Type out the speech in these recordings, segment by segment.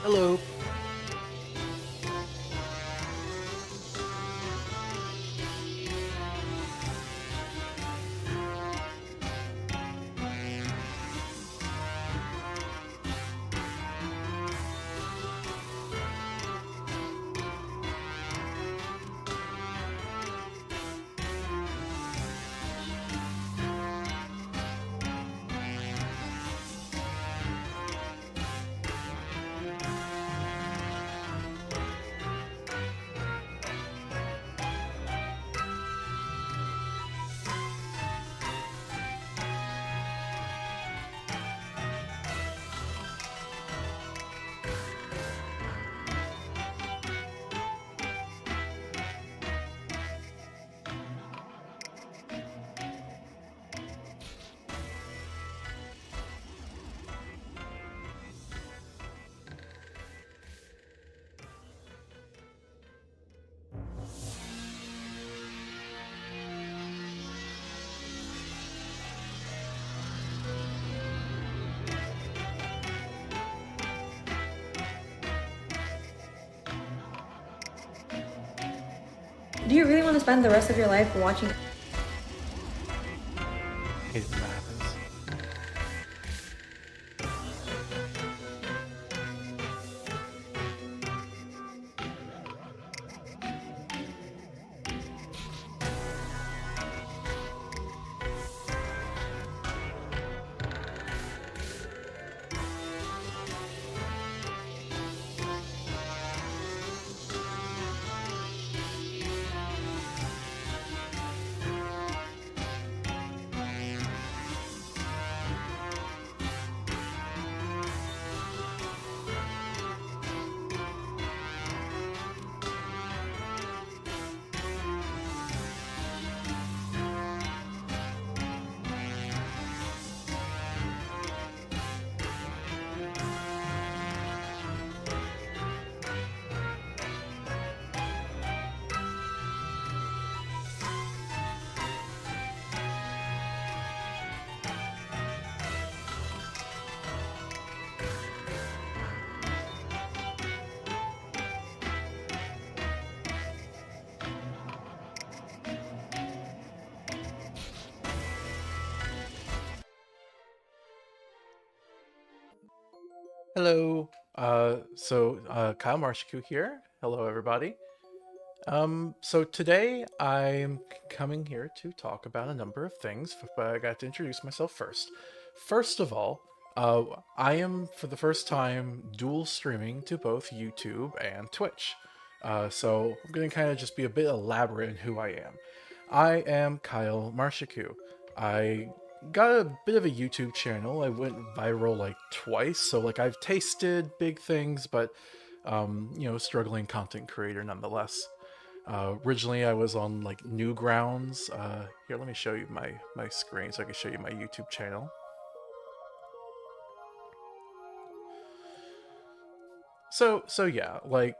Hello. Do you really want to spend the rest of your life watching? Hate it when that happens. Hello. Kyle Marshiku here. Hello, everybody. So today I'm coming here to talk about a number of things, but I got to introduce myself first. First of all, I am for the first time dual streaming to both YouTube and Twitch. So I'm going to kind of just be a bit elaborate in who I am. I am Kyle Marshiku. I got a bit of a YouTube channel. I went viral like twice, so like I've tasted big things, but struggling content creator nonetheless. Originally, I was on like Newgrounds. Here, let me show you my screen so I can show you my YouTube channel. So yeah, like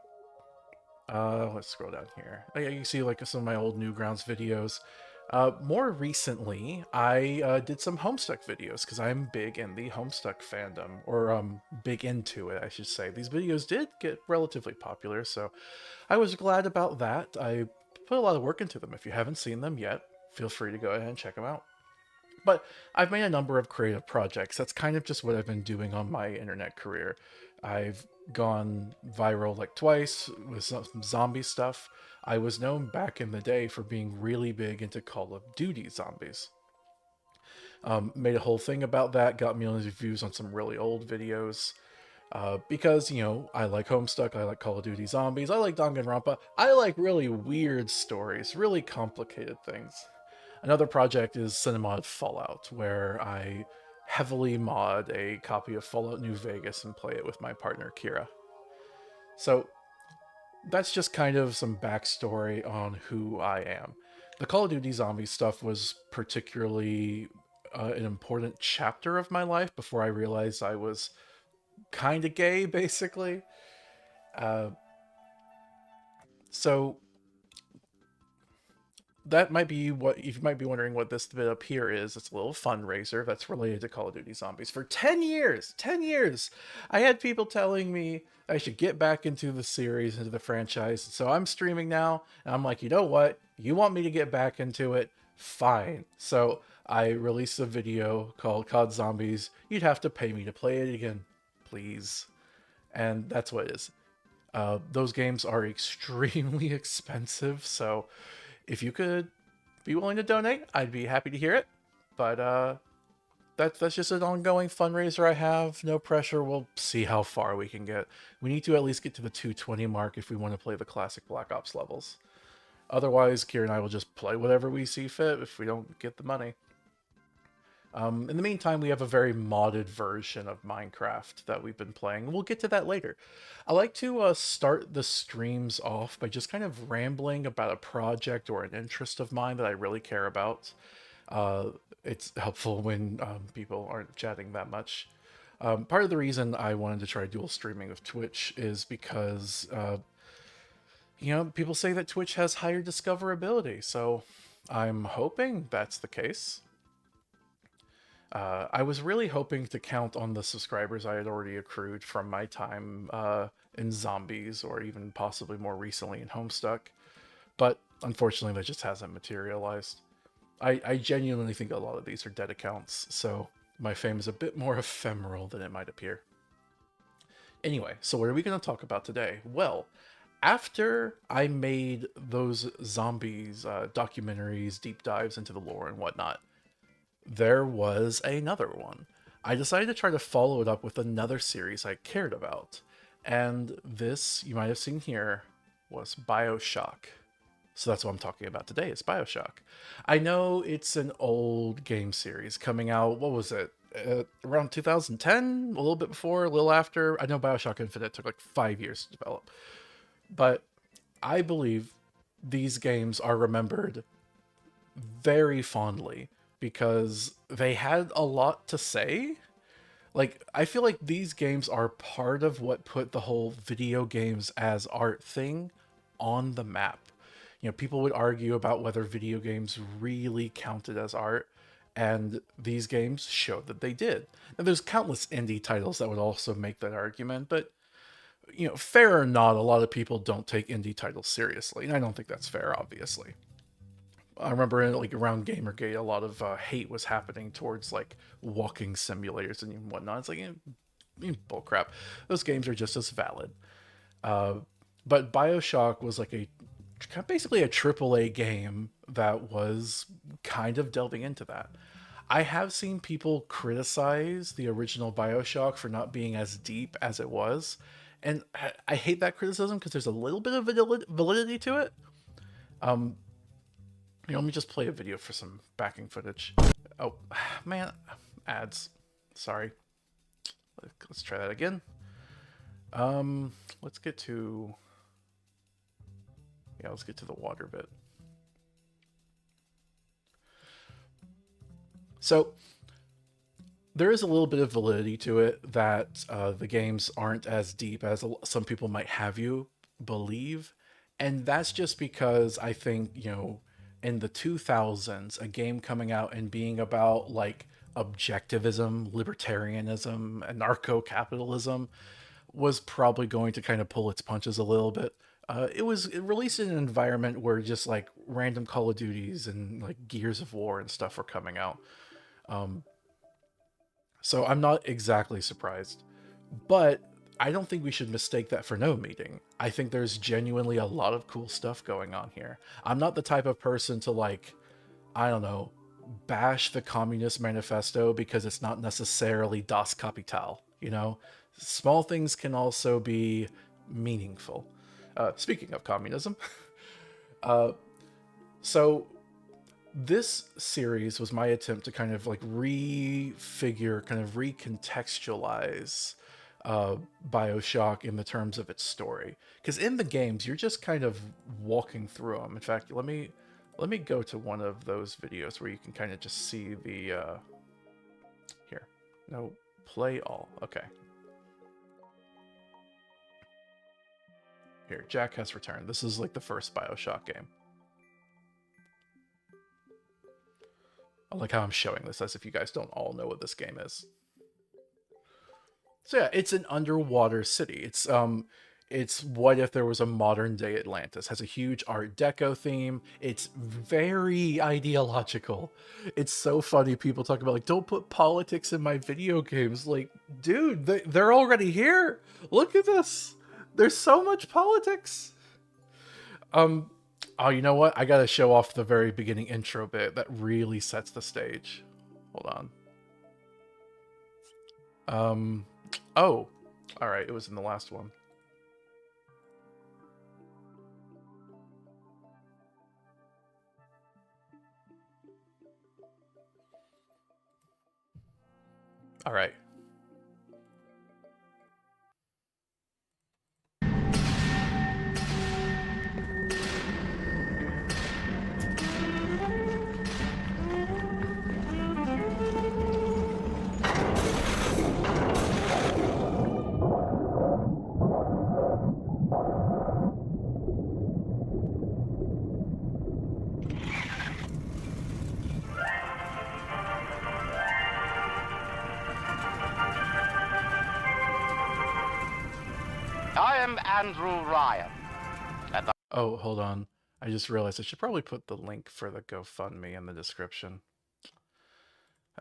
let's scroll down here. You can see like some of my old Newgrounds videos. More recently, I did some Homestuck videos because I'm big in the Homestuck fandom, or big into it, I should say. These videos did get relatively popular, so I was glad about that. I put a lot of work into them. If you haven't seen them yet, feel free to go ahead and check them out. But I've made a number of creative projects. That's kind of just what I've been doing on my internet career. I've gone viral like twice with some zombie stuff. I was known back in the day for being really big into Call of Duty zombies. Made a whole thing about that, got millions of views on some really old videos. Because, I like Homestuck, I like Call of Duty Zombies, I like Danganronpa, I like really weird stories, really complicated things. Another project is Cinemod Fallout, where I heavily mod a copy of Fallout New Vegas and play it with my partner Kira. So that's just kind of some backstory on who I am. The Call of Duty Zombie stuff was particularly an important chapter of my life before I realized I was kind of gay, basically. Uh, so that might be what you might be wondering what this bit up here is. It's a little fundraiser that's related to Call of Duty Zombies. For 10 years, 10 years, I had people telling me I should get back into the series, into the franchise. So I'm streaming now, and I'm like, you know what? You want me to get back into it? Fine. So I released a video called COD Zombies. You'd have to pay me to play it again, please. And that's what it is. Those games are extremely expensive, so if you could be willing to donate, I'd be happy to hear it. But that's just an ongoing fundraiser I have. No pressure. We'll see how far we can get. We need to at least get to the 220 mark if we want to play the classic Black Ops levels. Otherwise, Kira and I will just play whatever we see fit if we don't get the money. In the meantime, we have a very modded version of Minecraft that we've been playing. We'll get to that later. I like to start the streams off by just kind of rambling about a project or an interest of mine that I really care about. Uh, it's helpful when people aren't chatting that much. Part of the reason I wanted to try dual streaming with Twitch is because, people say that Twitch has higher discoverability, so I'm hoping that's the case. I was really hoping to count on the subscribers I had already accrued from my time in Zombies, or even possibly more recently in Homestuck, but unfortunately that just hasn't materialized. I genuinely think a lot of these are dead accounts, so my fame is a bit more ephemeral than it might appear. Anyway, so what are we going to talk about today? Well, after I made those Zombies documentaries, deep dives into the lore and whatnot, there was another one. I decided to try to follow it up with another series I cared about. And this, you might have seen here, was Bioshock. So that's what I'm talking about today, is Bioshock. I know it's an old game series coming out, what was it? Around 2010? A little bit before, a little after. I know Bioshock Infinite took like 5 years to develop. But I believe these games are remembered very fondly because they had a lot to say. Like, I feel like these games are part of what put the whole video games as art thing on the map. People would argue about whether video games really counted as art, and these games showed that they did. And there's countless indie titles that would also make that argument, but fair or not, a lot of people don't take indie titles seriously, and I don't think that's fair, obviously. I remember like around Gamergate, a lot of hate was happening towards like walking simulators and whatnot. It's like bullcrap. Those games are just as valid. Uh, but Bioshock was like basically a AAA game that was kind of delving into that. I have seen people criticize the original Bioshock for not being as deep as it was, and I hate that criticism because there's a little bit of validity to it. Um, let me just play a video for some backing footage. Oh, man, ads. Sorry. Let's try that again. Let's get to... Yeah, let's get to the water bit. So, there is a little bit of validity to it that the games aren't as deep as some people might have you believe. And that's just because I think, in the 2000s, a game coming out and being about like objectivism, libertarianism, anarcho-capitalism was probably going to kind of pull its punches a little bit. It released in an environment where just like random Call of Duties and like Gears of War and stuff were coming out. So I'm not exactly surprised, but I don't think we should mistake that for no meaning. I think there's genuinely a lot of cool stuff going on here. I'm not the type of person to like, I don't know, bash the Communist Manifesto because it's not necessarily Das Kapital, Small things can also be meaningful. Speaking of communism, so this series was my attempt to kind of like refigure, kind of recontextualize Bioshock in the terms of its story. Because in the games, you're just kind of walking through them. In fact, let me go to one of those videos where you can kind of just see the here. No, play all. Okay. Here, Jack has returned. This is like the first Bioshock game. I like how I'm showing this as if you guys don't all know what this game is. So yeah, it's an underwater city. It's what if there was a modern day Atlantis. Has a huge Art Deco theme. It's very ideological. It's so funny. People talk about like, don't put politics in my video games. Like, dude, they're already here. Look at this. There's so much politics. Um, oh, you know what? I gotta show off the very beginning intro bit that really sets the stage. Hold on. Um, oh, all right. It was in the last one. All right. I am Andrew Ryan. Oh, hold on. I just realized I should probably put the link for the GoFundMe in the description.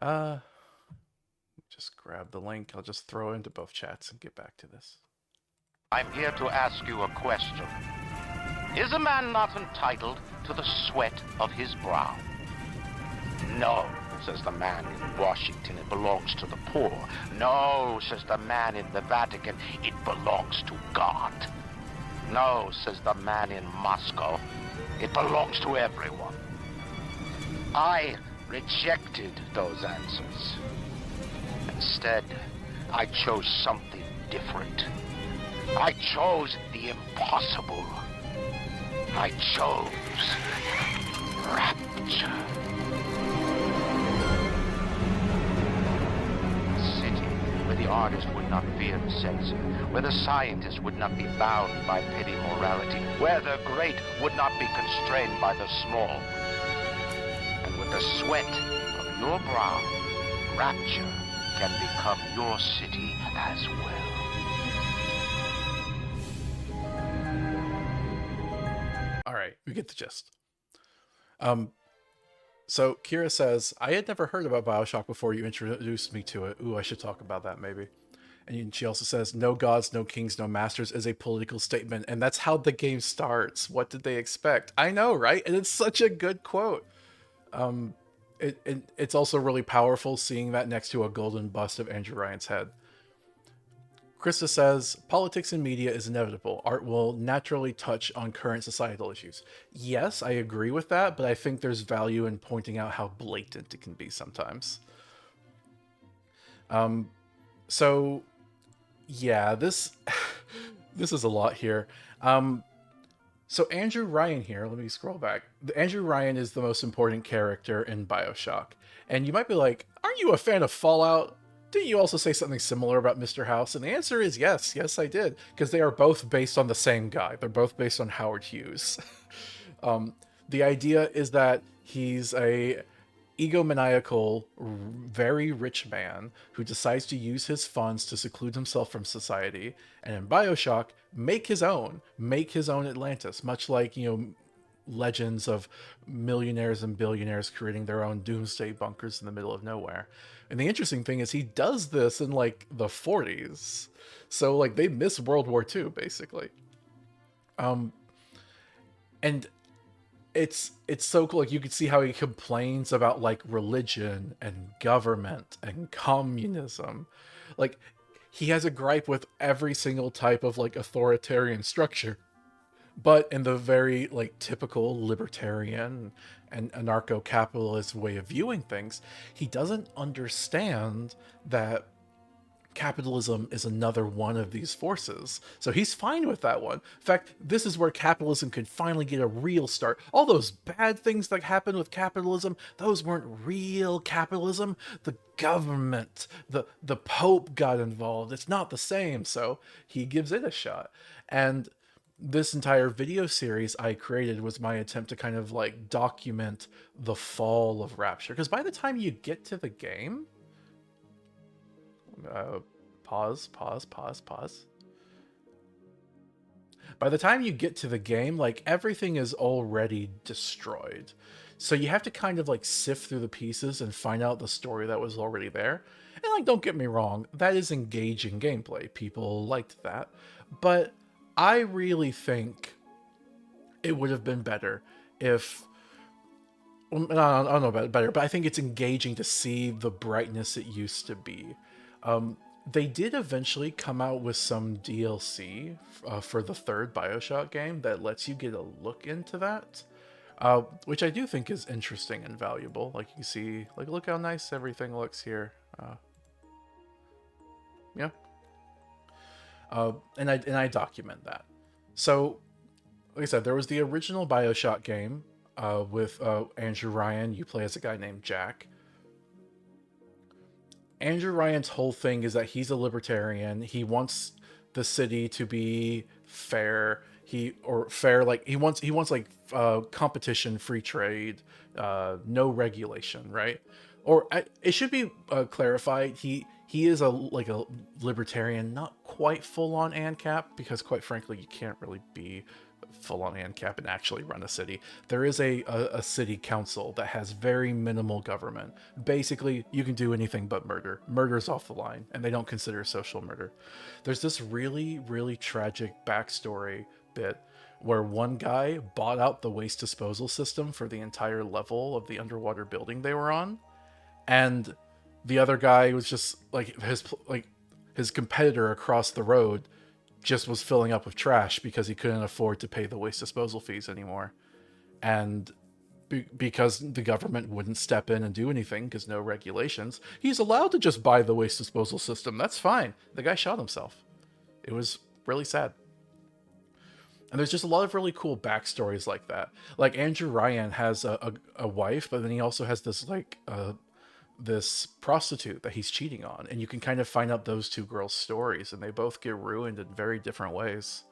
Uh, just grab the link. I'll just throw it into both chats and get back to this. I'm here to ask you a question. Is a man not entitled to the sweat of his brow? No, says the man in Washington, it belongs to the poor. No, says the man in the Vatican, it belongs to God. No, says the man in Moscow, it belongs to everyone. I rejected those answers. Instead, I chose something different. I chose the impossible. I chose rapture. A city where the artist would not fear the censor, where the scientist would not be bound by petty morality, where the great would not be constrained by the small. And with the sweat of your brow, rapture can become your city as well. All right, we get the gist. So Kira says, I had never heard about Bioshock before you introduced me to it. Ooh, I should talk about that maybe. And she also says, no gods, no kings, no masters is a political statement. And that's how the game starts. What did they expect? I know, right? And it's such a good quote. It's also really powerful seeing that next to a golden bust of Andrew Ryan's head. Krista says, politics and media is inevitable. Art will naturally touch on current societal issues. Yes, I agree with that, but I think there's value in pointing out how blatant it can be sometimes. So yeah, this this is a lot here. So Andrew Ryan here, let me scroll back. Andrew Ryan is the most important character in Bioshock. And you might be like, aren't you a fan of Fallout? Didn't you also say something similar about Mr. House? And the answer is yes. Yes, I did. Because they are both based on the same guy. They're both based on Howard Hughes. The idea is that he's a egomaniacal, very rich man who decides to use his funds to seclude himself from society, and in Bioshock, make his own Atlantis, much like, legends of millionaires and billionaires creating their own doomsday bunkers in the middle of nowhere. And the interesting thing is he does this in like the 40s. So like they miss World War II basically. And it's so cool. Like you could see how he complains about like religion and government and communism. Like he has a gripe with every single type of like authoritarian structure, but in the very like typical libertarian and anarcho-capitalist way of viewing things, he doesn't understand that capitalism is another one of these forces. So he's fine with that one. In fact, this is where capitalism could finally get a real start. All those bad things that happened with capitalism, those weren't real capitalism. The government, the Pope got involved. It's not the same. So he gives it a shot. And this entire video series I created was my attempt to kind of like document the fall of Rapture. Because by the time you get to the game, uh, pause. By the time you get to the game, like everything is already destroyed. So you have to kind of like sift through the pieces and find out the story that was already there. And like, don't get me wrong, that is engaging gameplay. People liked that. But I really think it would have been better if I don't know about it better, but I think it's engaging to see the brightness it used to be. They did eventually come out with some DLC for the third Bioshock game that lets you get a look into that, which I do think is interesting and valuable. Like you can see, like look how nice everything looks here. Yeah, and I document that. So, like I said, there was the original Bioshock game with Andrew Ryan. You play as a guy named Jack. Andrew Ryan's whole thing is that he's a libertarian. He wants the city to be fair. He wants like competition, free trade, no regulation, right? It should be clarified. He is a libertarian, not quite full on ANCAP, because quite frankly, you can't really be full on ANCAP and actually run a city. There is a city council that has very minimal government. Basically, you can do anything but murder. Murder's off the line, and they don't consider social murder. There's this really, really tragic backstory bit where one guy bought out the waste disposal system for the entire level of the underwater building they were on, and the other guy was just like his competitor across the road just was filling up with trash because he couldn't afford to pay the waste disposal fees anymore. And because the government wouldn't step in and do anything because no regulations, he's allowed to just buy the waste disposal system. That's fine. The guy shot himself. It was really sad. And there's just a lot of really cool backstories like that. Like Andrew Ryan has a wife, but then he also has this prostitute that he's cheating on, and you can kind of find out those two girls' stories, and they both get ruined in very different ways.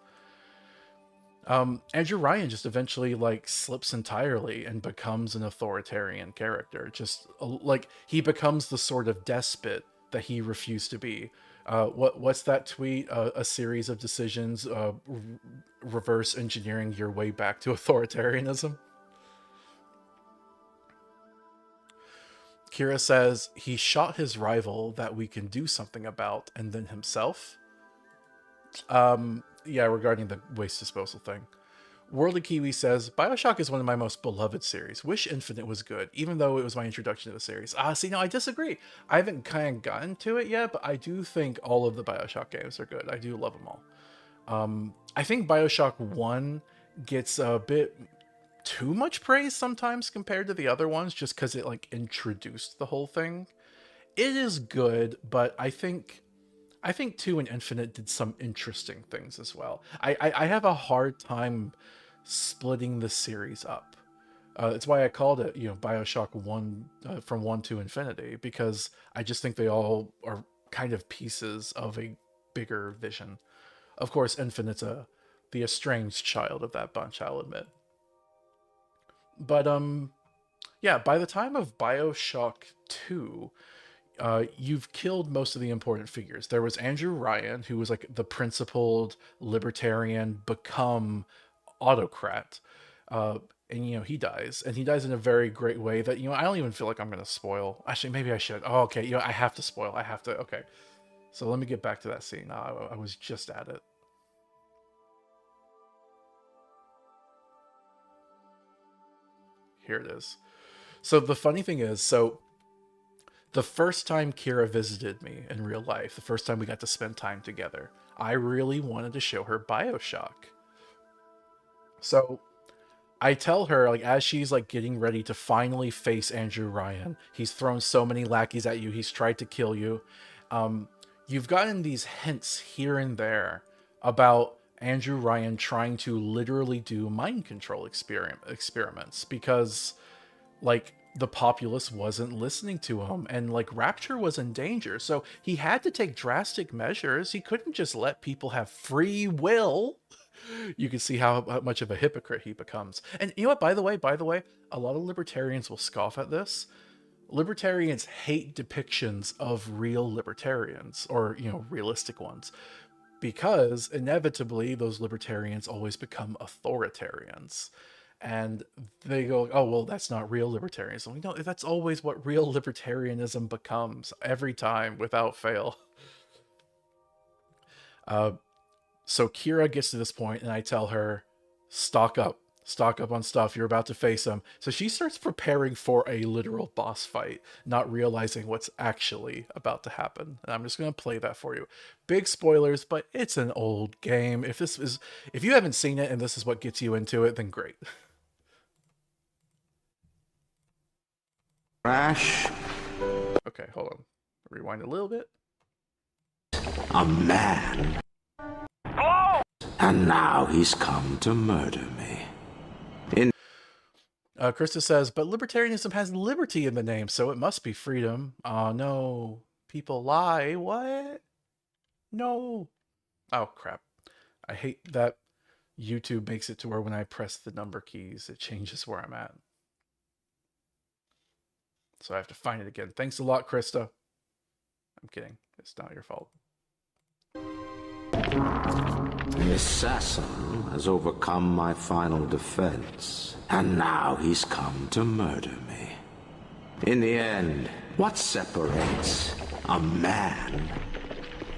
Andrew Ryan just eventually like slips entirely and becomes an authoritarian character. Just like he becomes the sort of despot that he refused to be. What's that tweet? A series of decisions, reverse engineering your way back to authoritarianism. Kira says he shot his rival that we can do something about, and then himself. Yeah, regarding the waste disposal thing. Worldly Kiwi says Bioshock is one of my most beloved series. Wish Infinite was good, even though it was my introduction to the series. See, no, I disagree. I haven't kind of gotten to it yet, but I do think all of the Bioshock games are good. I do love them all. I think Bioshock 1 gets a bit too much praise sometimes compared to the other ones, just because it like introduced the whole thing. It is good, but I think 2 and Infinite did some interesting things as well. I have a hard time splitting the series up. It's why I called it, Bioshock 1 from 1 to Infinity, because I just think they all are kind of pieces of a bigger vision. Of course, Infinite's the estranged child of that bunch, I'll admit. But yeah, by the time of Bioshock 2, you've killed most of the important figures. There was Andrew Ryan, who was like the principled libertarian become autocrat. And he dies. And he dies in a very great way that, I don't even feel like I'm going to spoil. Actually, maybe I should. Oh, okay. I have to spoil. I have to. Okay. So let me get back to that scene. I was just at it. Here it is. So the funny thing is, the first time Kira visited me in real life, the first time we got to spend time together, I really wanted to show her Bioshock. So I tell her, like, as she's like getting ready to finally face Andrew Ryan, he's thrown so many lackeys at you, he's tried to kill you. You've gotten these hints here and there about Andrew Ryan trying to literally do mind control experiments because, like, the populace wasn't listening to him, and like Rapture was in danger, so he had to take drastic measures. He couldn't just let people have free will. You can see how much of a hypocrite he becomes. And you know what, by the way, a lot of libertarians will scoff at this. Libertarians hate depictions of real libertarians, or realistic ones, because inevitably those libertarians always become authoritarians. And they go, oh, well, that's not real libertarianism. No, that's always what real libertarianism becomes every time without fail. Uh, so Kira gets to this point, and I tell her, stock up on stuff. You're about to face him. So she starts preparing for a literal boss fight, not realizing what's actually about to happen. And I'm just going to play that for you. Big spoilers, but it's an old game. If you haven't seen it and this is what gets you into it, then great. Crash. Okay, hold on. Rewind a little bit. A man. And now he's come to murder me. Krista says, but libertarianism has liberty in the name, so it must be freedom. Oh, no. People lie. What? No. Oh, crap. I hate that YouTube makes it to where when I press the number keys, it changes where I'm at. So I have to find it again. Thanks a lot, Krista. I'm kidding. It's not your fault. The assassin has overcome my final defense, and now he's come to murder me. In the end, what separates a man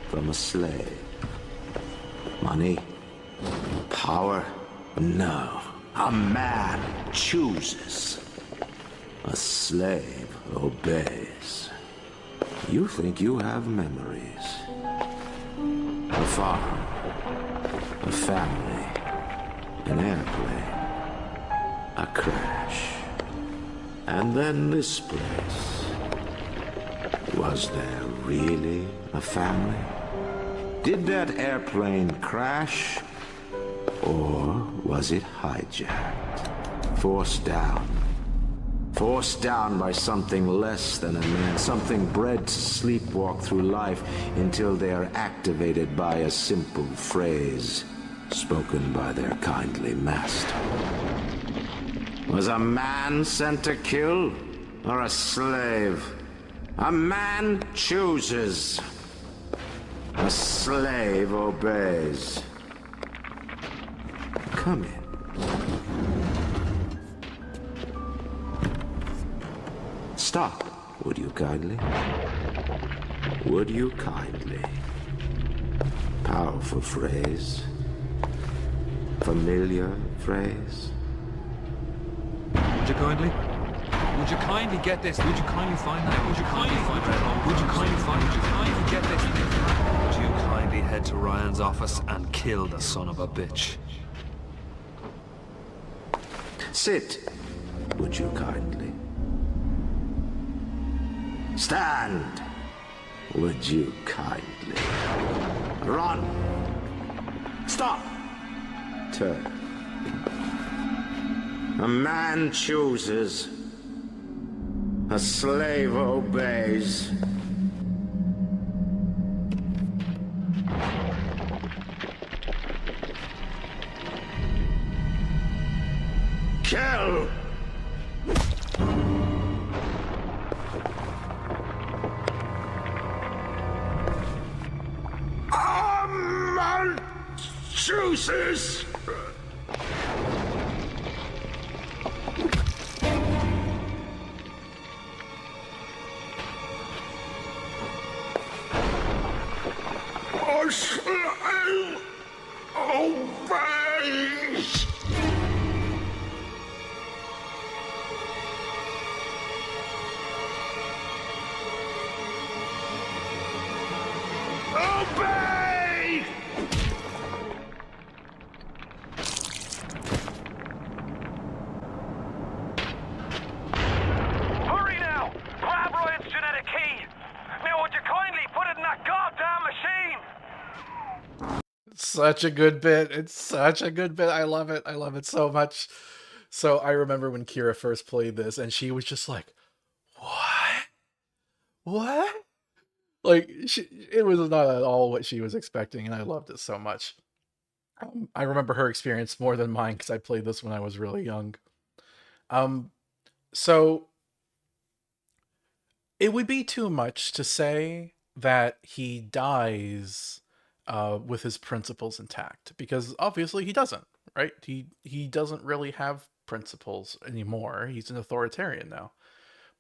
from a slave? Money? Power? No. A man chooses. A slave obeys. You think you have memories. A farm, a family, an airplane, a crash, and then this place. Was there really a family? Did that airplane crash? Or was it hijacked? Forced down. Forced down by something less than a man, something bred to sleepwalk through life until they are activated by a simple phrase spoken by their kindly master. Was a man sent to kill or a slave? A man chooses. A slave obeys. Come in. Stop, would you kindly? Would you kindly? Powerful phrase. Familiar phrase. Would you kindly? Would you kindly get this? Would you kindly find that? Would you kindly find it? Would you kindly find it? Would you kindly get this? Would you kindly head to Ryan's office and kill the son of a bitch? Sit, would you kindly? Stand, would you kindly? Run. Stop. Turn. A man chooses. A slave obeys. Kill! A man chooses! A slave obeys! Obey! Hurry now! Grab Ryan's genetic key! Now would you kindly put it in that goddamn machine? It's such a good bit. It's such a good bit. I love it. I love it so much. So I remember when Kira first played this, and she was just like, "What? What?" Like it was not at all what she was expecting, and I loved it so much. I remember her experience more than mine because I played this when I was really young. Um, so it would be too much to say that he dies with his principles intact, because obviously he doesn't, right? He doesn't really have principles anymore. He's an authoritarian now.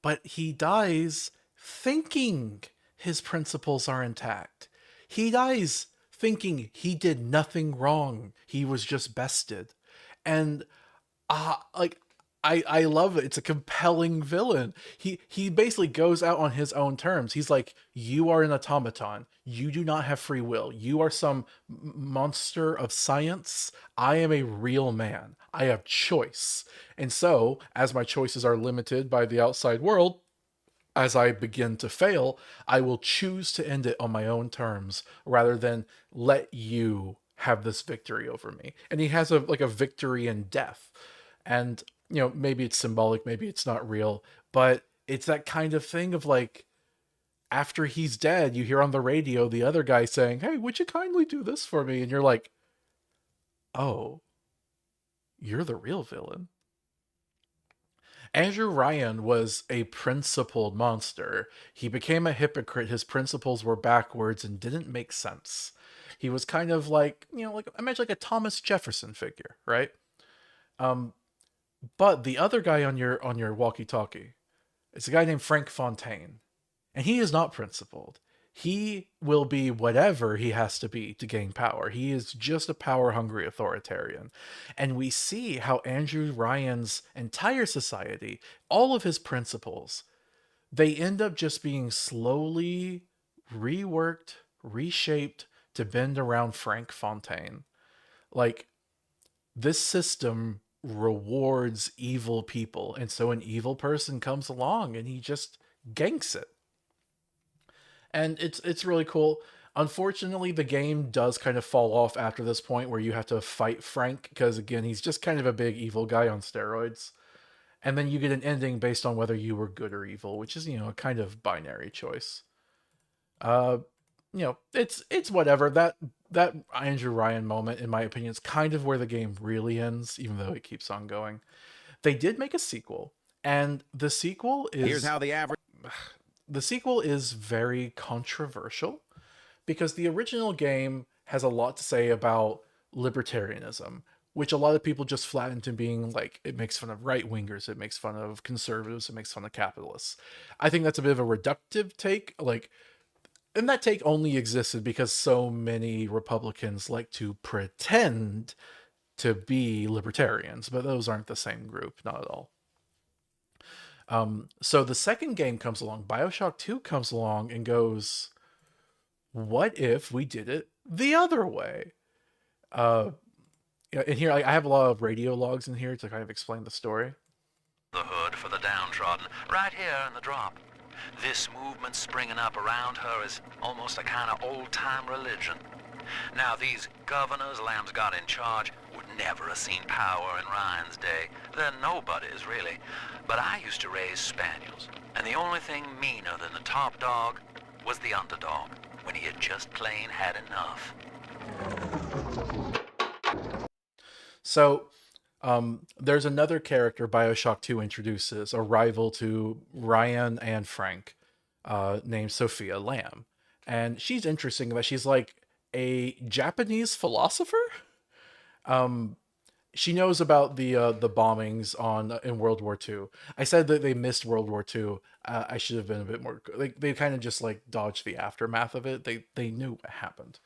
But he dies thinking his principles are intact. He dies thinking he did nothing wrong. He was just bested. And like I love it. It's a compelling villain. He basically goes out on his own terms. He's like, you are an automaton. You do not have free will. You are some monster of science. I am a real man. I have choice. And so, as my choices are limited by the outside world, as I begin to fail, I will choose to end it on my own terms rather than let you have this victory over me. And he has a victory in death. And maybe it's symbolic, maybe it's not real, but it's that kind of thing of like, after he's dead, you hear on the radio the other guy saying, "Hey, would you kindly do this for me?" And you're like, "Oh, you're the real villain." Andrew Ryan was a principled monster. He became a hypocrite. His principles were backwards and didn't make sense. He was kind of like, like imagine like a Thomas Jefferson figure, right? Um, but the other guy on your walkie-talkie is a guy named Frank Fontaine, and he is not principled. He will be whatever he has to be to gain power. He is just a power hungry authoritarian. And we see how Andrew Ryan's entire society, all of his principles, they end up just being slowly reworked, reshaped to bend around Frank Fontaine. Like, this system rewards evil people. And so an evil person comes along and he just ganks it. And it's really cool. Unfortunately, the game does kind of fall off after this point where you have to fight Frank because again, he's just kind of a big evil guy on steroids. And then you get an ending based on whether you were good or evil, which is, a kind of binary choice. Uh, it's whatever. That Andrew Ryan moment, in my opinion, is kind of where the game really ends, even though it keeps on going. They did make a sequel, and the sequel is Here's how the average. the sequel is very controversial because the original game has a lot to say about libertarianism, which a lot of people just flatten to being like, it makes fun of right wingers, it makes fun of conservatives, it makes fun of capitalists. I think that's a bit of a reductive take. Like, and that take only existed because so many Republicans like to pretend to be libertarians, but those aren't the same group, not at all. So the second game comes along, Bioshock 2 comes along and goes, what if we did it the other way? In here, I have a lot of radio logs in here to kind of explain the story. The hood for the downtrodden, right here in the drop. This movement springing up around her is almost a kind of old-time religion. Now, these governors Lamb's got in charge would never have seen power in Ryan's day. They're nobodies, really. But I used to raise spaniels, and the only thing meaner than the top dog was the underdog, when he had just plain had enough. So, there's another character Bioshock 2 introduces, a rival to Ryan and Frank, named Sophia Lamb. And she's interesting that she's like a Japanese philosopher. She knows about the bombings in World War II. I said that they missed World War II. I should have been a bit more like, they kind of just like dodged the aftermath of it. They knew what happened.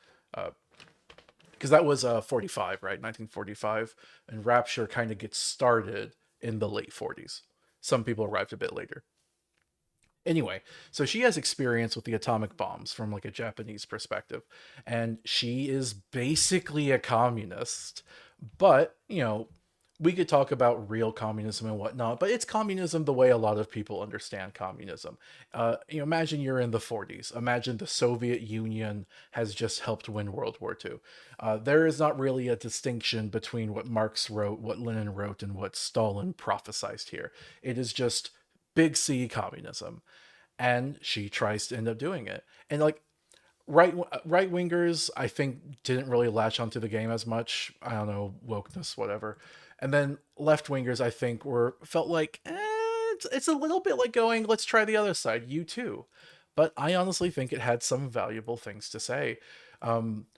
Because that was 45, right? 1945. And Rapture kind of gets started in the late 40s. Some people arrived a bit later. Anyway, so she has experience with the atomic bombs from like a Japanese perspective. And she is basically a communist. But, we could talk about real communism and whatnot, but it's communism the way a lot of people understand communism. Imagine you're in the 40s. Imagine the Soviet Union has just helped win World War II. There is not really a distinction between what Marx wrote, what Lenin wrote, and what Stalin prophesized here. It is just big C communism. And she tries to end up doing it. And like, right wingers, I think, didn't really latch onto the game as much. I don't know, wokeness, whatever. And then left wingers, I think, were felt like it's a little bit like going, let's try the other side, you too. But I honestly think it had some valuable things to say.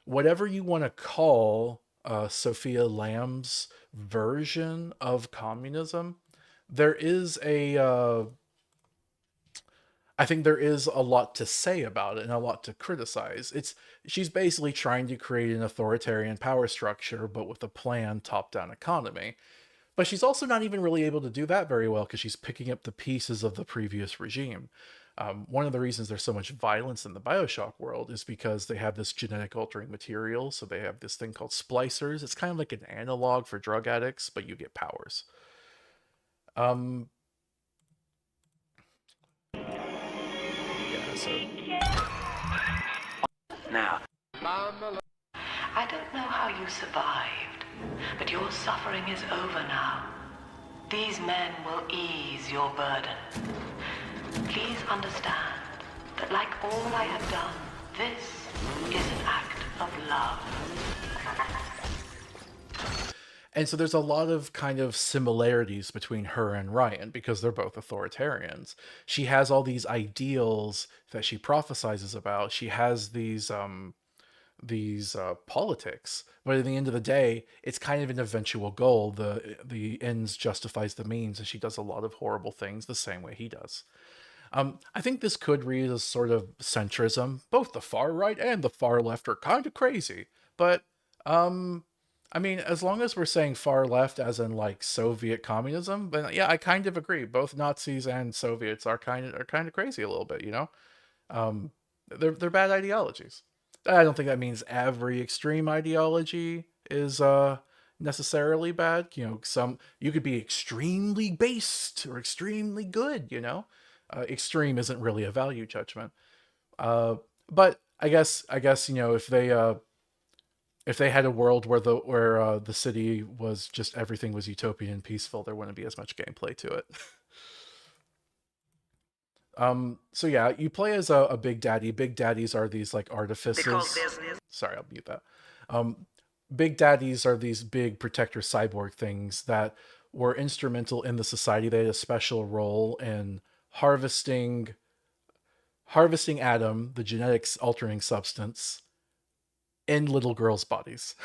Whatever you want to call Sophia Lamb's version of communism, there is I think there is a lot to say about it and a lot to criticize. She's basically trying to create an authoritarian power structure, but with a planned top-down economy. But she's also not even really able to do that very well because she's picking up the pieces of the previous regime. One of the reasons there's so much violence in the Bioshock world is because they have this genetic altering material. So they have this thing called splicers. It's kind of like an analog for drug addicts, but you get powers. Um, yeah, so Now, I don't know how you survived, but your suffering is over now. These men will ease your burden. Please understand that like all I have done, this is an act of love. And so there's a lot of kind of similarities between her and Ryan because they're both authoritarians. She has all these ideals that she prophesizes about. She has these politics, but at the end of the day, it's kind of an eventual goal. The ends justifies the means, and she does a lot of horrible things the same way he does. I think this could read as sort of centrism. Both the far right and the far left are kind of crazy, but I mean, as long as we're saying far left as in like Soviet communism, but yeah, I kind of agree. Both Nazis and Soviets are kind of crazy a little bit, you know. They're bad ideologies. I don't think that means every extreme ideology is necessarily bad. You know, some you could be extremely based or extremely good. You know, extreme isn't really a value judgment. But I guess you know if they had a world where the city was just everything was utopian and peaceful, there wouldn't be as much gameplay to it. So yeah, you play as a big daddy. Big daddies are these like artifices. Sorry, I'll mute that. Big daddies are these big protector cyborg things that were instrumental in the society. They had a special role in harvesting Adam, the genetics altering substance, in little girls' bodies.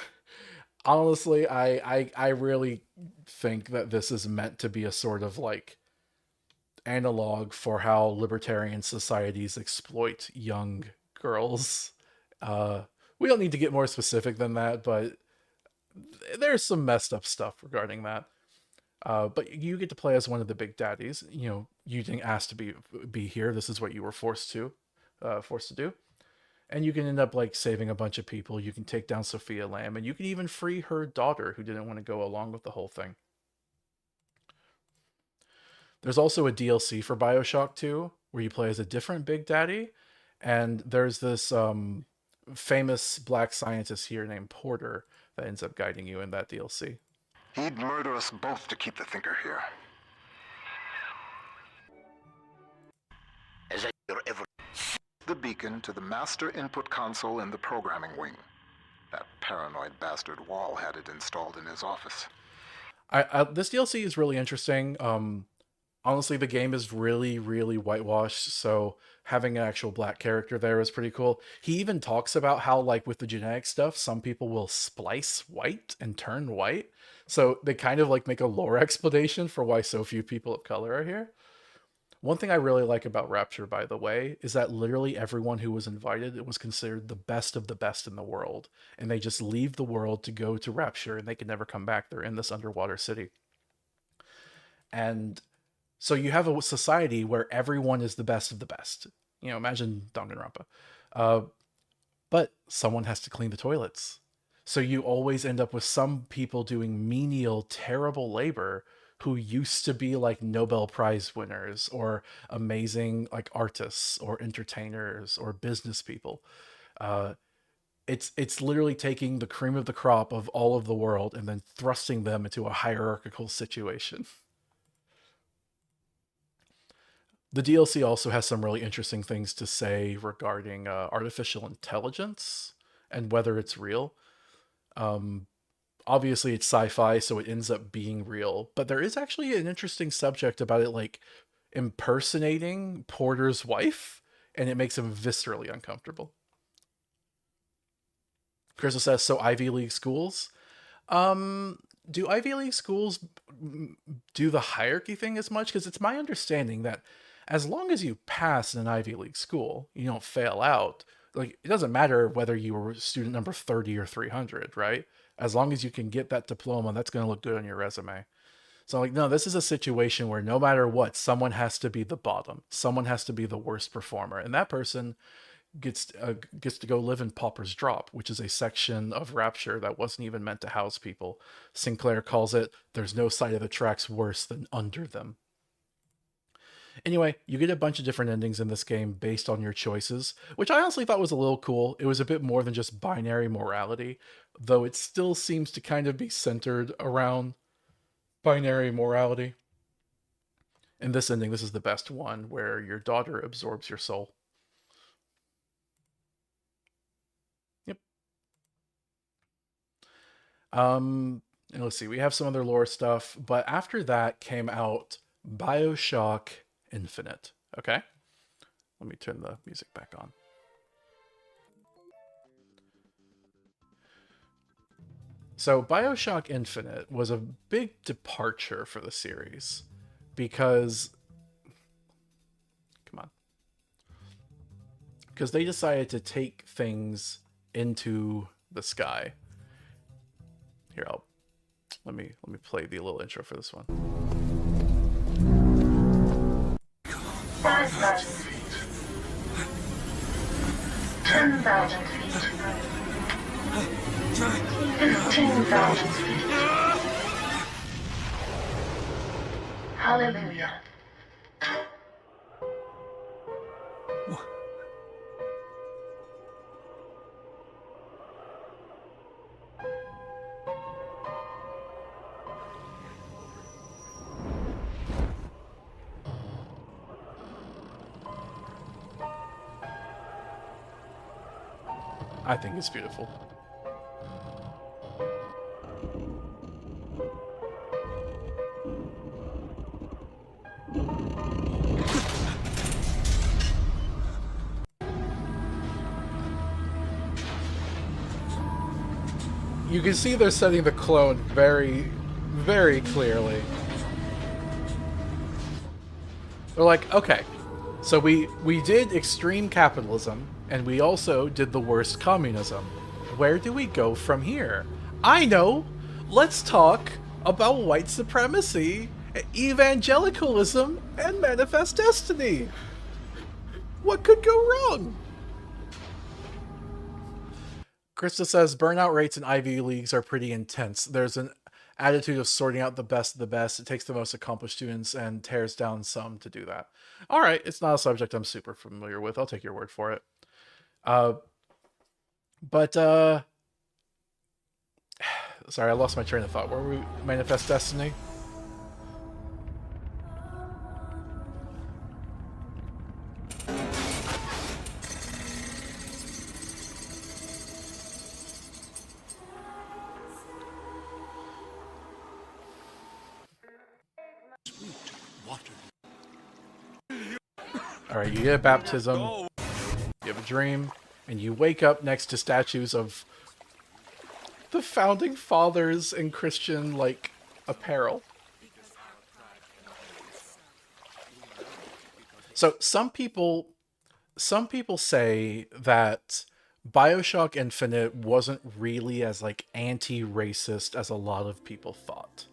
Honestly, I really think that this is meant to be a sort of like analog for how libertarian societies exploit young girls. We don't need to get more specific than that, but there's some messed up stuff regarding that. But you get to play as one of the big daddies. You know, you didn't ask to be here. This is what you were forced to do. And you can end up like saving a bunch of people. You can take down Sophia Lamb, and you can even free her daughter who didn't want to go along with the whole thing. There's also a DLC for Bioshock 2 where you play as a different Big Daddy, and there's this famous black scientist here named Porter that ends up guiding you in that DLC. He'd murder us both to keep the Thinker here. As your ever The beacon to the master input console in the programming wing. That paranoid bastard Wall had it installed in his office. This DLC is really interesting. Honestly, the game is really, really whitewashed, so having an actual black character there is pretty cool. He even talks about how, like, with the genetic stuff, some people will splice white and turn white. So they kind of, like, make a lore explanation for why so few people of color are here. One thing I really like about Rapture, by the way, is that literally everyone who was invited was considered the best of the best in the world. And they just leave the world to go to Rapture, and they can never come back. They're in this underwater city. And so you have a society where everyone is the best of the best. You know, imagine Danganronpa. But someone has to clean the toilets. So you always end up with some people doing menial, terrible labor who used to be like Nobel Prize winners or amazing like artists or entertainers or business people. It's literally taking the cream of the crop of all of the world and then thrusting them into a hierarchical situation. The DLC also has some really interesting things to say regarding artificial intelligence and whether it's real. Um, Obviously, it's sci-fi, so it ends up being real. But there is actually an interesting subject about it, like impersonating Porter's wife, and it makes him viscerally uncomfortable. Crystal says, "So Ivy League schools? Do Ivy League schools do the hierarchy thing as much? Because it's my understanding that as long as you pass in an Ivy League school, you don't fail out. Like, it doesn't matter whether you were student number 30 or 300, right? As long as you can get that diploma, that's going to look good on your resume. So, like, no, this is a situation where no matter what, someone has to be the bottom. Someone has to be the worst performer. And that person gets to go live in Pauper's Drop, which is a section of Rapture that wasn't even meant to house people. Sinclair calls it, "There's no side of the tracks worse than under them." Anyway, you get a bunch of different endings in this game based on your choices, which I honestly thought was a little cool. It was a bit more than just binary morality, though it still seems to kind of be centered around binary morality. In this ending, this is the best one, where your daughter absorbs your soul. Yep. And let's see, we have some other lore stuff, but after that came out Bioshock Infinite. Okay? Let me turn the music back on. So Bioshock Infinite was a big departure for the series because, come on, because they decided to take things into the sky. Here, let me play the little intro for this one. 5,000 feet. 10,000 feet. 15,000 feet. Hallelujah. I think it's beautiful. You can see they're setting the clone very, very clearly. They're like, okay, so we did extreme capitalism, and we also did the worst communism. Where do we go from here? I know! Let's talk about white supremacy, evangelicalism, and manifest destiny! What could go wrong? Krista says, burnout rates in Ivy Leagues are pretty intense. There's an attitude of sorting out the best of the best. It takes the most accomplished students and tears down some to do that. All right, it's not a subject I'm super familiar with. I'll take your word for it. Sorry, I lost my train of thought. Where were we? Manifest Destiny? All right, you get a baptism, you have a dream, and you wake up next to statues of the founding fathers in Christian, like, apparel. So some people say that Bioshock Infinite wasn't really as, like, anti-racist as a lot of people thought.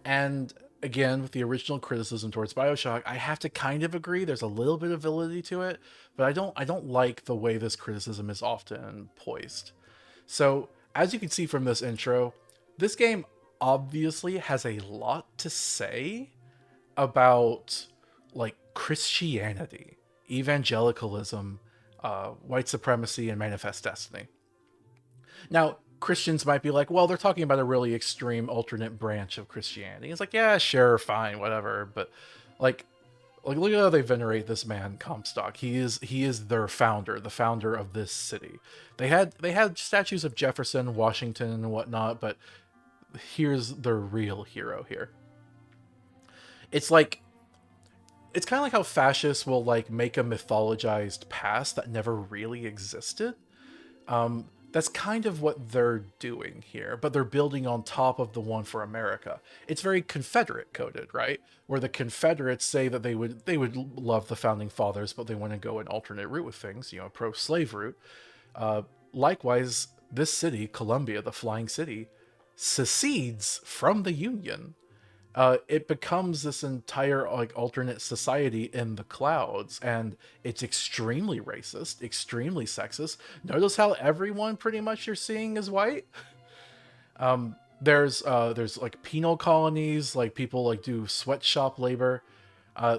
And again, with the original criticism towards Bioshock, I have to kind of agree. There's a little bit of validity to it, but I don't like the way this criticism is often poised. So, as you can see from this intro, this game obviously has a lot to say about, like, Christianity, evangelicalism, white supremacy, and manifest destiny. Now, Christians might be like, well, they're talking about a really extreme alternate branch of Christianity. It's like, yeah, sure, fine, whatever. But, like, Like, look at how they venerate this man, Comstock. He is their founder, the founder of this city. They had statues of Jefferson, Washington, and whatnot, but here's their real hero here. It's like it's kind of like how fascists will like make a mythologized past that never really existed. That's kind of what they're doing here, but they're building on top of the one for America. It's very Confederate coded, right? Where the Confederates say that they would love the founding fathers, but they want to go an alternate route with things, you know, pro-slave route. Likewise, this city, Columbia, the Flying City, secedes from the Union. It becomes this entire like alternate society in the clouds, and it's extremely racist, extremely sexist. Notice how everyone pretty much you're seeing is white. There's like penal colonies, like people like do sweatshop labor.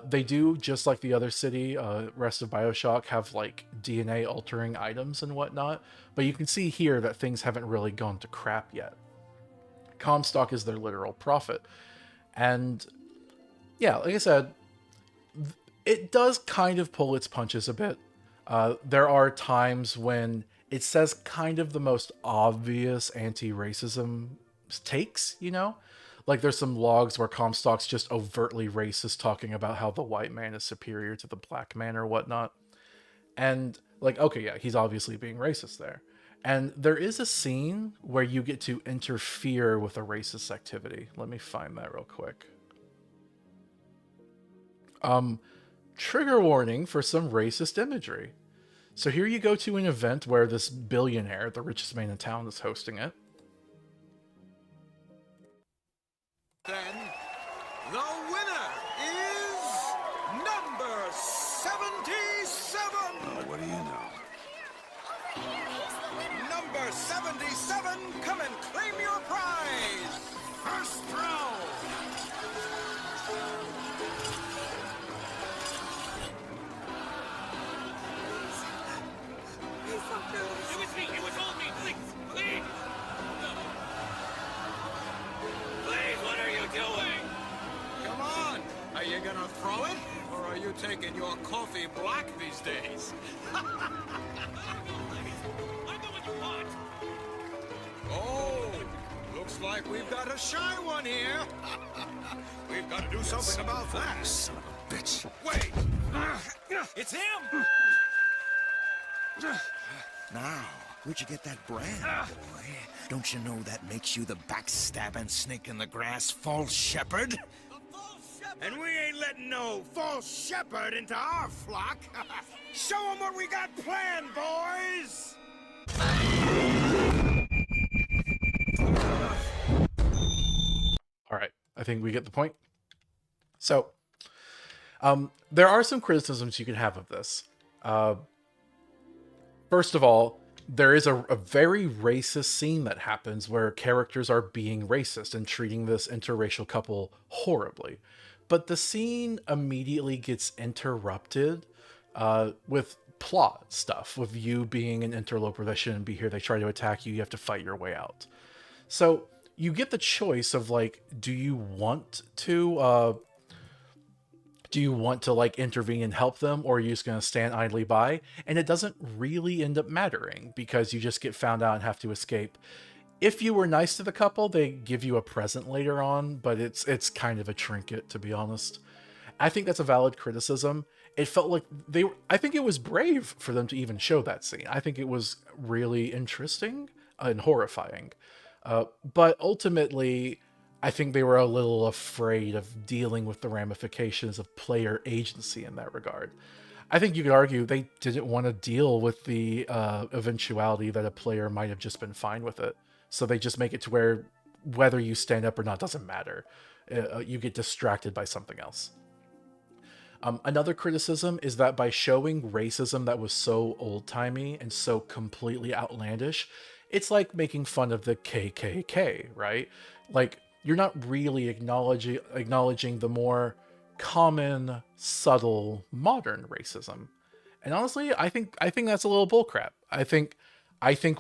They do, just like the other city, rest of Bioshock, have like DNA altering items and whatnot. But you can see here that things haven't really gone to crap yet. Comstock is their literal prophet. And yeah, like I said, it does kind of pull its punches a bit. There are times when it says kind of the most obvious anti-racism takes, you know? Like there's some logs where Comstock's just overtly racist, talking about how the white man is superior to the black man or whatnot. And like, okay, yeah, he's obviously being racist there. And there is a scene where you get to interfere with a racist activity. Let me find that real quick. Trigger warning for some racist imagery. So here you go to an event where this billionaire, the richest man in town, is hosting it. Then, the winner is number 77! Oh, what do you know? Number 77, come and claim your prize! First round! It was me! It was all me! Please! Please! Please, what are you doing? Come on! Are you gonna throw it? Or are you taking your coffee black these days? I know what you want! Oh, looks like we've got a shy one here. We've got to do something about that. Son of a bitch. Wait! It's him! Now, where'd you get that brand, boy? Don't you know that makes you the backstabbing snake in the grass false shepherd? And we ain't letting no false shepherd into our flock. Show them what we got planned, boys! All right, I think we get the point. So, there are some criticisms you can have of this. First of all, there is a very racist scene that happens where characters are being racist and treating this interracial couple horribly. But the scene immediately gets interrupted with plot stuff, with you being an interloper that shouldn't be here. They try to attack you, you have to fight your way out. So you get the choice of like, do you want to like intervene and help them, or are you just going to stand idly by? And it doesn't really end up mattering because you just get found out and have to escape. If you were nice to the couple, they give you a present later on, but it's kind of a trinket, to be honest. I think that's a valid criticism. It felt like I think it was brave for them to even show that scene. I think it was really interesting and horrifying. But ultimately, I think they were a little afraid of dealing with the ramifications of player agency in that regard. I think you could argue they didn't want to deal with the eventuality that a player might have just been fine with it. So they just make it to where whether you stand up or not doesn't matter. You get distracted by something else. Another criticism is that by showing racism that was so old-timey and so completely outlandish, it's like making fun of the KKK, right? Like, you're not really acknowledging the more common, subtle, modern racism. And honestly, I think that's a little bullcrap. I think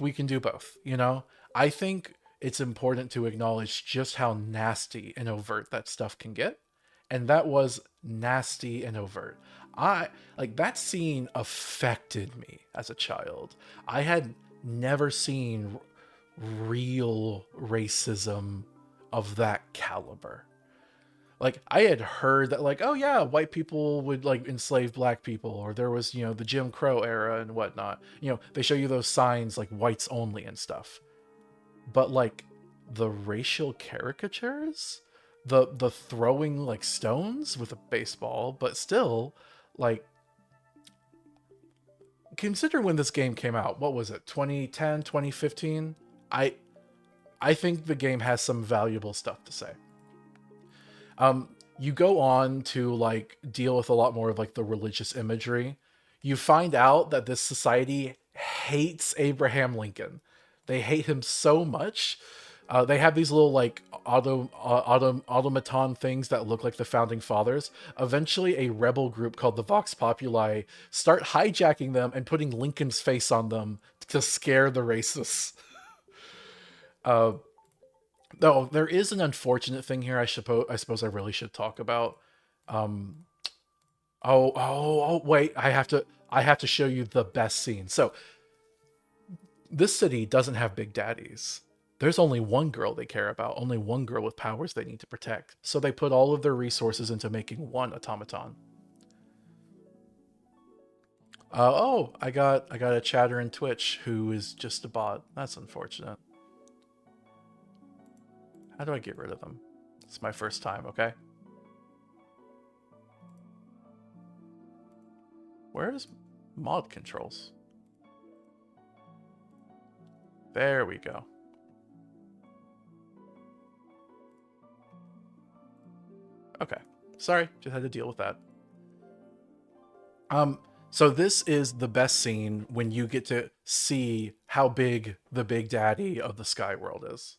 we can do both, you know? I think it's important to acknowledge just how nasty and overt that stuff can get. and that was nasty and overt. I like that scene affected me as a child. I had never seen real racism of that caliber. Like I had heard that like, oh yeah, white people would like enslave black people, or there was, you know, the Jim Crow era and whatnot. You know, they show you those signs like whites only and stuff. But like the racial caricatures, the throwing like stones with a baseball, but still like consider when this game came out. What was it? 2010, 2015? I think the game has some valuable stuff to say. You go on to like deal with a lot more of like the religious imagery. You find out that this society hates Abraham Lincoln. They hate him so much. They have these little like automaton things that look like the founding fathers. Eventually, a rebel group called the Vox Populi start hijacking them and putting Lincoln's face on them to scare the racists. Though there is an unfortunate thing here. I suppose I really should talk about. Wait! I have to show you the best scene. So this city doesn't have big daddies. There's only one girl they care about, only one girl with powers they need to protect. So they put all of their resources into making one automaton. I got a chatter in Twitch who is just a bot. That's unfortunate. How do I get rid of them? It's my first time, okay? Where's mod controls? There we go. Okay. Sorry, just had to deal with that. So this is the best scene when you get to see how big the big daddy of the Sky World is.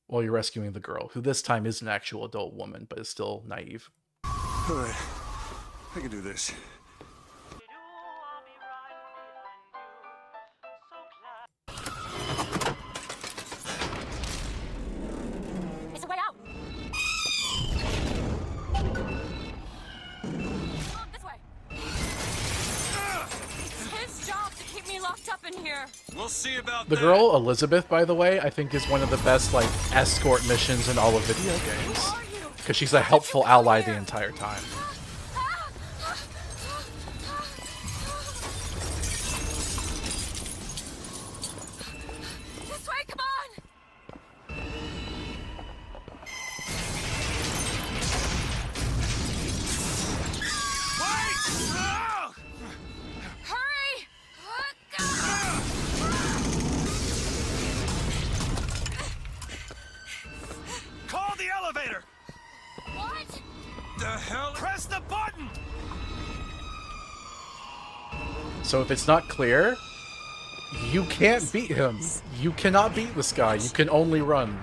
While you're rescuing the girl, who this time is an actual adult woman, but is still naive. Alright, I can do this. It's a way out! This way! It's his job to keep me locked up in here! We'll see about The girl, Elizabeth, by the way, I think is one of the best, like, escort missions in all of video games. Because she's a helpful ally the entire time. This way, come on! Hurry! Call the elevator! What? The hell? Press the button! So if it's not clear, you can't beat him. You cannot beat this guy. You can only run.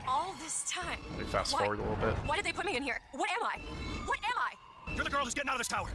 All this time. Let me fast forward a little bit. Why did they put me in here? What am I? What am I? You're the girl who's getting out of this tower.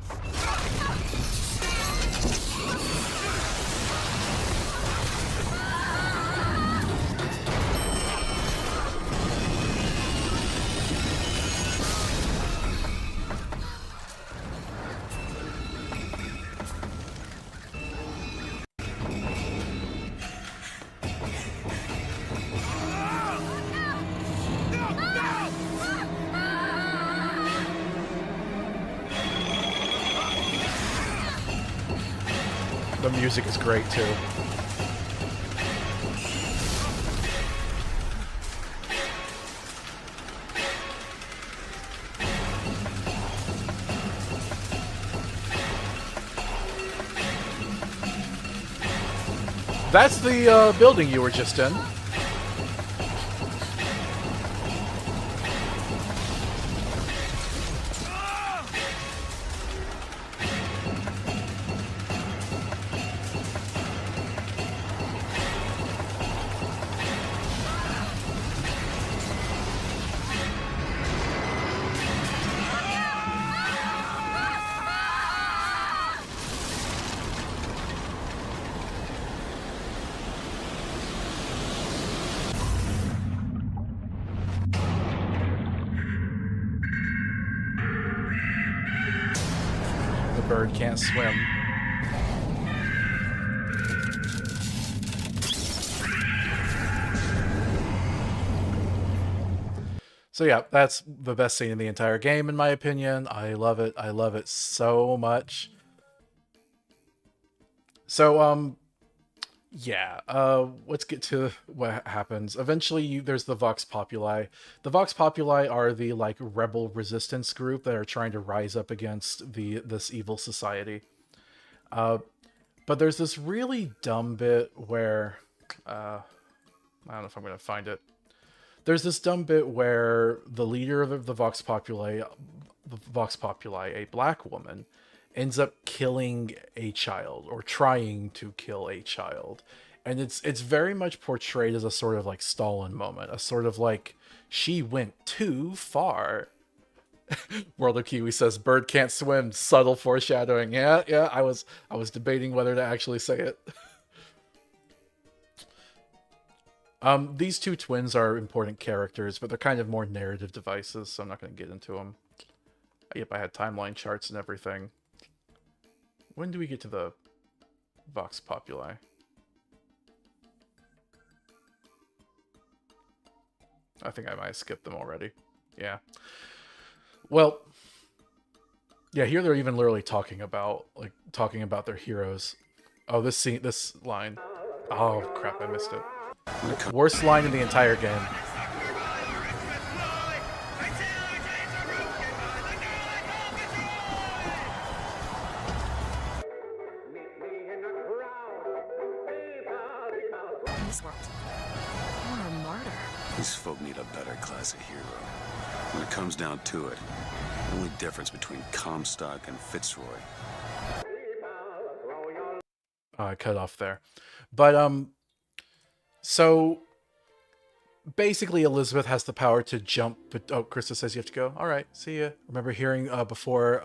The music is great too. That's the building you were just in. Bird can't swim. So yeah, that's the best scene in the entire game, in my opinion. I love it. I love it so much. So, yeah, let's get to what happens. Eventually, there's the Vox Populi. The Vox Populi are the, like, rebel resistance group that are trying to rise up against this evil society. But there's this really dumb bit where, I don't know if I'm going to find it. There's this dumb bit where the leader of the Vox Populi, a black woman, ends up killing a child or trying to kill a child. And it's very much portrayed as a sort of like Stalin moment, a sort of like she went too far. World of Kiwi says Bird can't swim, subtle foreshadowing. Yeah, I was debating whether to actually say it. These two twins are important characters, but they're kind of more narrative devices, so I'm not going to get into them. Yep, I had timeline charts and everything. When do we get to the Vox Populi? I think I might have skipped them already. Yeah. Well, yeah, here they're even literally talking about their heroes. Oh, this line. Oh, crap, I missed it. Worst line in the entire game. This world. Or a martyr. These folk need a better class of hero. When it comes down to it, the only difference between Comstock and Fitzroy. I cut off there. But, so basically Elizabeth has the power to jump. But oh, Krista says you have to go. All right, see ya. Remember hearing before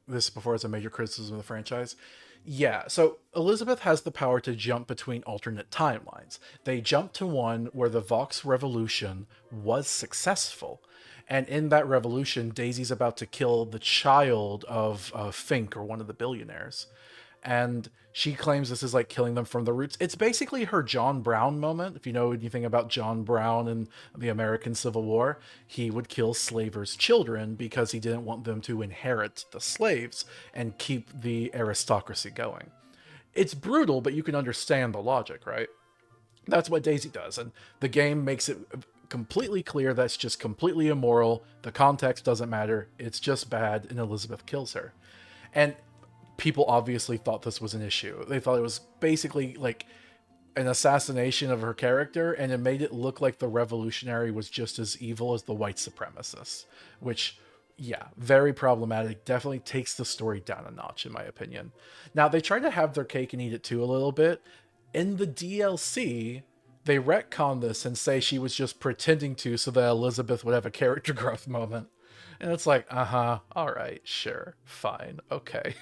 as a major criticism of the franchise. Yeah, so Elizabeth has the power to jump between alternate timelines. They jump to one where the Vox Revolution was successful. And in that revolution, Daisy's about to kill the child of Fink, or one of the billionaires. And she claims this is like killing them from the roots. It's basically her John Brown moment. If you know anything about John Brown and the American Civil War, he would kill slavers' children because he didn't want them to inherit the slaves and keep the aristocracy going. It's brutal, but you can understand the logic, right? That's what Daisy does. And the game makes it completely clear that's just completely immoral. The context doesn't matter. It's just bad, and Elizabeth kills her. And people obviously thought this was an issue. They thought it was basically like an assassination of her character, and it made it look like the revolutionary was just as evil as the white supremacists, which, yeah, very problematic. Definitely takes the story down a notch, in my opinion. Now, they try to have their cake and eat it too a little bit. In the DLC, they retcon this and say she was just pretending to so that Elizabeth would have a character growth moment. And it's like, all right, sure, fine, okay.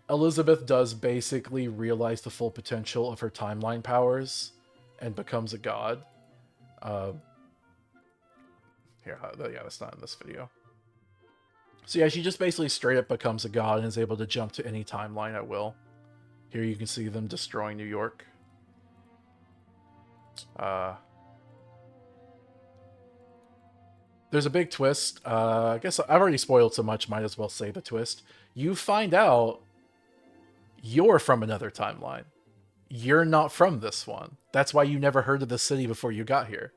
Elizabeth does basically realize the full potential of her timeline powers and becomes a god. Yeah, that's not in this video. So yeah, she just basically straight up becomes a god and is able to jump to any timeline at will. Here you can see them destroying New York. There's a big twist. I guess I've already spoiled so much, might as well say the twist. You find out you're from another timeline. You're not from this one. That's why you never heard of the city before you got here.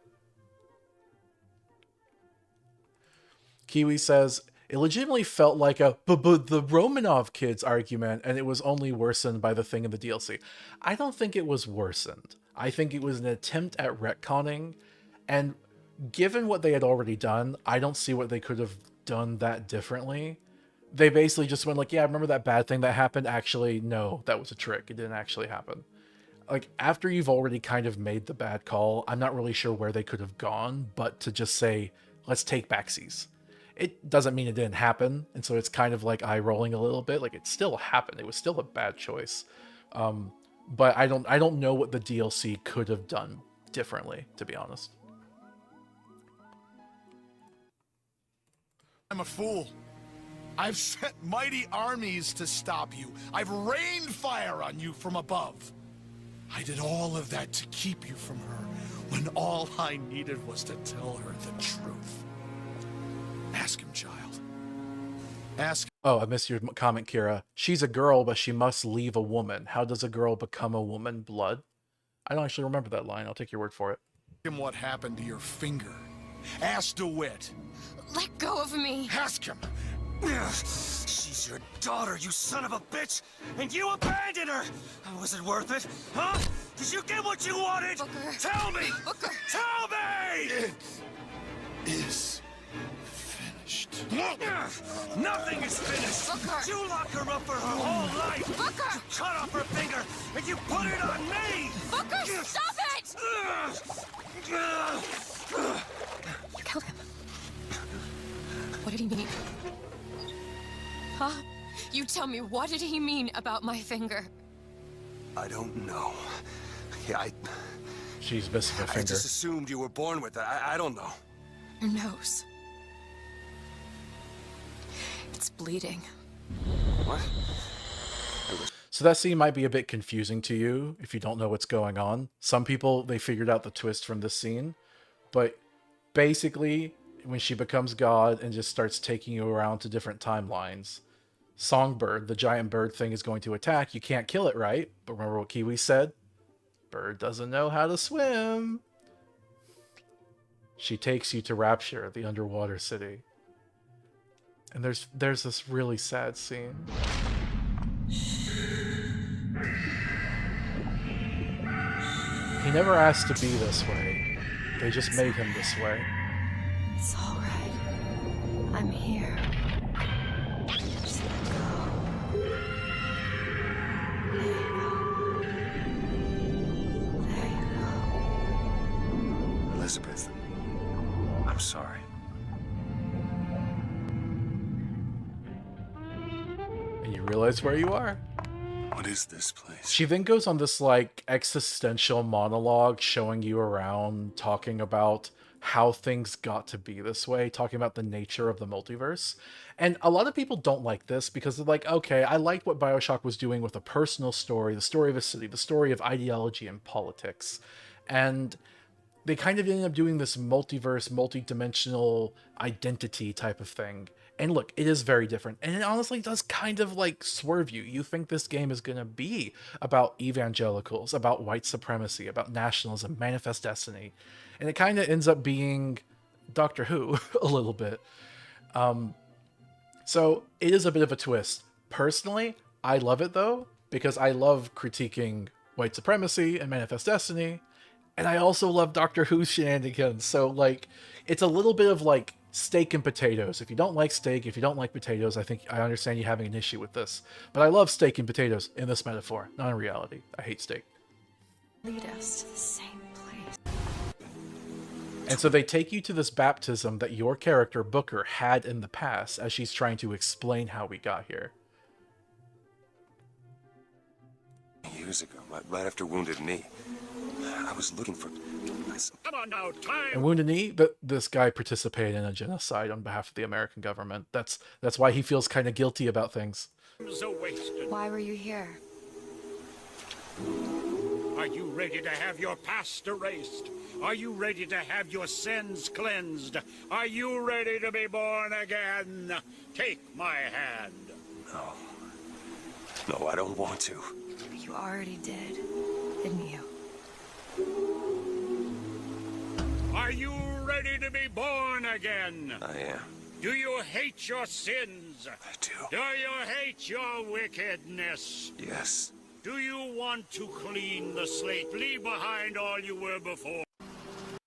Kiwi says, it legitimately felt like a but the Romanov kids argument, and it was only worsened by the thing in the DLC. I don't think it was worsened. I think it was an attempt at retconning, and given what they had already done, I don't see what they could have done that differently. They basically just went like, yeah, remember that bad thing that happened? Actually, no, that was a trick. It didn't actually happen. Like, after you've already kind of made the bad call, I'm not really sure where they could have gone, but to just say, let's take backsies. It doesn't mean it didn't happen, and so it's kind of like eye-rolling a little bit. Like, it still happened. It was still a bad choice. But I don't know what the DLC could have done differently, to be honest. I'm a fool. I've sent mighty armies to stop you. I've rained fire on you from above. I did all of that to keep you from her, when all I needed was to tell her the truth. Ask him, child. Ask. Oh, I missed your comment, Kira. She's a girl, but she must leave a woman. How does a girl become a woman? Blood? I don't actually remember that line. I'll take your word for it. Ask him what happened to your finger. Ask DeWitt. Let go of me. Ask him. She's your daughter, you son of a bitch! And you abandoned her! Was it worth it? Huh? Did you get what you wanted? Booker. Tell me! Booker. Tell me! It is finished. Nothing is finished! Booker. You locked her up for her whole life! Booker. You cut off her finger, and you put it on me! Booker, stop it! You killed him. What did he mean? Huh? You tell me, what did he mean about my finger? I don't know. Yeah, She's missing a finger. I just assumed you were born with it. I don't know. Your nose. It's bleeding. What? So that scene might be a bit confusing to you if you don't know what's going on. Some people, they figured out the twist from this scene. But basically, when she becomes God and just starts taking you around to different timelines, Songbird, the giant bird thing, is going to attack. You can't kill it, right? But remember what Kiwi said? Bird doesn't know how to swim. She takes you to Rapture, the underwater city. And there's this really sad scene. He never asked to be this way. They just made him this way. It's all right. I'm here. Just let go. There you go. There you go. Elizabeth, I'm sorry. And you realize where you are. What is this place? She then goes on this like existential monologue showing you around, talking about how things got to be this way, talking about the nature of the multiverse. And a lot of people don't like this because they're like, okay, I liked what Bioshock was doing with a personal story, the story of a city, the story of ideology and politics. And they kind of ended up doing this multiverse, multi-dimensional identity type of thing. And look, it is very different. And it honestly does kind of like swerve you. You think this game is going to be about evangelicals, about white supremacy, about nationalism, manifest destiny. And it kind of ends up being Doctor Who a little bit. So it is a bit of a twist. Personally, I love it though, because I love critiquing white supremacy and manifest destiny. And I also love Doctor Who shenanigans. So like, it's a little bit of like steak and potatoes. If you don't like steak, if you don't like potatoes, I think I understand you having an issue with this. But I love steak and potatoes in this metaphor, not in reality. I hate steak. Lead us to the same place. And so they take you to this baptism that your character, Booker, had in the past as she's trying to explain how we got here. Years ago, right after Wounded Knee, I was looking for... Come on now, time! And Wounded Knee, this guy participated in a genocide on behalf of the American government. That's why he feels kind of guilty about things. So wasted. Why were you here? Are you ready to have your past erased? Are you ready to have your sins cleansed? Are you ready to be born again? Take my hand. No. No, I don't want to. You already did, didn't you? Are you ready to be born again? I am. Do you hate your sins? I do. Do you hate your wickedness? Yes. Do you want to clean the slate, leave behind all you were before?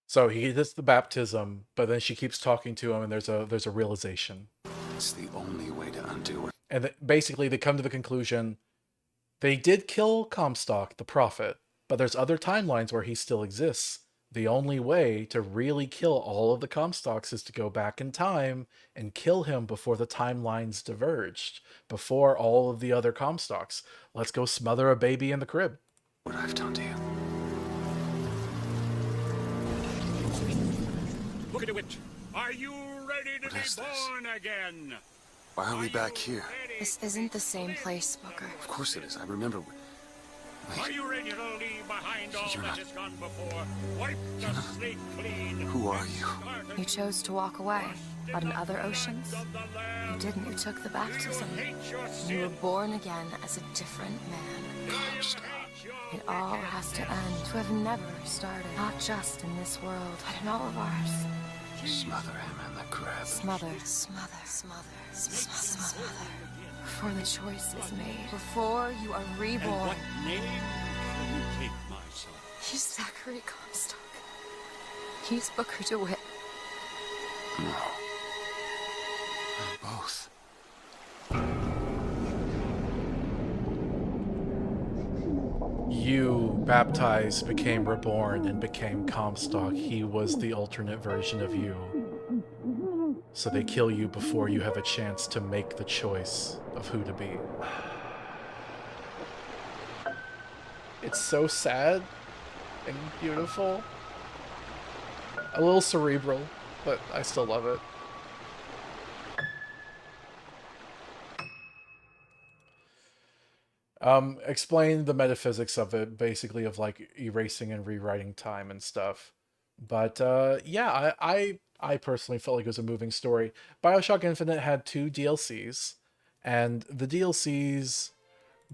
So he does the baptism, but then she keeps talking to him, and there's a realization. It's the only way to undo it. And basically, they come to the conclusion they did kill Comstock, the prophet, but there's other timelines where he still exists. The only way to really kill all of the Comstocks is to go back in time and kill him before the timelines diverged, before all of the other Comstocks. Let's go smother a baby in the crib. What I've done to you. Look at it. Are you ready to be born again? Why are we back here? This isn't the same place, Booker. Of course it is. I remember. Are you ready to leave behind all You're that not- has gone before? Wipe the slate clean. Who are you? You chose to walk away, but in other oceans, you didn't. You took the baptism. You were born again as a different man. It all has to end. To have never started, not just in this world, but in all of ours. Smother him in the crab. Smother, smother, smother, smother, smother. Before the choice is made, before you are reborn. What name shall you take, my son? He's Zachary Comstock. He's Booker DeWitt. No. They're both. You, baptized, became reborn, and became Comstock. He was the alternate version of you. So they kill you before you have a chance to make the choice of who to be. It's so sad and beautiful. A little cerebral, but I still love it. Explain the metaphysics of it, basically of like erasing and rewriting time and stuff. But yeah, I personally felt like it was a moving story. Bioshock Infinite had 2 DLCs, and the DLCs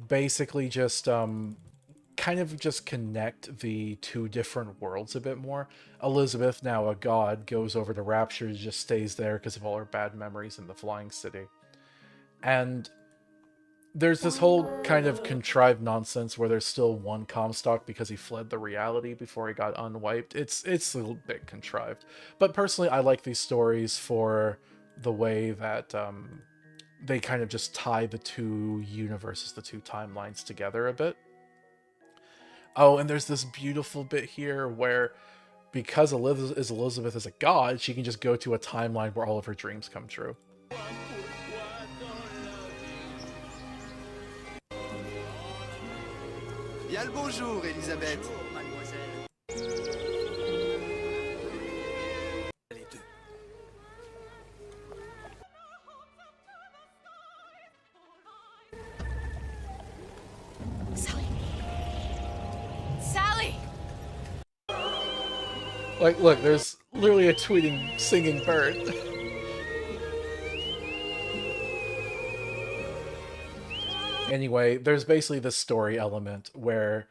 basically just kind of just connect the 2 different worlds a bit more. Elizabeth, now a god, goes over to Rapture, just stays there because of all her bad memories in the Flying City. And there's this whole kind of contrived nonsense where there's still one Comstock because he fled the reality before he got unwiped. It's a little bit contrived. But personally, I like these stories for the way that they kind of just tie the 2 universes, the 2 timelines together a bit. Oh, and there's this beautiful bit here where, because Elizabeth is a god, she can just go to a timeline where all of her dreams come true. Bien le bonjour, Elisabeth. Les deux. Sally. Sally! Like, look, there's literally a tweeting, singing bird. Anyway, there's basically this story element where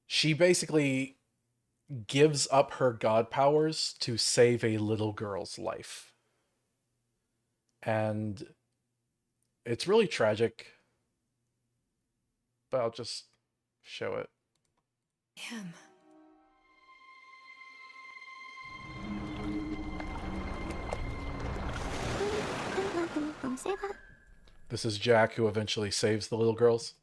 she basically gives up her god powers to save a little girl's life. And it's really tragic, but I'll just show it. Him. This is Jack, who eventually saves the little girls.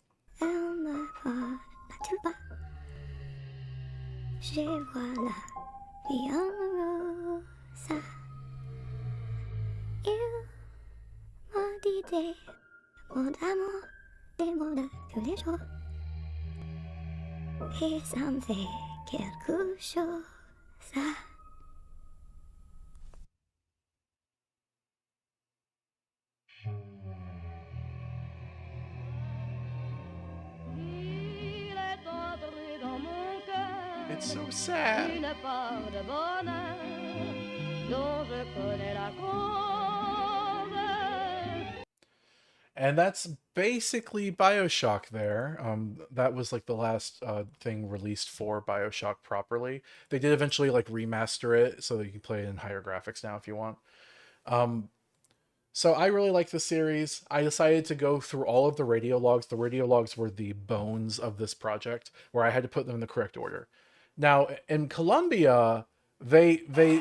It's so sad. And that's basically Bioshock there. That was like the last thing released for Bioshock properly. They did eventually like remaster it so that you can play it in higher graphics now if you want. So I really like the series. I decided to go through all of the radio logs. The radio logs were the bones of this project, where I had to put them in the correct order. Now, in Colombia, sorry,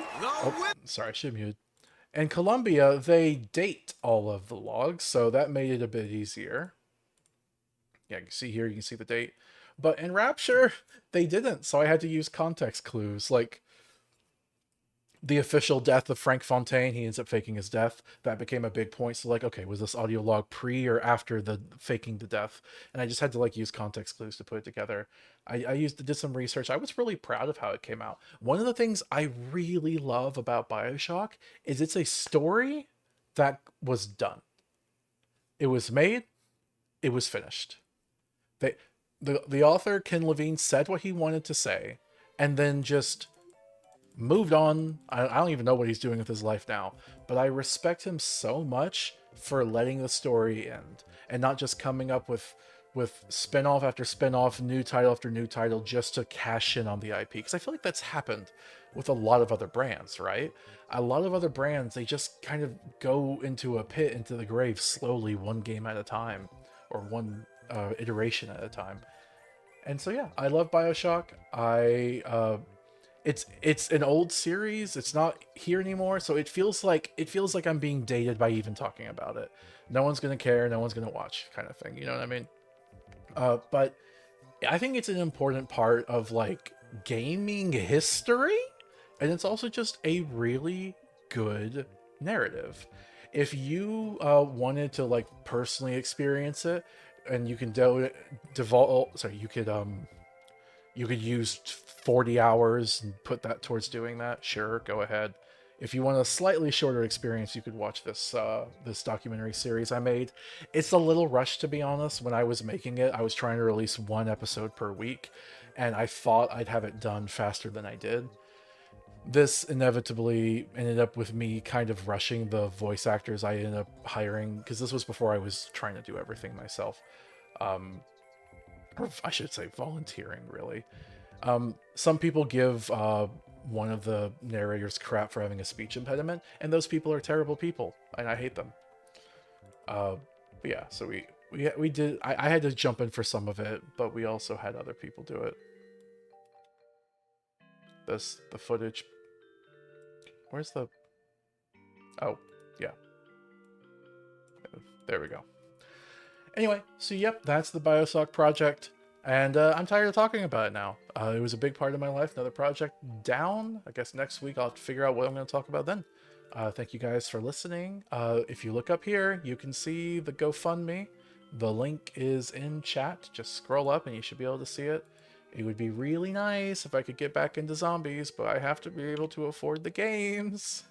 I should have muted. In Colombia, they date all of the logs, so that made it a bit easier. Yeah, you can see here, you can see the date. But in Rapture, they didn't, so I had to use context clues, like the official death of Frank Fontaine. He ends up faking his death. That became a big point. So like, okay, was this audio log pre or after the faking the death? And I just had to like use context clues to put it together. I did some research. I was really proud of how it came out. One of the things I really love about Bioshock is it's a story that was done. It was made. It was finished. The author, Ken Levine, said what he wanted to say, and then just moved on. I don't even know what he's doing with his life now, but I respect him so much for letting the story end and not just coming up with spin-off after spin-off, new title after new title, just to cash in on the IP. Because I feel like that's happened with a lot of other brands, right? A lot of other brands, they just kind of go into a pit, into the grave slowly, one game at a time, or one iteration at a time. And so yeah, I love Bioshock. It's an old series. It's not here anymore, so it feels like I'm being dated by even talking about it. No one's gonna care. No one's gonna watch, kind of thing. You know what I mean? But I think it's an important part of like gaming history, and it's also just a really good narrative. If you wanted to like personally experience it, and you can you could use 40 hours and put that towards doing that. Sure, go ahead. If you want a slightly shorter experience, you could watch this this documentary series I made. It's a little rushed, to be honest. When I was making it, I was trying to release one episode per week, and I thought I'd have it done faster than I did. This inevitably ended up with me kind of rushing the voice actors I ended up hiring, because this was before I was trying to do everything myself. Or I should say volunteering, really. Some people give one of the narrators crap for having a speech impediment, and those people are terrible people, and I hate them. But yeah, so we did. I had to jump in for some of it, but we also had other people do it. The footage. Where's the? Oh, yeah. There we go. Anyway, so yep, that's the Bioshock project. And I'm tired of talking about it now. It was a big part of my life. Another project down. I guess next week I'll have to figure out what I'm going to talk about then. Thank you guys for listening. If you look up here, you can see the GoFundMe. The link is in chat. Just scroll up and you should be able to see it. It would be really nice if I could get back into zombies, but I have to be able to afford the games.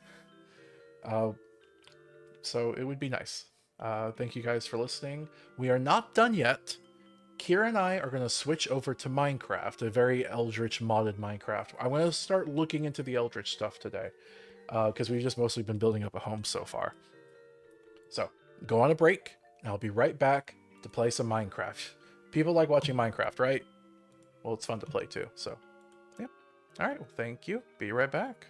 So it would be nice. Thank you guys for listening. We are not done yet. Kira and I are going to switch over to Minecraft, a very eldritch modded Minecraft. I want to start looking into the eldritch stuff today, because we've just mostly been building up a home so far. So, go on a break, and I'll be right back to play some Minecraft. People like watching Minecraft, right? Well, it's fun to play too, so, yep. Alright, well, thank you. Be right back.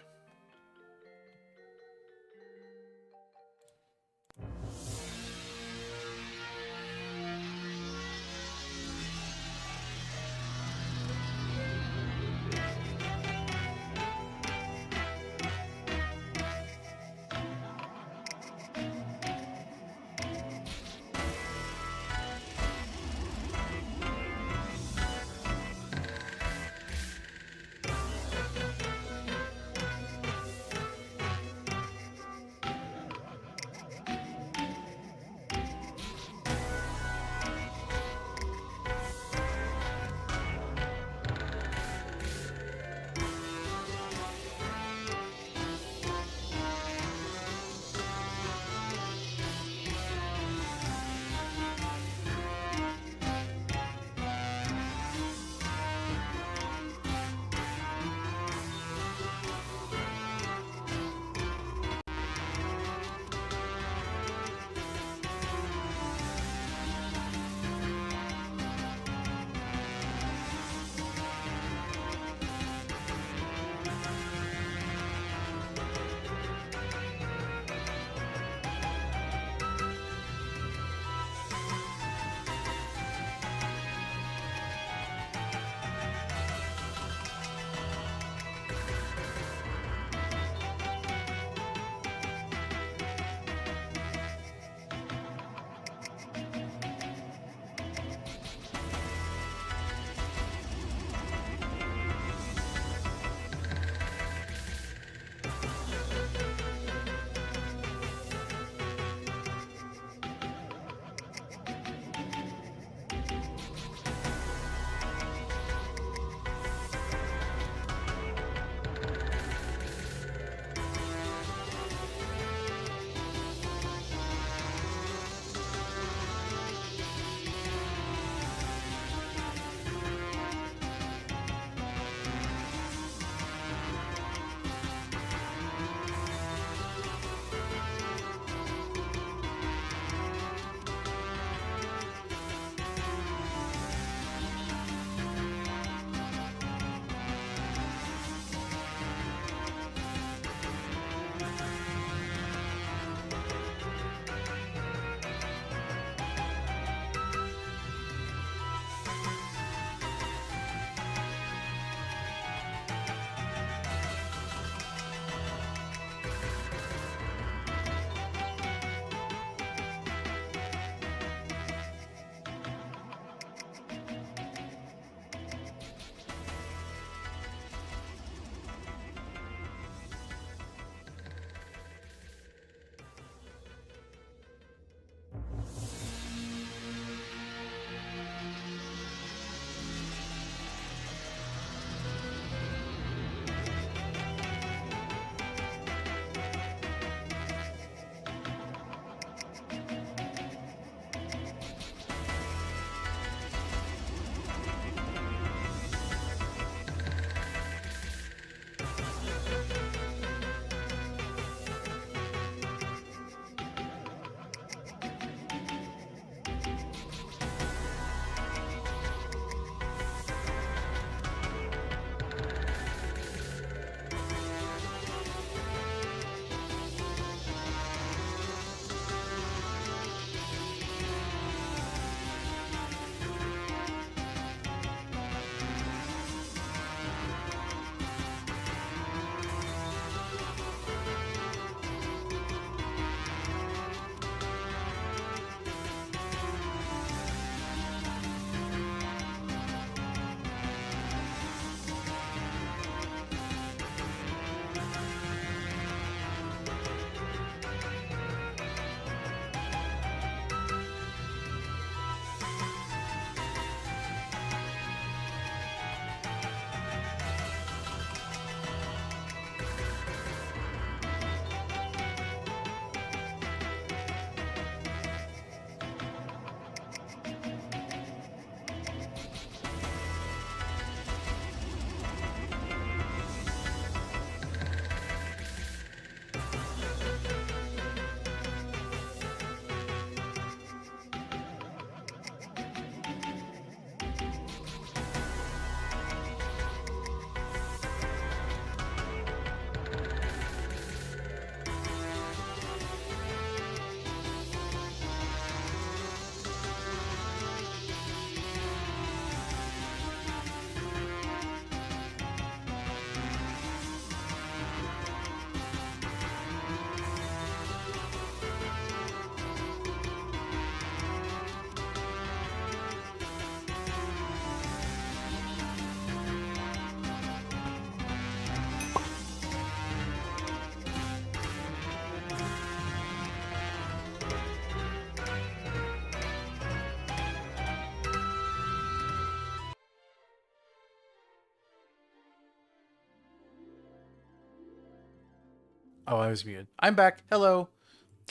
Oh, I was muted. I'm back. Hello.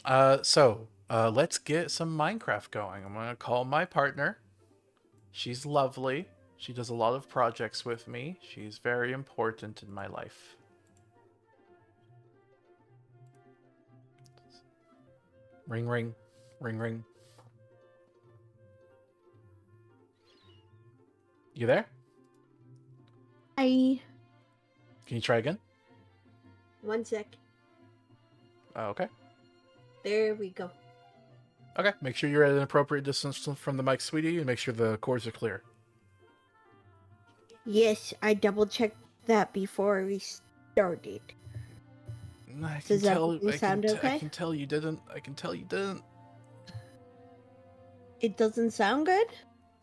Let's get some Minecraft going. I'm gonna call my partner. She's lovely. She does a lot of projects with me. She's very important in my life. Ring, ring. Ring, ring. You there? Hi. Can you try again? 1 sec. Okay. There we go. Okay, make sure you're at an appropriate distance from the mic, sweetie, and make sure the cords are clear. Yes, I double checked that before we started. Does that sound okay? I can tell you didn't. I can tell you didn't. It doesn't sound good?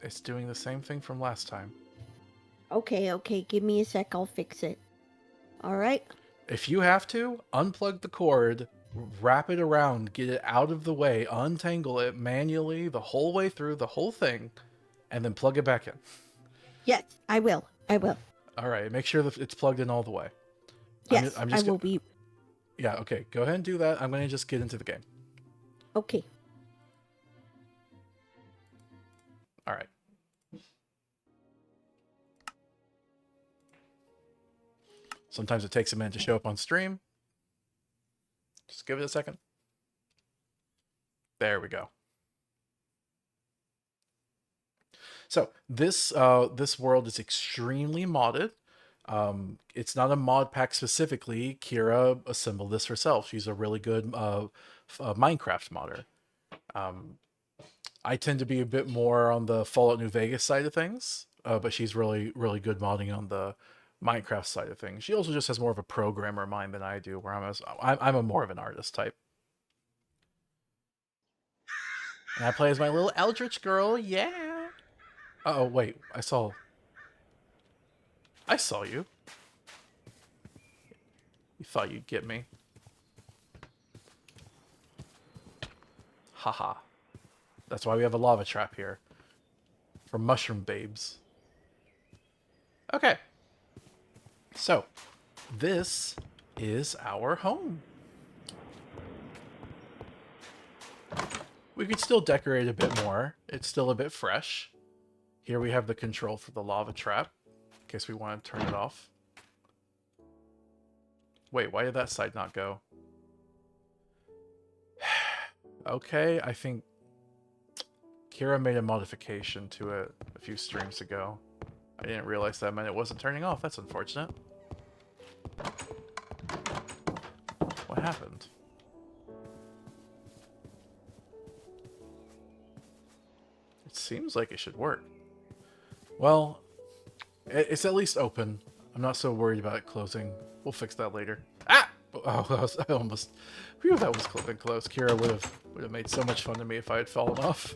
It's doing the same thing from last time. Okay, give me a sec, I'll fix it. Alright? If you have to, unplug the cord, wrap it around, get it out of the way, untangle it manually the whole way through the whole thing, and then plug it back in. Yes, I will. Alright, make sure that it's plugged in all the way. Yes, I will be. Yeah, okay, go ahead and do that. I'm going to just get into the game. Okay. Alright. Sometimes it takes a minute to show up on stream. Just give it a second. There we go. So this world is extremely modded. It's not a mod pack specifically. Kira assembled this herself. She's a really good Minecraft modder. I tend to be a bit more on the Fallout New Vegas side of things, but she's really good modding on the Minecraft side of things. She also just has more of a programmer mind than I do, where I'm a more of an artist type. And I play as my little eldritch girl, yeah. Uh-oh, wait, I saw you. You thought you'd get me. Haha. That's why we have a lava trap here. For mushroom babes. Okay. So, this is our home. We could still decorate a bit more. It's still a bit fresh. Here we have the control for the lava trap, in case we want to turn it off. Wait, why did that side not go? Okay, I think Kira made a modification to it a few streams ago. I didn't realize that meant it wasn't turning off. That's unfortunate. What happened? It seems like it should work. Well, it's at least open. I'm not so worried about it closing. We'll fix that later. Ah! Oh, I almost... Phew, that was close. Kira would have made so much fun of me if I had fallen off.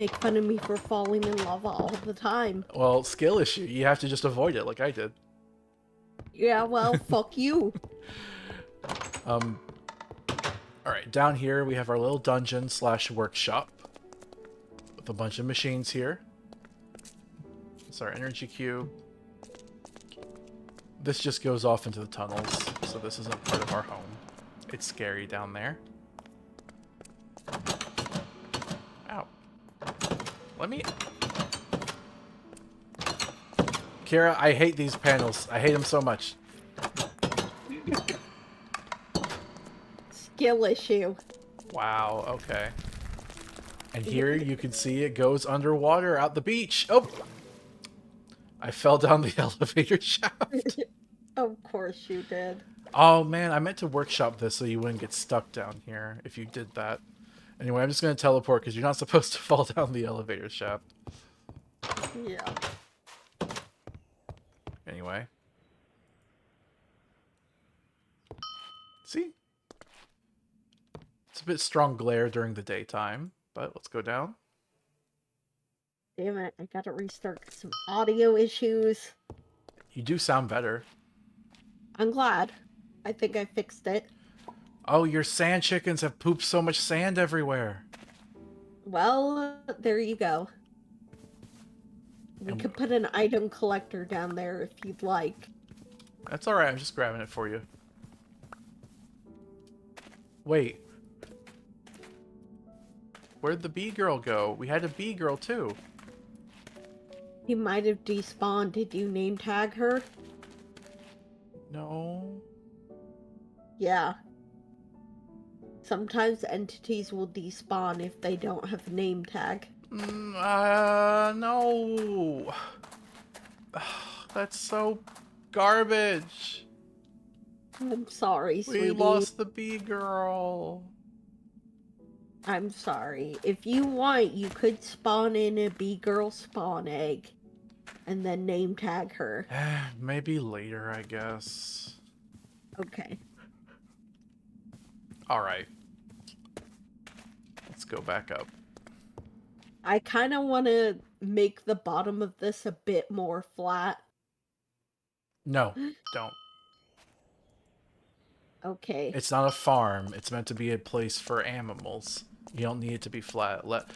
Make fun of me for falling in lava all the time. Well, skill issue. You have to just avoid it like I did. Yeah, well, fuck you. Alright, down here we have our little dungeon / workshop. With a bunch of machines here. It's our energy cube. This just goes off into the tunnels, so this isn't part of our home. It's scary down there. Ow. Let me... Kira, I hate these panels. I hate them so much. Skill issue. Wow, okay. And here you can see it goes underwater out the beach. Oh! I fell down the elevator shaft. Of course you did. Oh man, I meant to workshop this so you wouldn't get stuck down here if you did that. Anyway, I'm just going to teleport because you're not supposed to fall down the elevator shaft. Yeah. Anyway. See? It's a bit strong glare during the daytime, but let's go down. Damn it, I gotta restart some audio issues. You do sound better. I'm glad. I think I fixed it. Oh, your sand chickens have pooped so much sand everywhere. Well, there you go. We could put an item collector down there if you'd like. That's alright, I'm just grabbing it for you. Wait. Where'd the bee girl go? We had a bee girl too. He might have despawned. Did you name tag her? No. Yeah. Sometimes entities will despawn if they don't have a name tag. No. That's so garbage. I'm sorry, sweetie. We lost the bee girl. I'm sorry. If you want, you could spawn in a bee girl spawn egg and then name tag her. Maybe later, I guess. Okay. Alright. Let's go back up. I kind of want to make the bottom of this a bit more flat. No, don't. Okay. It's not a farm. It's meant to be a place for animals. You don't need it to be flat. Like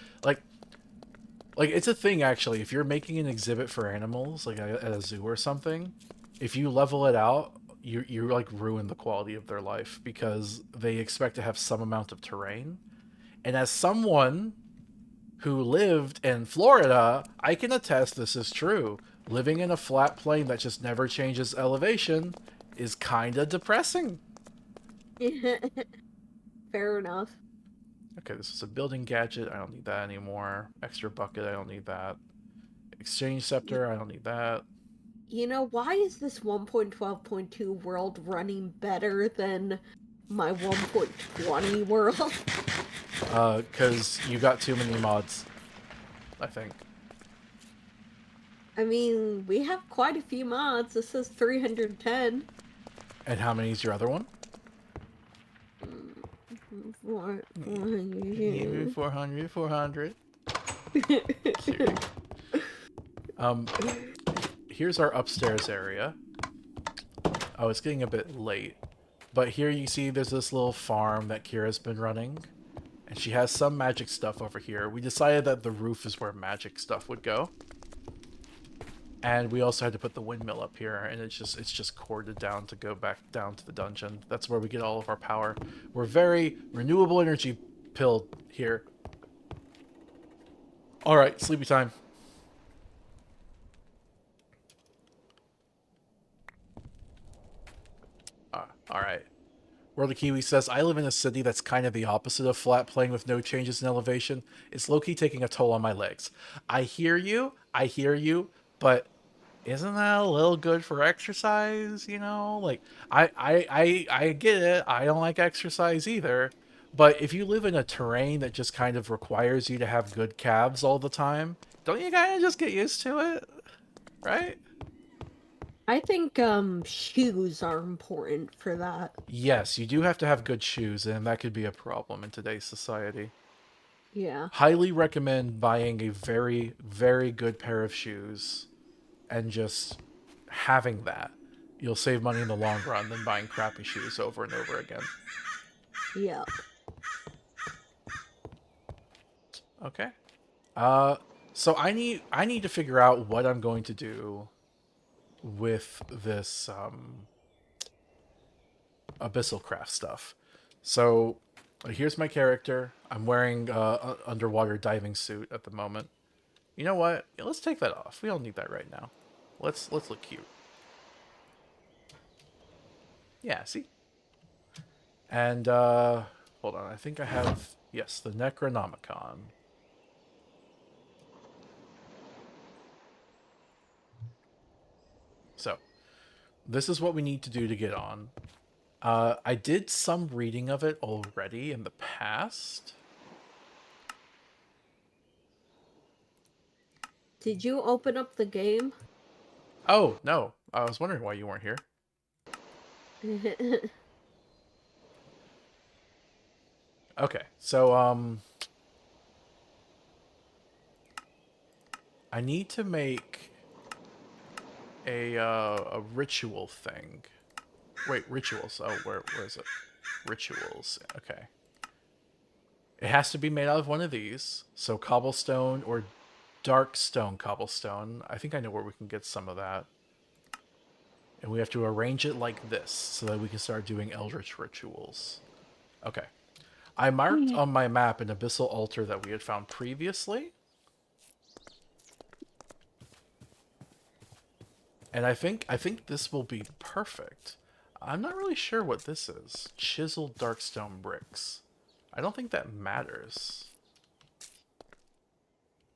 it's a thing, actually. If you're making an exhibit for animals, like at a zoo or something, if you level it out, you like ruin the quality of their life because they expect to have some amount of terrain. And as someone who lived in Florida, I can attest this is true. Living in a flat plain that just never changes elevation is kind of depressing. Fair enough. Okay, this is a building gadget. I don't need that anymore. Extra bucket. I don't need that. Exchange scepter. I don't need that. You know, why is this 1.12.2 world running better than my 1.20 world? Because you got too many mods, I think. I mean, we have quite a few mods. This says 310. And how many is your other one? 400. 400. Here's our upstairs area. Oh, it's getting a bit late. But here you see there's this little farm that Kira's been running. And she has some magic stuff over here. We decided that the roof is where magic stuff would go. And we also had to put the windmill up here, and it's just corded down to go back down to the dungeon. That's where we get all of our power. We're very renewable energy pilled here. Alright, sleepy time. Alright. World of Kiwi says, I live in a city that's kind of the opposite of flat, playing with no changes in elevation. It's low-key taking a toll on my legs. I hear you, but isn't that a little good for exercise, you know? Like, I get it. I don't like exercise either. But if you live in a terrain that just kind of requires you to have good calves all the time, don't you kind of just get used to it? Right? I think shoes are important for that. Yes, you do have to have good shoes, and that could be a problem in today's society. Yeah. Highly recommend buying a very, very good pair of shoes and just having that. You'll save money in the long run than buying crappy shoes over and over again. Yeah. Okay. So I need to figure out what I'm going to do with this abyssal craft stuff. So here's my character. I'm wearing underwater diving suit at the moment. You know what? Yeah, let's take that off. We don't need that right now. Let's look cute. Yeah, see? And hold on, I think I have, yes, the Necronomicon. So, this is what we need to do to get on. I did some reading of it already in the past. Did you open up the game? Oh, no. I was wondering why you weren't here. Okay, so, I need to make a ritual thing. Wait, rituals. Oh, where is it? Rituals. Okay. It has to be made out of one of these. So cobblestone or dark stone cobblestone. I think I know where we can get some of that. And we have to arrange it like this so that we can start doing eldritch rituals. Okay. I marked on my map an abyssal altar that we had found previously. And I think this will be perfect. I'm not really sure what this is. Chiseled darkstone bricks. I don't think that matters.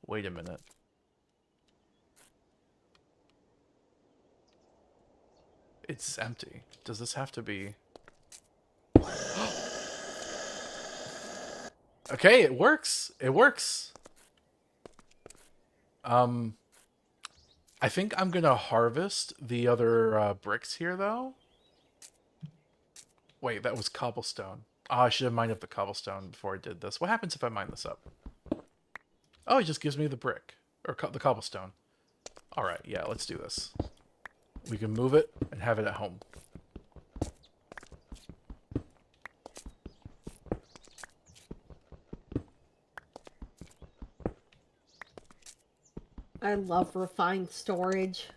Wait a minute. It's empty. Does this have to be... Okay, it works. It works. I think I'm gonna harvest the other bricks here, though. Wait, that was cobblestone. Oh, I should have mined up the cobblestone before I did this. What happens if I mine this up? Oh, it just gives me the brick. Or the cobblestone. Alright, yeah, let's do this. We can move it and have it at home. I love refined storage.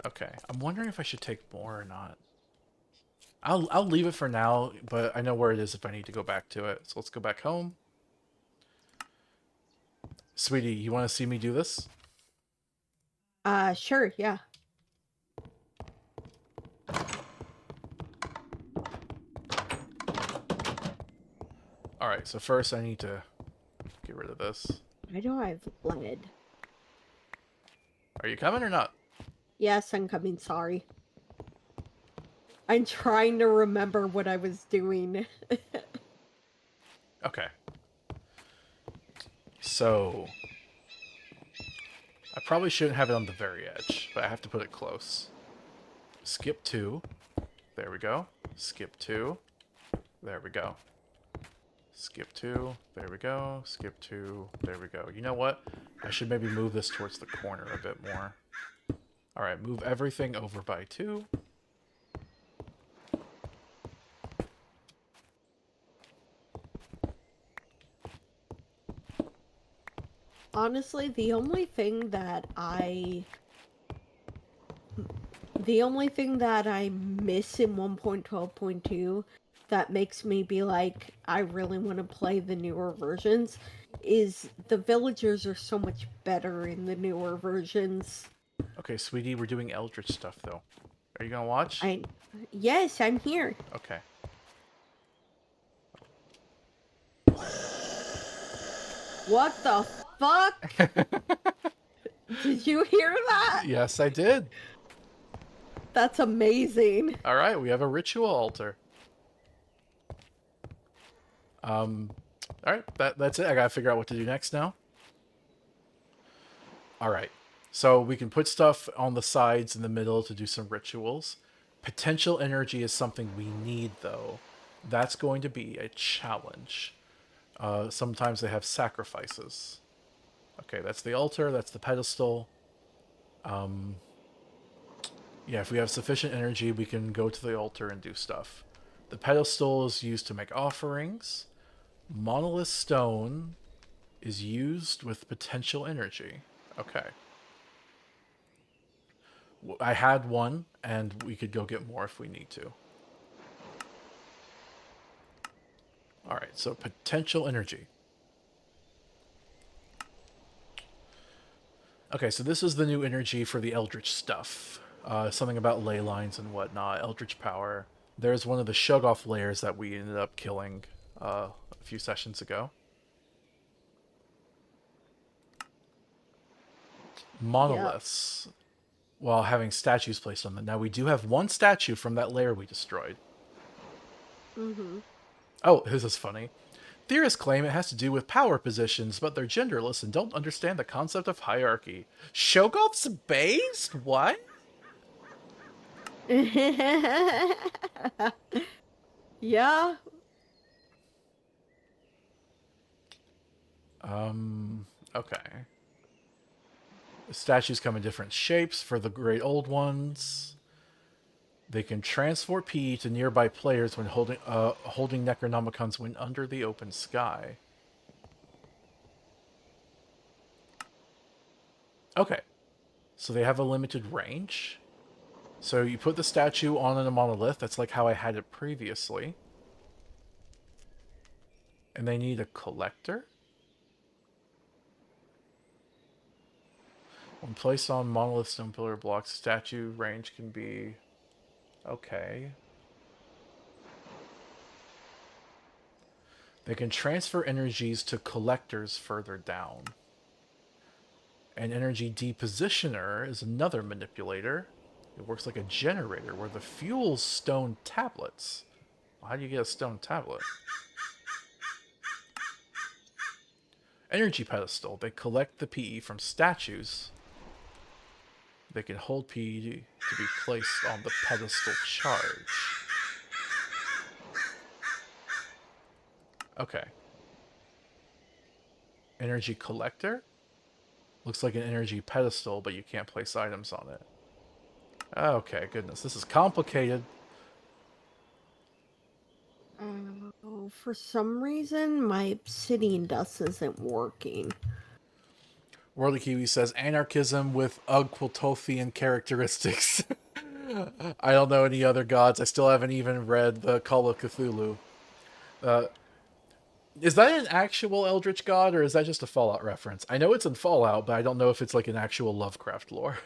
Okay, I'm wondering if I should take more or not. I'll leave it for now, but I know where it is if I need to go back to it. So let's go back home. Sweetie, you want to see me do this? Sure, yeah. Alright, so first I need to get rid of this. I know I've lead. Are you coming or not? Yes, I'm coming, sorry. I'm trying to remember what I was doing. Okay. So... I probably shouldn't have it on the very edge, but I have to put it close. Skip 2. There we go. Skip 2. There we go. Skip 2. There we go. Skip 2. There we go. You know what? I should maybe move this towards the corner a bit more. Alright, move everything over by 2. Honestly, the only thing that I miss in 1.12.2 that makes me be like, I really want to play the newer versions is the villagers are so much better in the newer versions. Okay, sweetie, we're doing eldritch stuff, though. Are you gonna watch? Yes, I'm here. Okay. What the fuck? Did you hear that? Yes, I did. That's amazing. Alright, we have a ritual altar. Alright, that's it. I gotta figure out what to do next now. Alright, so we can put stuff on the sides in the middle to do some rituals. Potential energy is something we need, though. That's going to be a challenge. Sometimes they have sacrifices. Okay, that's the altar, that's the pedestal. Yeah, if we have sufficient energy, we can go to the altar and do stuff. The pedestal is used to make offerings. Monolith stone is used with potential energy. Okay. I had one, and we could go get more if we need to. Alright, so potential energy. Okay, so this is the new energy for the eldritch stuff. Something about ley lines and whatnot, eldritch power. There's one of the Shoggoth layers that we ended up killing a few sessions ago. Monoliths. Yep. While having statues placed on them. Now, we do have one statue from that layer we destroyed. Mm-hmm. Oh, this is funny. Theorists claim it has to do with power positions, but they're genderless and don't understand the concept of hierarchy. Shoggoth's based? What? Yeah. Okay. The statues come in different shapes for the great old ones. They can transport PE to nearby players when holding Necronomicons when under the open sky. Okay. So they have a limited range. So you put the statue on a monolith. That's like how I had it previously. And they need a collector. When placed on monolith stone pillar blocks, statue range can be... Okay. They can transfer energies to collectors further down. An energy depositioner is another manipulator. It works like a generator where the fuels stone tablets. How do you get a stone tablet? Energy pedestal. They collect the PE from statues. They can hold PE to be placed on the pedestal charge. Okay. Energy collector? Looks like an energy pedestal, but you can't place items on it. Okay, goodness. This is complicated. For some reason, my obsidian dust isn't working. Worldly Kiwi says, anarchism with Ugquiltothian characteristics. I don't know any other gods. I still haven't even read the Call of Cthulhu. Is that an actual eldritch god, or is that just a Fallout reference? I know it's in Fallout, but I don't know if it's like an actual Lovecraft lore.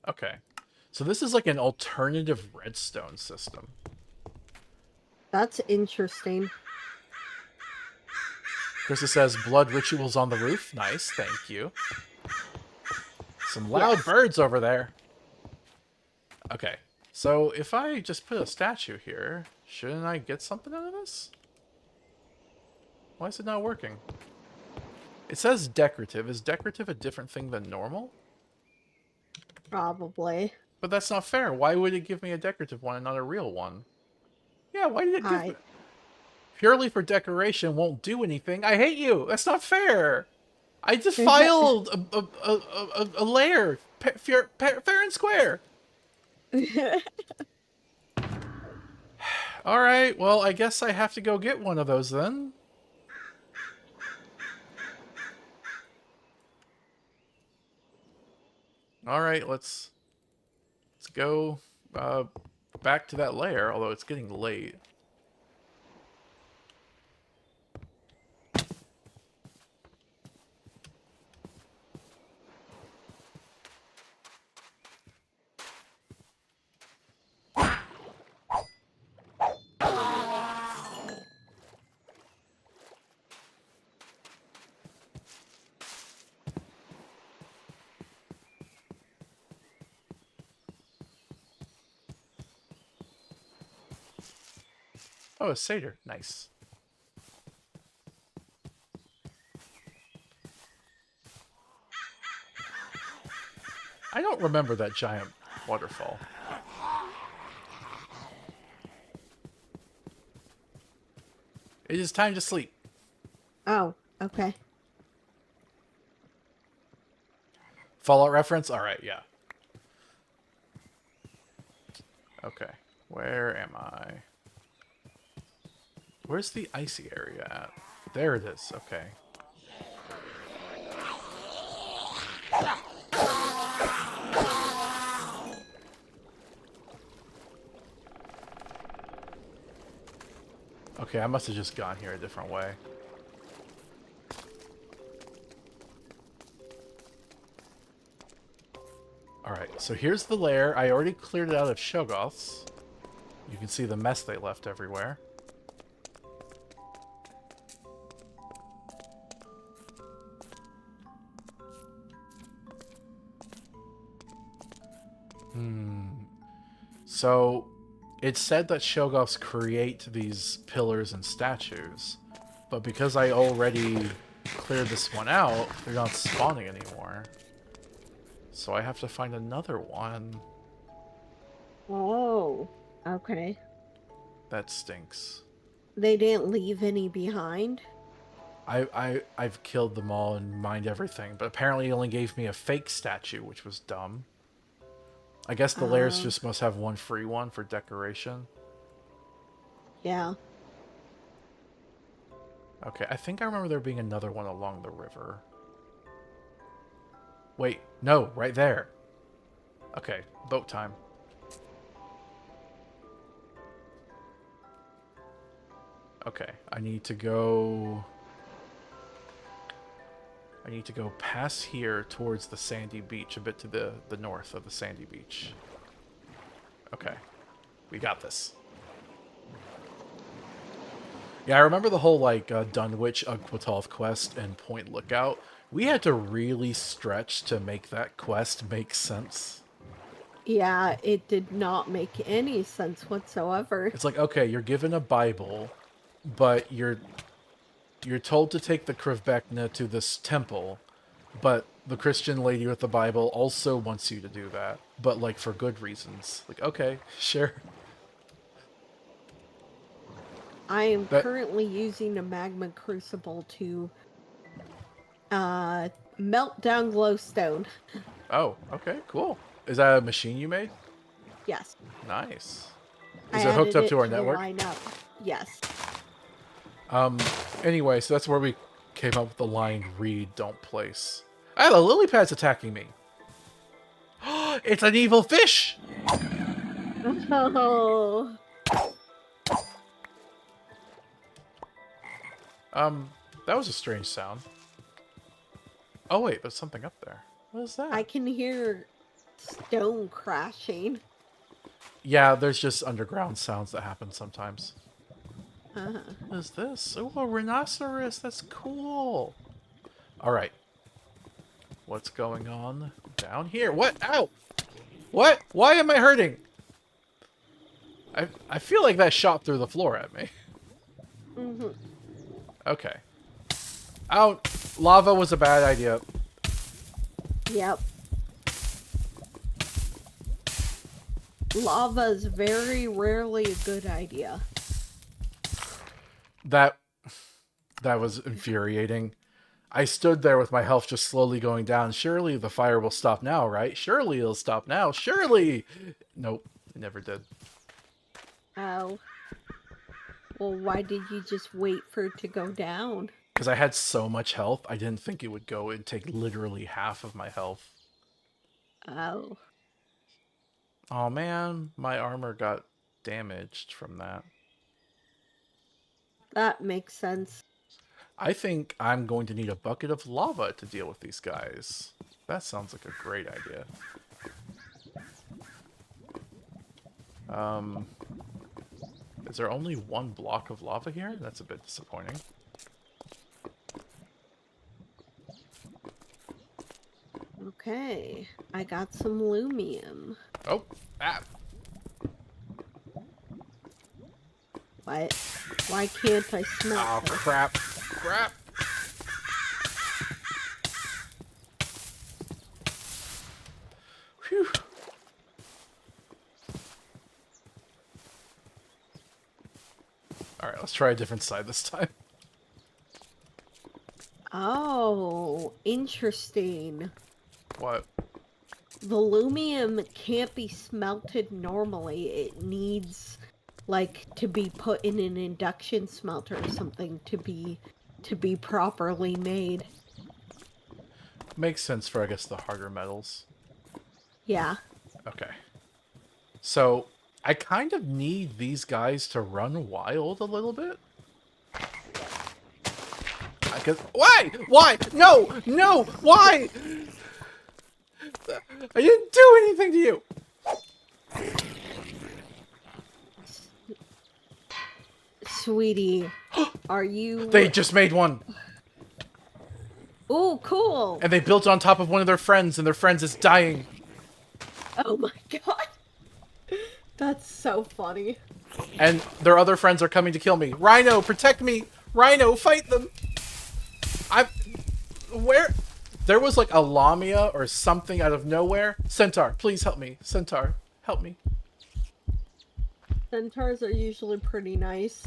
Okay. So this is like an alternative redstone system. That's interesting. Krista says, blood rituals on the roof. Nice, thank you. Some loud birds over there. Okay. So if I just put a statue here, shouldn't I get something out of this? Why is it not working? It says decorative. Is decorative a different thing than normal? Probably. But that's not fair. Why would it give me a decorative one and not a real one? Yeah, why did it give me... Purely for decoration won't do anything. I hate you. That's not fair. I just filed a layer. Fair and square. Alright, well, I guess I have to go get one of those then. Alright, let's go back to that layer, although it's getting late. Oh, a satyr. Nice. I don't remember that giant waterfall. It is time to sleep. Oh, okay. Fallout reference? Alright, yeah. Okay. Where am I? Where's the icy area at? There it is. Okay. Okay, I must have just gone here a different way. Alright, so here's the lair. I already cleared it out of Shoggoths. You can see the mess they left everywhere. So, it said that Shoggoths create these pillars and statues, but because I already cleared this one out, they're not spawning anymore. So I have to find another one. Oh, okay. That stinks. They didn't leave any behind? I've killed them all and mined everything, but apparently it only gave me a fake statue, which was dumb. I guess the lairs just must have one free one for decoration. Yeah. Okay, I think I remember there being another one along the river. Wait, no, right there. Okay, boat time. Okay, I need to go past here towards the sandy beach, a bit to the north of the sandy beach. Okay, we got this. Yeah, I remember the whole, like, Dunwich Ugpatolf quest and Point Lookout. We had to really stretch to make that quest make sense. Yeah, it did not make any sense whatsoever. It's like, okay, you're given a Bible, but you're told to take the Krivbekna to this temple, but the Christian lady with the Bible also wants you to do that, but, like, for good reasons. Like, okay, sure. I am currently using a magma crucible to melt down glowstone. Oh, okay, cool. Is that a machine you made? Yes. Nice. Is it hooked up to our network? Line up. Yes. Anyway, so that's where we came up with the line, read, don't place. Ah, the lily pad's attacking me. It's an evil fish! Oh. That was a strange sound. Oh wait, there's something up there. What is that? I can hear stone crashing. Yeah, there's just underground sounds that happen sometimes. Uh-huh. What is this? Oh, a rhinoceros. That's cool. Alright. What's going on down here? What? Ow! What? Why am I hurting? I feel like that shot through the floor at me. Mm-hmm. Okay. Out. Lava was a bad idea. Yep. Lava is very rarely a good idea. That was infuriating. I stood there with my health just slowly going down. Surely the fire will stop now, right? Surely it'll stop now. Surely! Nope. It never did. Oh. Well, why did you just wait for it to go down? Because I had so much health, I didn't think it would go and take literally half of my health. Oh. Oh man, my armor got damaged from that. That makes sense. I think I'm going to need a bucket of lava to deal with these guys. That sounds like a great idea. Is there only one block of lava here? That's a bit disappointing. Okay, I got some lumium. Oh, ah. Why can't I smell Oh, this? crap. Crap. Phew. Alright, let's try a different side this time. Oh, interesting. What? The lumium can't be smelted normally. It needs, like, to be put in an induction smelter or something to be properly made. Makes sense for, I guess, the harder metals. Yeah. Okay. So, I kind of need these guys to run wild a little bit. Why? Why? No! No! Why? I didn't do anything to you! Sweetie, are you... They just made one! Oh, cool! And they built on top of one of their friends, and their friends is dying. Oh my god. That's so funny. And their other friends are coming to kill me. Rhino, protect me! Rhino, fight them! Where? There was like a Lamia or something out of nowhere. Centaur, please help me. Centaur, help me. Centaurs are usually pretty nice.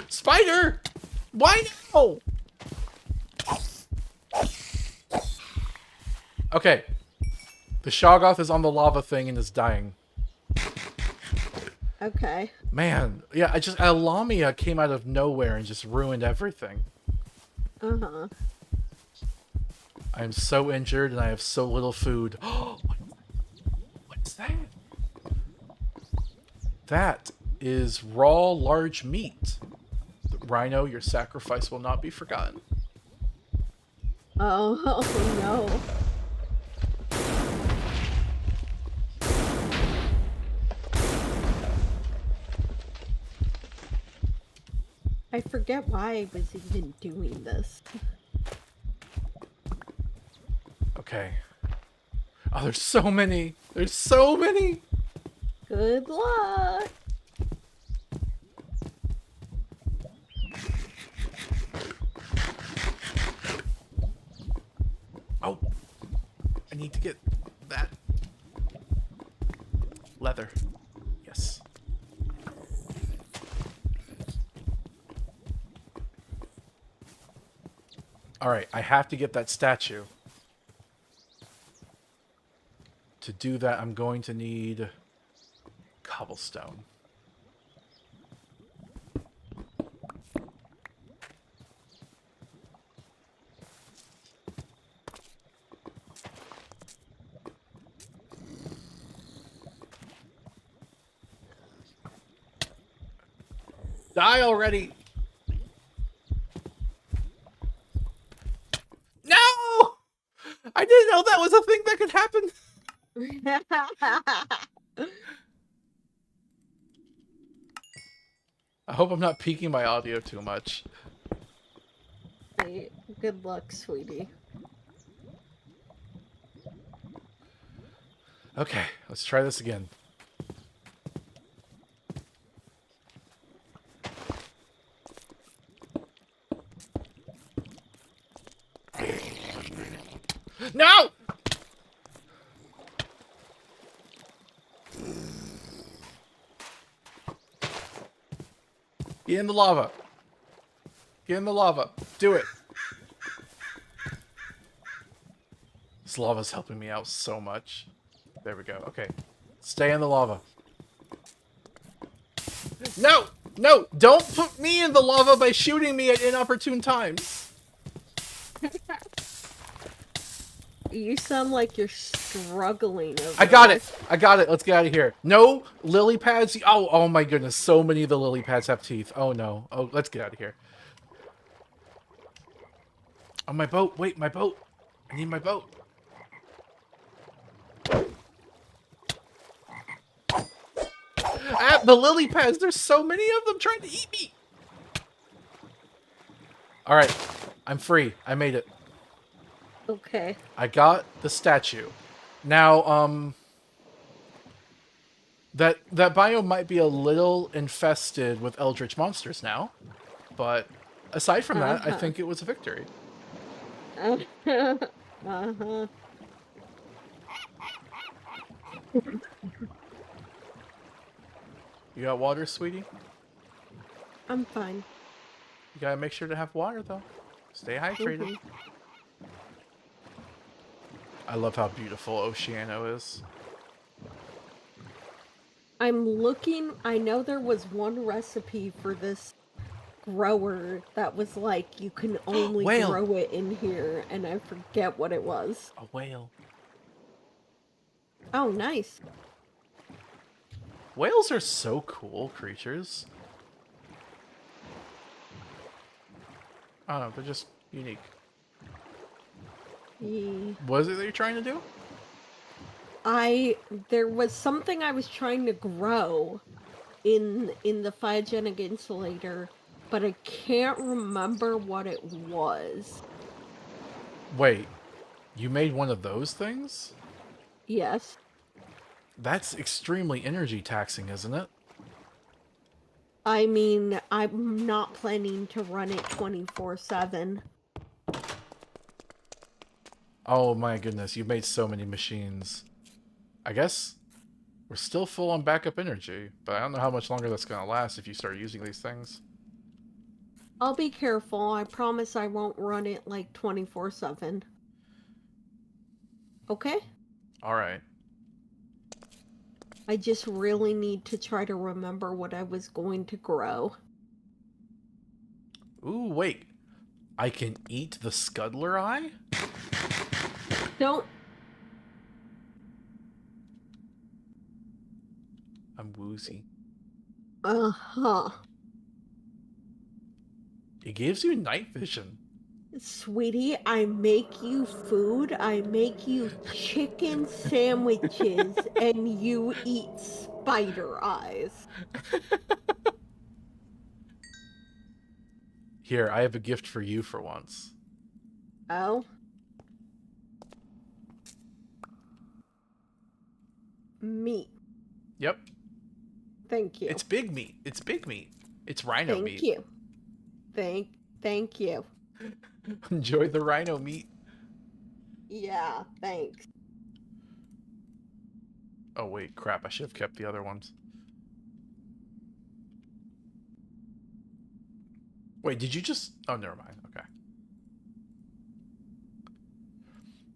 Spider! Why no? Okay. The Shoggoth is on the lava thing and is dying. Okay. Man, yeah, a Lamia came out of nowhere and just ruined everything. Uh-huh. I'm so injured and I have so little food. What's that? That is raw large meat. Rhino, your sacrifice will not be forgotten. Oh, oh no. I forget why I was even doing this. Okay. Oh, there's so many. There's so many. Good luck. Oh, I need to get that leather. Yes. Alright, I have to get that statue. To do that, I'm going to need cobblestone. Die already! No! I didn't know that was a thing that could happen! I hope I'm not peaking my audio too much. Hey, good luck, sweetie. Okay, let's try this again. No! Get in the lava. Get in the lava. Do it. This lava's helping me out so much. There we go. Okay. Stay in the lava. No! No! Don't put me in the lava by shooting me at inopportune times. You sound like you're struggling over I got there. it! I got it! Let's get out of here. No lily pads. Oh, oh my goodness. So many of the lily pads have teeth. Oh no. Oh, let's get out of here. Oh, my boat. Wait, my boat. I need my boat. Ah, the lily pads. There's so many of them trying to eat me. Alright. I'm free. I made it. Okay. I got the statue. Now, that biome might be a little infested with eldritch monsters now, but aside from that, I think it was a victory. Uh-huh. You got water, sweetie? I'm fine. You gotta make sure to have water, though. Stay hydrated. Mhm. I love how beautiful Oceano is. I'm looking. I know there was one recipe for this grower that was like you can only Whale! grow it in here, and I forget what it was. A whale. Oh, nice. Whales are so cool creatures. I don't know, they're just unique. What is it that you're trying to do? There was something I was trying to grow in the phyogenic insulator, but I can't remember what it was. Wait, you made one of those things? Yes. That's extremely energy taxing, isn't it? I mean, I'm not planning to run it 24/7. Oh my goodness, you've made so many machines. I guess we're still full on backup energy, but I don't know how much longer that's gonna last if you start using these things. I'll be careful. I promise I won't run it like 24/7. Okay? Alright. I just really need to try to remember what I was going to grow. Ooh, wait. I can eat the Scuddler Eye? Don't. I'm woozy. Uh-huh. It gives you night vision. Sweetie, I make you food. I make you chicken sandwiches, and you eat spider eyes. Here, I have a gift for you for once. Oh? Meat. Yep. Thank you. It's big meat. It's big meat. It's rhino Thank meat. you. Thank you. Enjoy the rhino meat. Yeah, thanks. Oh, wait, crap. I should have kept the other ones. Wait, did you just... Oh, never mind. Okay.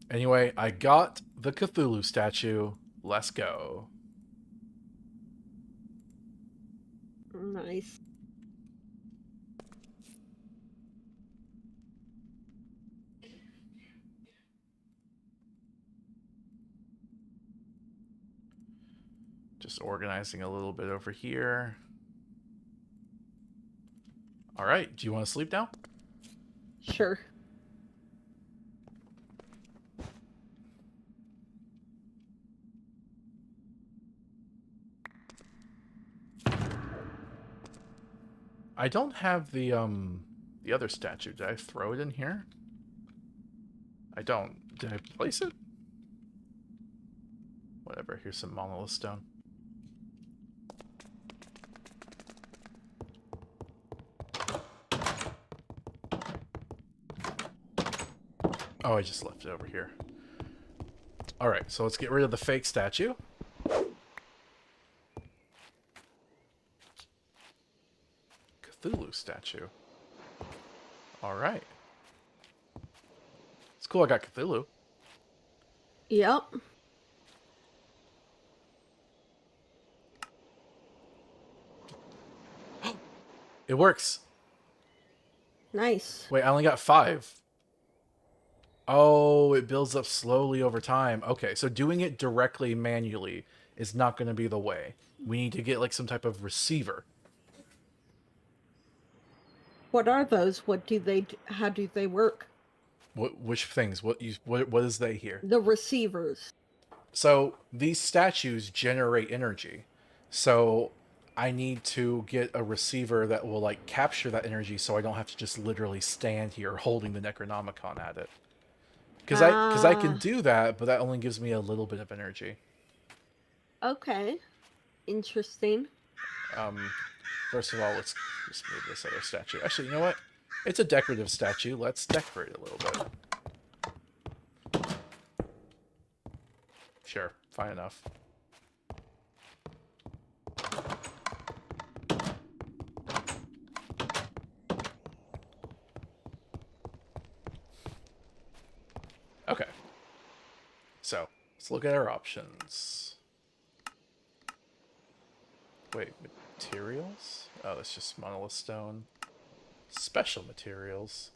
Anyway, I got the Cthulhu statue. Let's go. Nice. Just organizing a little bit over here. All right, do you want to sleep now? Sure. I don't have the other statue. Did I throw it in here? I don't. Did I place it? Whatever, here's some monolith stone. Oh, I just left it over here. Alright, so let's get rid of the fake statue. Cthulhu statue. Alright. It's cool I got Cthulhu. Yep. It works. Nice. Wait, I only got 5. Oh, it builds up slowly over time. Okay, so doing it directly manually is not going to be the way. We need to get like some type of receiver. What are those? How do they work? Which things? What is they here? The receivers. So these statues generate energy. So I need to get a receiver that will like capture that energy so I don't have to just literally stand here holding the Necronomicon at it. Because I can do that, but that only gives me a little bit of energy. Okay. Interesting. First of all, let's just move this other statue. Actually, you know what? It's a decorative statue. Let's decorate it a little bit. Sure, fine enough. Okay. So, let's look at our options. Wait, materials? Oh, that's just monolith stone. Special materials.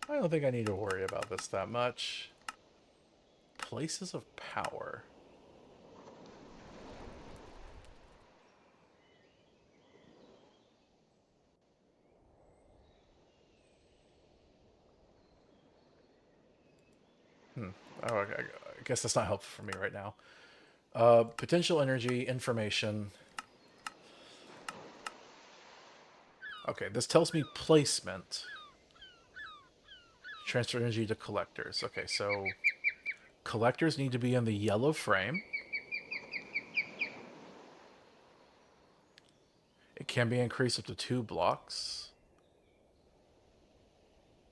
I don't think I need to worry about this that much. Places of power. Oh, I guess that's not helpful for me right now. Potential energy, information. Okay, this tells me placement. Transfer energy to collectors. Okay, so collectors need to be in the yellow frame. It can be increased up to 2 blocks.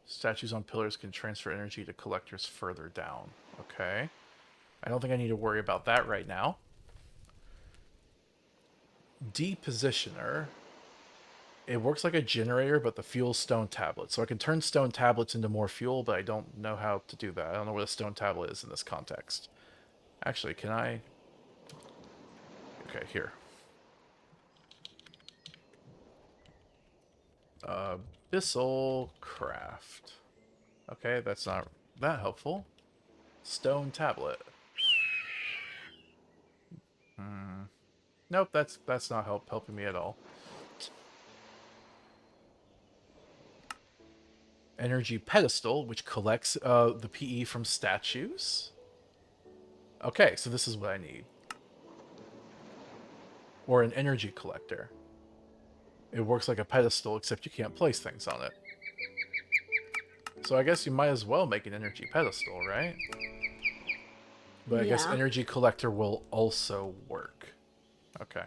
Statues on pillars can transfer energy to collectors further down. Okay. I don't think I need to worry about that right now. Depositioner. It works like a generator, but the fuel stone tablet. So I can turn stone tablets into more fuel, but I don't know how to do that. I don't know what a stone tablet is in this context. Actually, can I Okay, here. Abyssal Craft. Okay, that's not that helpful. Stone tablet. Nope, that's not helping me at all. Energy pedestal, which collects the PE from statues. Okay, so this is what I need. Or an energy collector. It works like a pedestal, except you can't place things on it. So I guess you might as well make an energy pedestal, right? But I guess Yeah. energy collector will also work. Okay.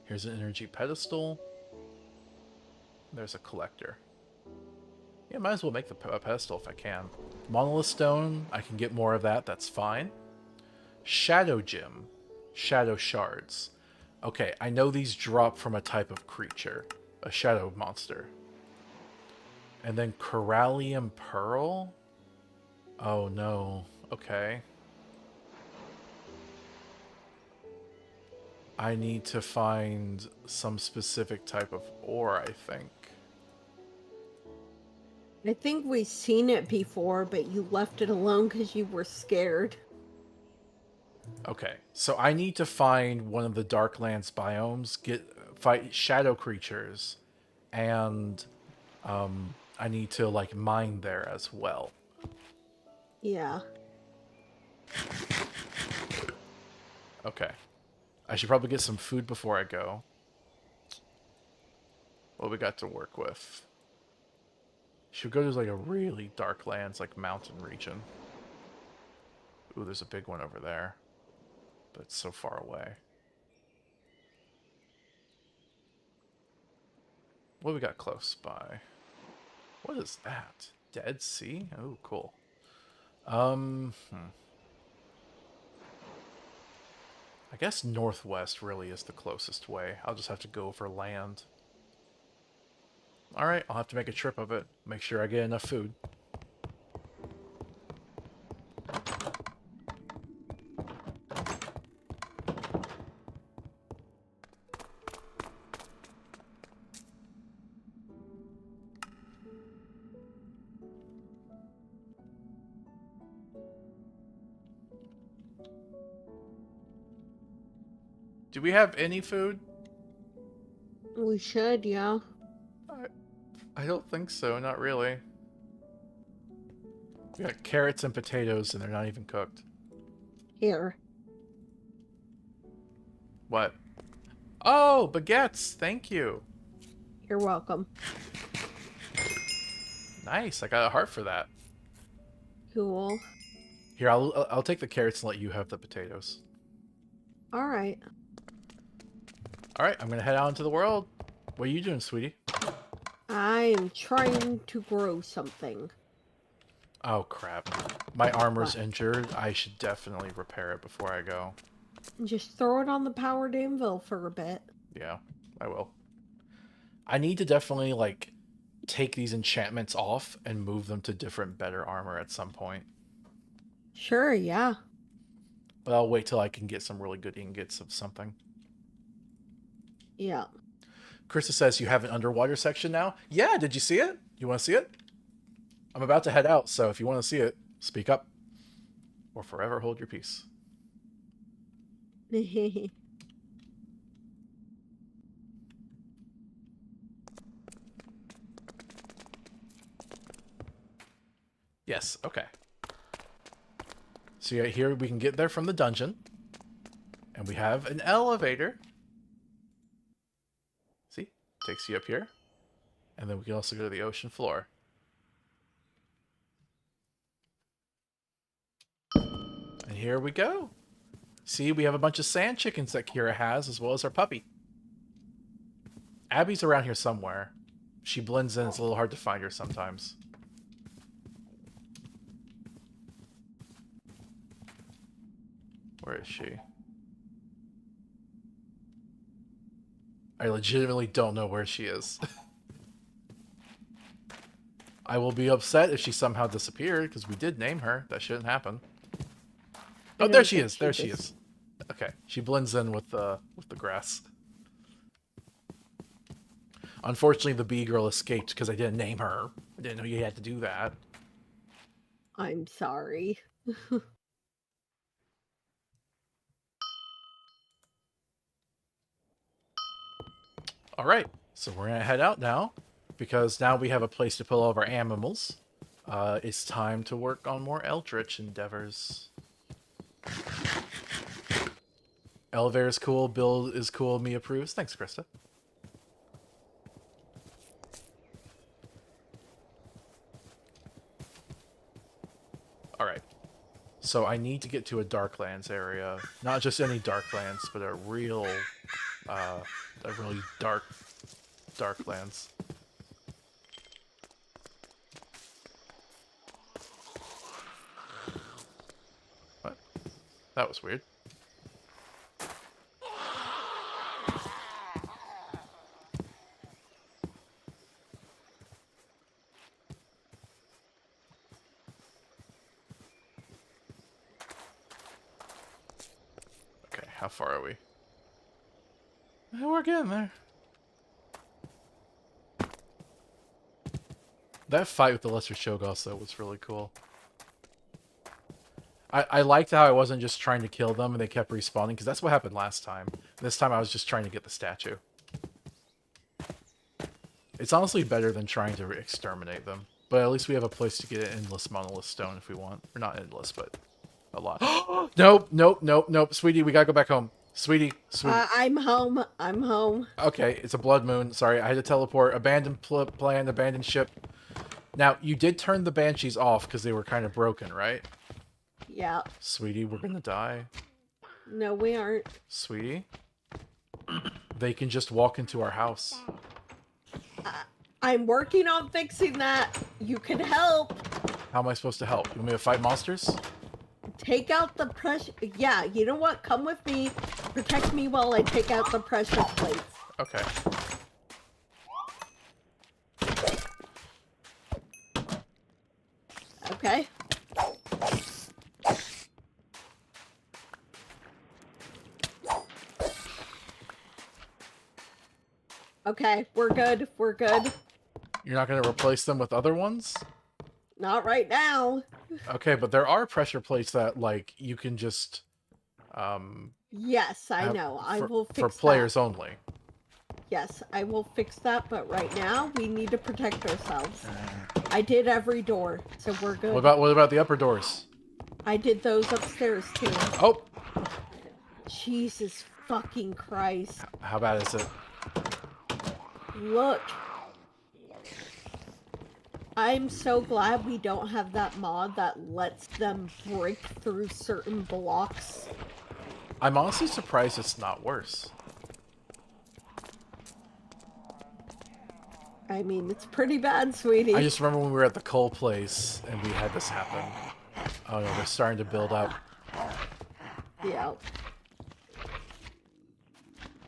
Here's an energy pedestal. There's a collector. Yeah, might as well make the pedestal if I can. Monolith stone, I can get more of that, that's fine. Shadow gem. Shadow shards. Okay, I know these drop from a type of creature. A shadow monster. And then Corallium Pearl? Oh no. Okay. I need to find some specific type of ore, I think. I think we've seen it before, but you left it alone because you were scared. Okay, so I need to find one of the Darklands biomes, fight shadow creatures, and I need to like mine there as well. Yeah. Okay. I should probably get some food before I go. What we got to work with? Should go to like a really Darklands, like mountain region. Ooh, there's a big one over there. But it's so far away. What we got close by? What is that? Dead Sea? Oh, cool. I guess northwest really is the closest way. I'll just have to go over land. Alright, I'll have to make a trip of it. Make sure I get enough food. Do we have any food? We should, yeah. I don't think so, not really. We got carrots and potatoes and they're not even cooked. Here. What? Oh, baguettes! Thank you. You're welcome. Nice, I got a heart for that. Cool. Here, I'll take the carrots and let you have the potatoes. Alright. Alright, I'm gonna head out into the world. What are you doing, sweetie? I am trying to grow something. Oh, crap. My armor's What? injured. I should definitely repair it before I go. Just throw it on the powered anvil for a bit. Yeah, I will. I need to definitely, like, take these enchantments off and move them to different, better armor at some point. Sure, yeah. But I'll wait till I can get some really good ingots of something. Yeah. Krista says you have an underwater section now? Yeah, did you see it? You want to see it? I'm about to head out, so if you want to see it, speak up. Or forever hold your peace. Yes, okay. So yeah, here we can get there from the dungeon. And we have an elevator. See? Takes you up here. And then we can also go to the ocean floor. And here we go. See, we have a bunch of sand chickens that Kira has, as well as our puppy. Abby's around here somewhere. She blends in. It's a little hard to find her sometimes. Where is she? I legitimately don't know where she is. I will be upset if she somehow disappeared, because we did name her. That shouldn't happen. Oh, there she is. There she is. Okay, she blends in with the grass. Unfortunately, the bee girl escaped because I didn't name her. I didn't know you had to do that. I'm sorry. All right, so we're gonna head out now, because now we have a place to put all of our animals. It's time to work on more eldritch endeavors. Elevator is cool, Bill is cool, me approves. Thanks, Krista. Alright. So I need to get to a Darklands area. Not just any Darklands, but a really dark Darklands. What? That was weird. Okay, how far are we? We're getting there. That fight with the Lesser Cho'Gaths, though, was really cool. I liked how I wasn't just trying to kill them and they kept respawning, because that's what happened last time. This time I was just trying to get the statue. It's honestly better than trying to exterminate them. But at least we have a place to get an endless monolith stone if we want. Or not endless, but a lot. Nope. Sweetie, we gotta go back home. Sweetie. I'm home. I'm home. Okay, it's a blood moon. Sorry, I had to teleport. Abandoned plan, abandoned ship. Now, you did turn the banshees off because they were kind of broken, right? Yeah. Sweetie, we're gonna die. No, we aren't. Sweetie? They can just walk into our house. I'm working on fixing that. You can help. How am I supposed to help? You want me to fight monsters? Take out the pressure. Yeah, you know what? Come with me. Protect me while I take out the pressure plates. Okay. Okay. Okay, we're good. We're good. You're not going to replace them with other ones? Not right now. Okay, but there are pressure plates that, like, you can just... Yes, I know. I will fix for players only. Yes, I will fix that, but right now, we need to protect ourselves. I did every door, so we're good. What about the upper doors? I did those upstairs, too. Oh! Jesus fucking Christ. How bad is it? Look. I'm so glad we don't have that mod that lets them break through certain blocks. I'm honestly surprised it's not worse. I mean, it's pretty bad, sweetie. I just remember when we were at the coal place and we had this happen. Oh no, they're starting to build up. Yeah.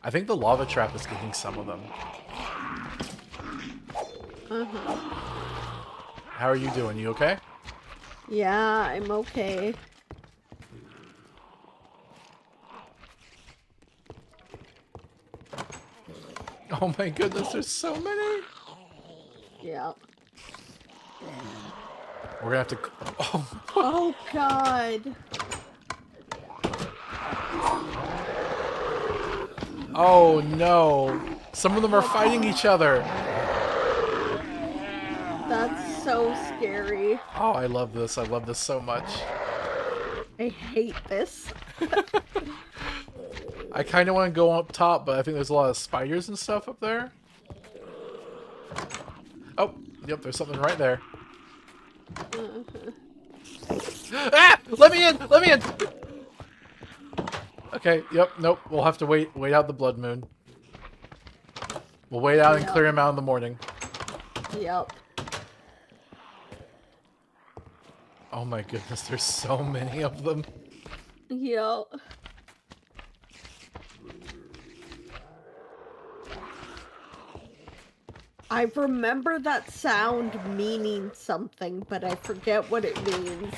I think the lava trap is getting some of them. Uh-huh. How are you doing? You okay? Yeah, I'm okay. Oh my goodness, there's so many! Yeah. We're gonna have to... Oh, oh God! Oh no! Some of them are fighting each other! That's so scary. Oh, I love this. I love this so much. I hate this. I kind of want to go up top, but I think there's a lot of spiders and stuff up there. Oh, yep, there's something right there. Ah! Let me in! Let me in! Okay, yep, nope. We'll have to wait out the blood moon. We'll wait out and clear him out in the morning. Yep. Oh my goodness, there's so many of them. Yep. I remember that sound meaning something, but I forget what it means.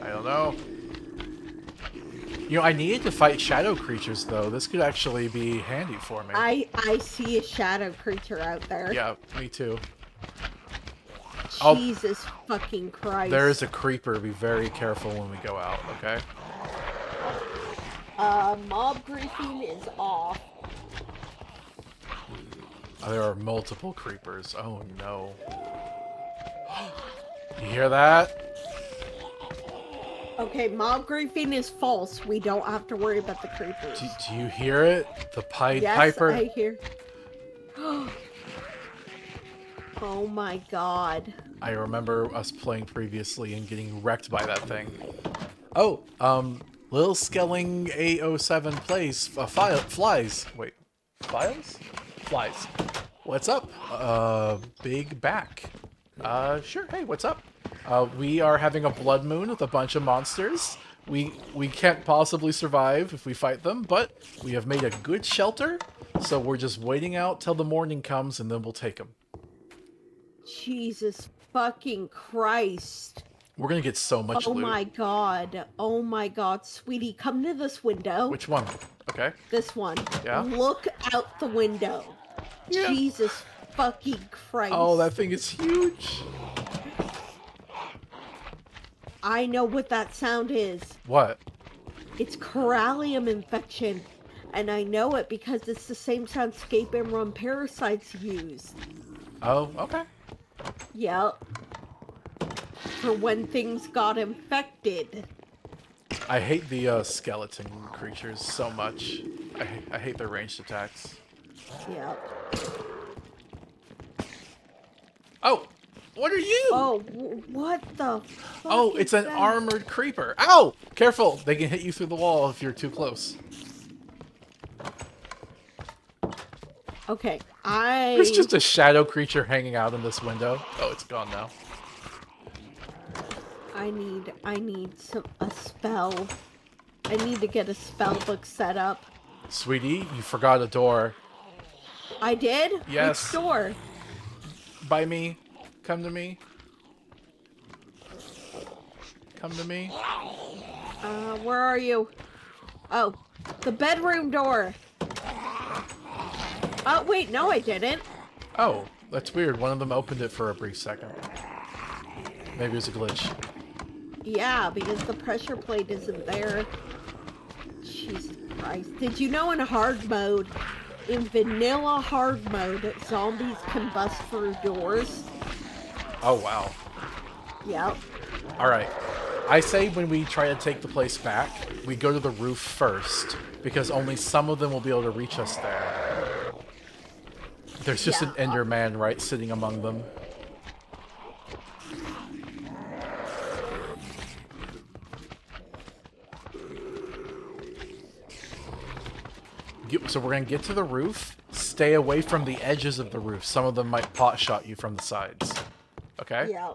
I don't know. You know, I needed to fight shadow creatures, though. This could actually be handy for me. I see a shadow creature out there. Yeah, me too. Jesus fucking Christ. There is a creeper. Be very careful when we go out, okay? Mob briefing is off. There are multiple creepers. Oh no. You hear that? Okay, mob griefing is false. We don't have to worry about the creepers. Do you hear it? The Pied Yes, Piper? I hear. Oh my god. I remember us playing previously and getting wrecked by that thing. Oh, Lil Skelling 807 plays flies. Wait, files? Flies. What's up? Big back. Sure. Hey, what's up? We are having a blood moon with a bunch of monsters. We can't possibly survive if we fight them, but we have made a good shelter, so we're just waiting out till the morning comes and then we'll take them. Jesus fucking Christ. We're gonna get so much loot. Oh my god. Oh my god. Sweetie, come to this window. Which one? Okay. This one. Yeah? Look out the window. Yeah. Jesus fucking Christ. Oh, that thing is huge. I know what that sound is. What? It's corallium infection. And I know it because it's the same sound Escape and Run parasites use. Oh, okay. Yep. For when things got infected. I hate the skeleton creatures so much. I hate their ranged attacks. Yep. Oh! What are you? Oh, what the fuck Oh, it's an armored creeper. Ow! Careful! They can hit you through the wall if you're too close. Okay, There's just a shadow creature hanging out in this window. Oh, it's gone now. I need a spell. I need to get a spell book set up. Sweetie, you forgot a door. I did? Yes. Which door? By me. Come to me. Come to me. Where are you? Oh, the bedroom door. Oh, wait, no I didn't. Oh, that's weird. One of them opened it for a brief second. Maybe it was a glitch. Yeah, because the pressure plate isn't there. Jesus Christ. Did you know in hard mode, in vanilla hard mode, zombies can bust through doors? Oh, wow. Yep. Alright. I say when we try to take the place back, we go to the roof first, because only some of them will be able to reach us there. There's just an Enderman, right, sitting among them. So we're going to get to the roof, stay away from the edges of the roof. Some of them might pot shot you from the sides. Okay? Yeah.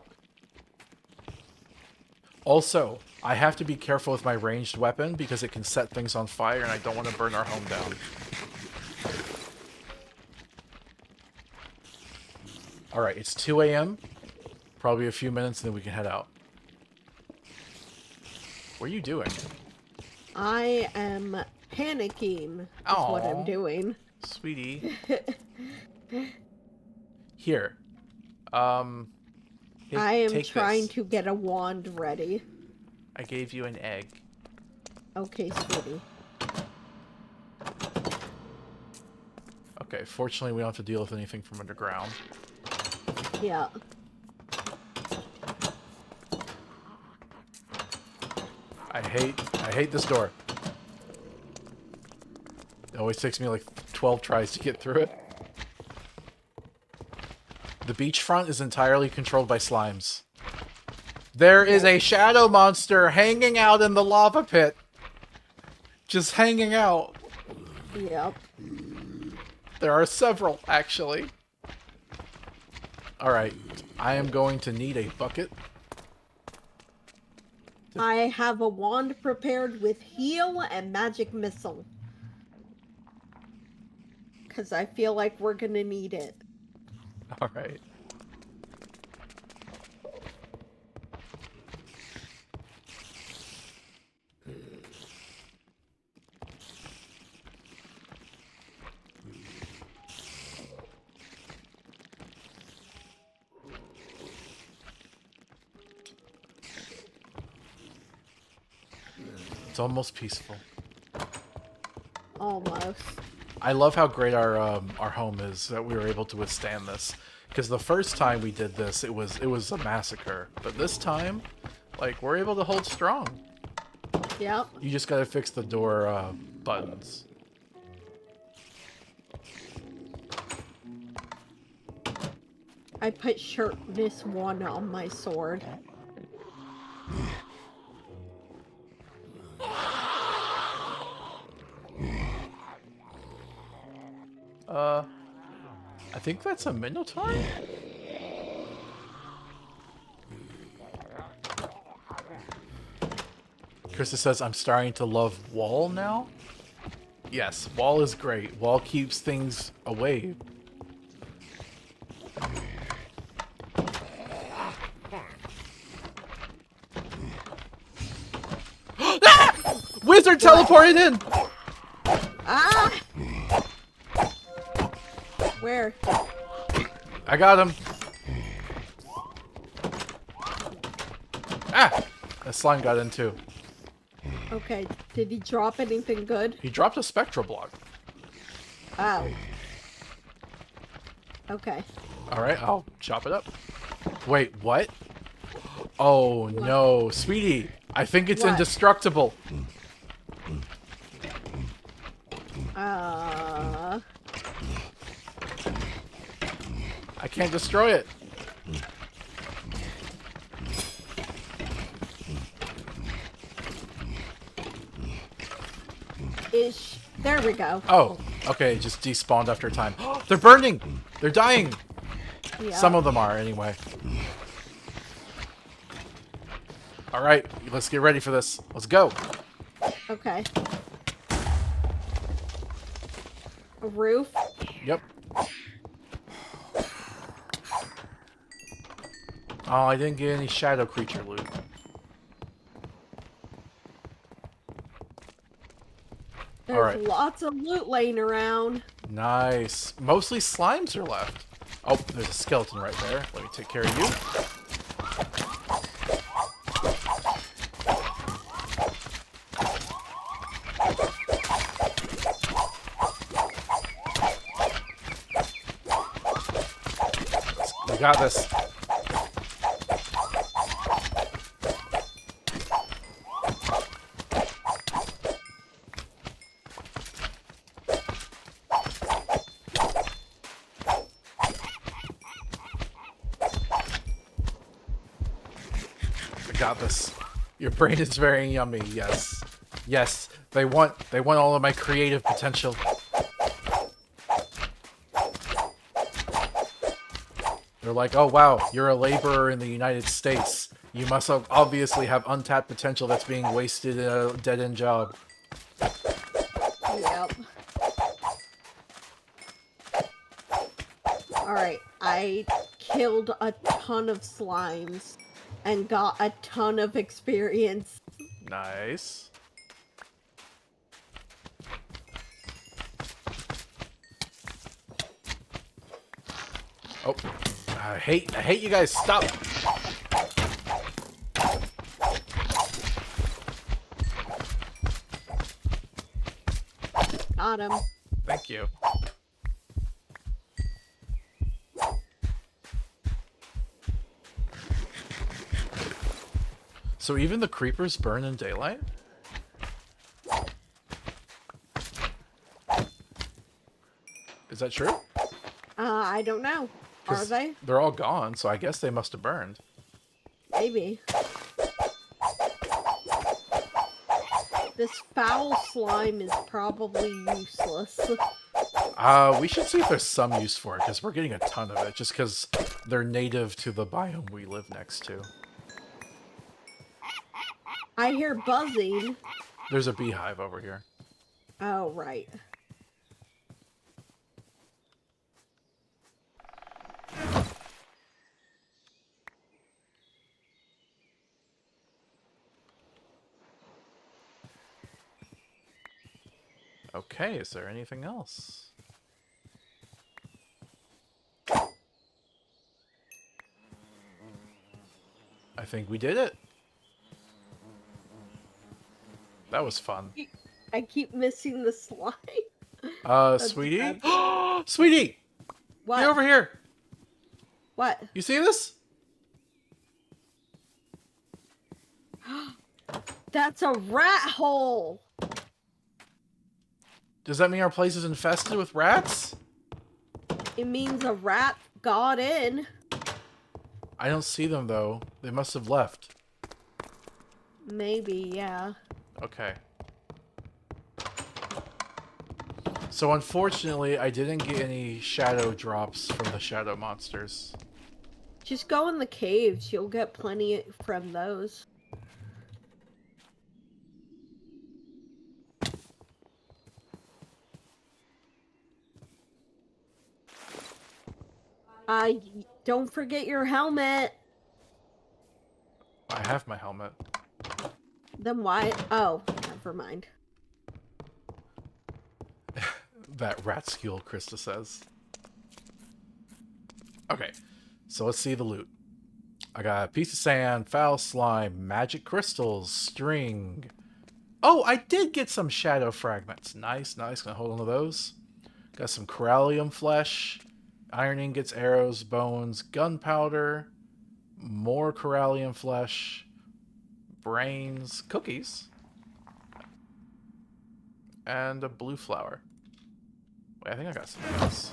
Also, I have to be careful with my ranged weapon because it can set things on fire and I don't want to burn our home down. Alright, it's 2 a.m. Probably a few minutes and then we can head out. What are you doing? I am panicking, is what I'm doing. Sweetie. Here. I am trying to get a wand ready. I gave you an egg. Okay, sweetie. Okay, fortunately we don't have to deal with anything from underground. Yeah. I hate this door. It always takes me like 12 tries to get through it. The beachfront is entirely controlled by slimes. There is a shadow monster hanging out in the lava pit. Just hanging out. Yep. There are several, actually. Alright, I am going to need a bucket. I have a wand prepared with heal and magic missile. because I feel like we're gonna need it. All right. It's almost peaceful. Almost. I love how great our home is that we were able to withstand this. Because the first time we did this, it was a massacre. But this time, like, we're able to hold strong. Yep. You just gotta fix the door buttons. I put sharpness 1 on my sword. I think that's a Minotaur? Krista says, I'm starting to love Wall now? Yes, Wall is great. Wall keeps things away. Ah! Wizard teleported in! Ah! Where? I got him. Ah! That slime got in too. Okay, did he drop anything good? He dropped a spectral block. Oh. Okay. Alright, I'll chop it up. Wait, what? Oh no, sweetie. I think it's What? indestructible. I can't destroy it. Ish. There we go. Oh, okay, it just despawned after time. They're burning! They're dying! Yeah. Some of them are, anyway. Alright, let's get ready for this. Let's go. Okay. A roof? Yep. Oh, I didn't get any shadow creature loot. There's Alright. lots of loot laying around. Nice. Mostly slimes are left. Oh, there's a skeleton right there. Let me take care of you. We got this. Got this. Your brain is very yummy. Yes, yes. They want all of my creative potential. They're like, oh wow, you're a laborer in the United States. You must obviously have untapped potential that's being wasted in a dead-end job. Yep. Alright, I killed a ton of slimes and got a ton of experience. Nice. Oh, I hate you guys. Stop. Got him. Thank you. So even the creepers burn in daylight? Is that true? I don't know. Are 'Cause they? They're all gone, so I guess they must have burned. Maybe. This foul slime is probably useless. We should see if there's some use for it, because we're getting a ton of it, just because they're native to the biome we live next to. I hear buzzing. There's a beehive over here. Oh, right. Okay, is there anything else? I think we did it. That was fun. I keep missing the slime. Sweetie? Sweetie! What? Get over here! What? You see this? That's a rat hole! Does that mean our place is infested with rats? It means a rat got in. I don't see them, though. They must have left. Maybe, yeah. Okay. So unfortunately, I didn't get any shadow drops from the shadow monsters. Just go in the caves. You'll get plenty from those. Don't forget your helmet. I have my helmet. Then why? Oh, never mind. That rat skill, Krista says. Okay, so let's see the loot. I got a piece of sand, foul slime, magic crystals, string. Oh, I did get some shadow fragments. Nice, nice. Gonna hold on to those. Got some corallium flesh, iron ingots, arrows, bones, gunpowder, more corallium flesh, brains, cookies, and a blue flower. Wait, I think I got something else.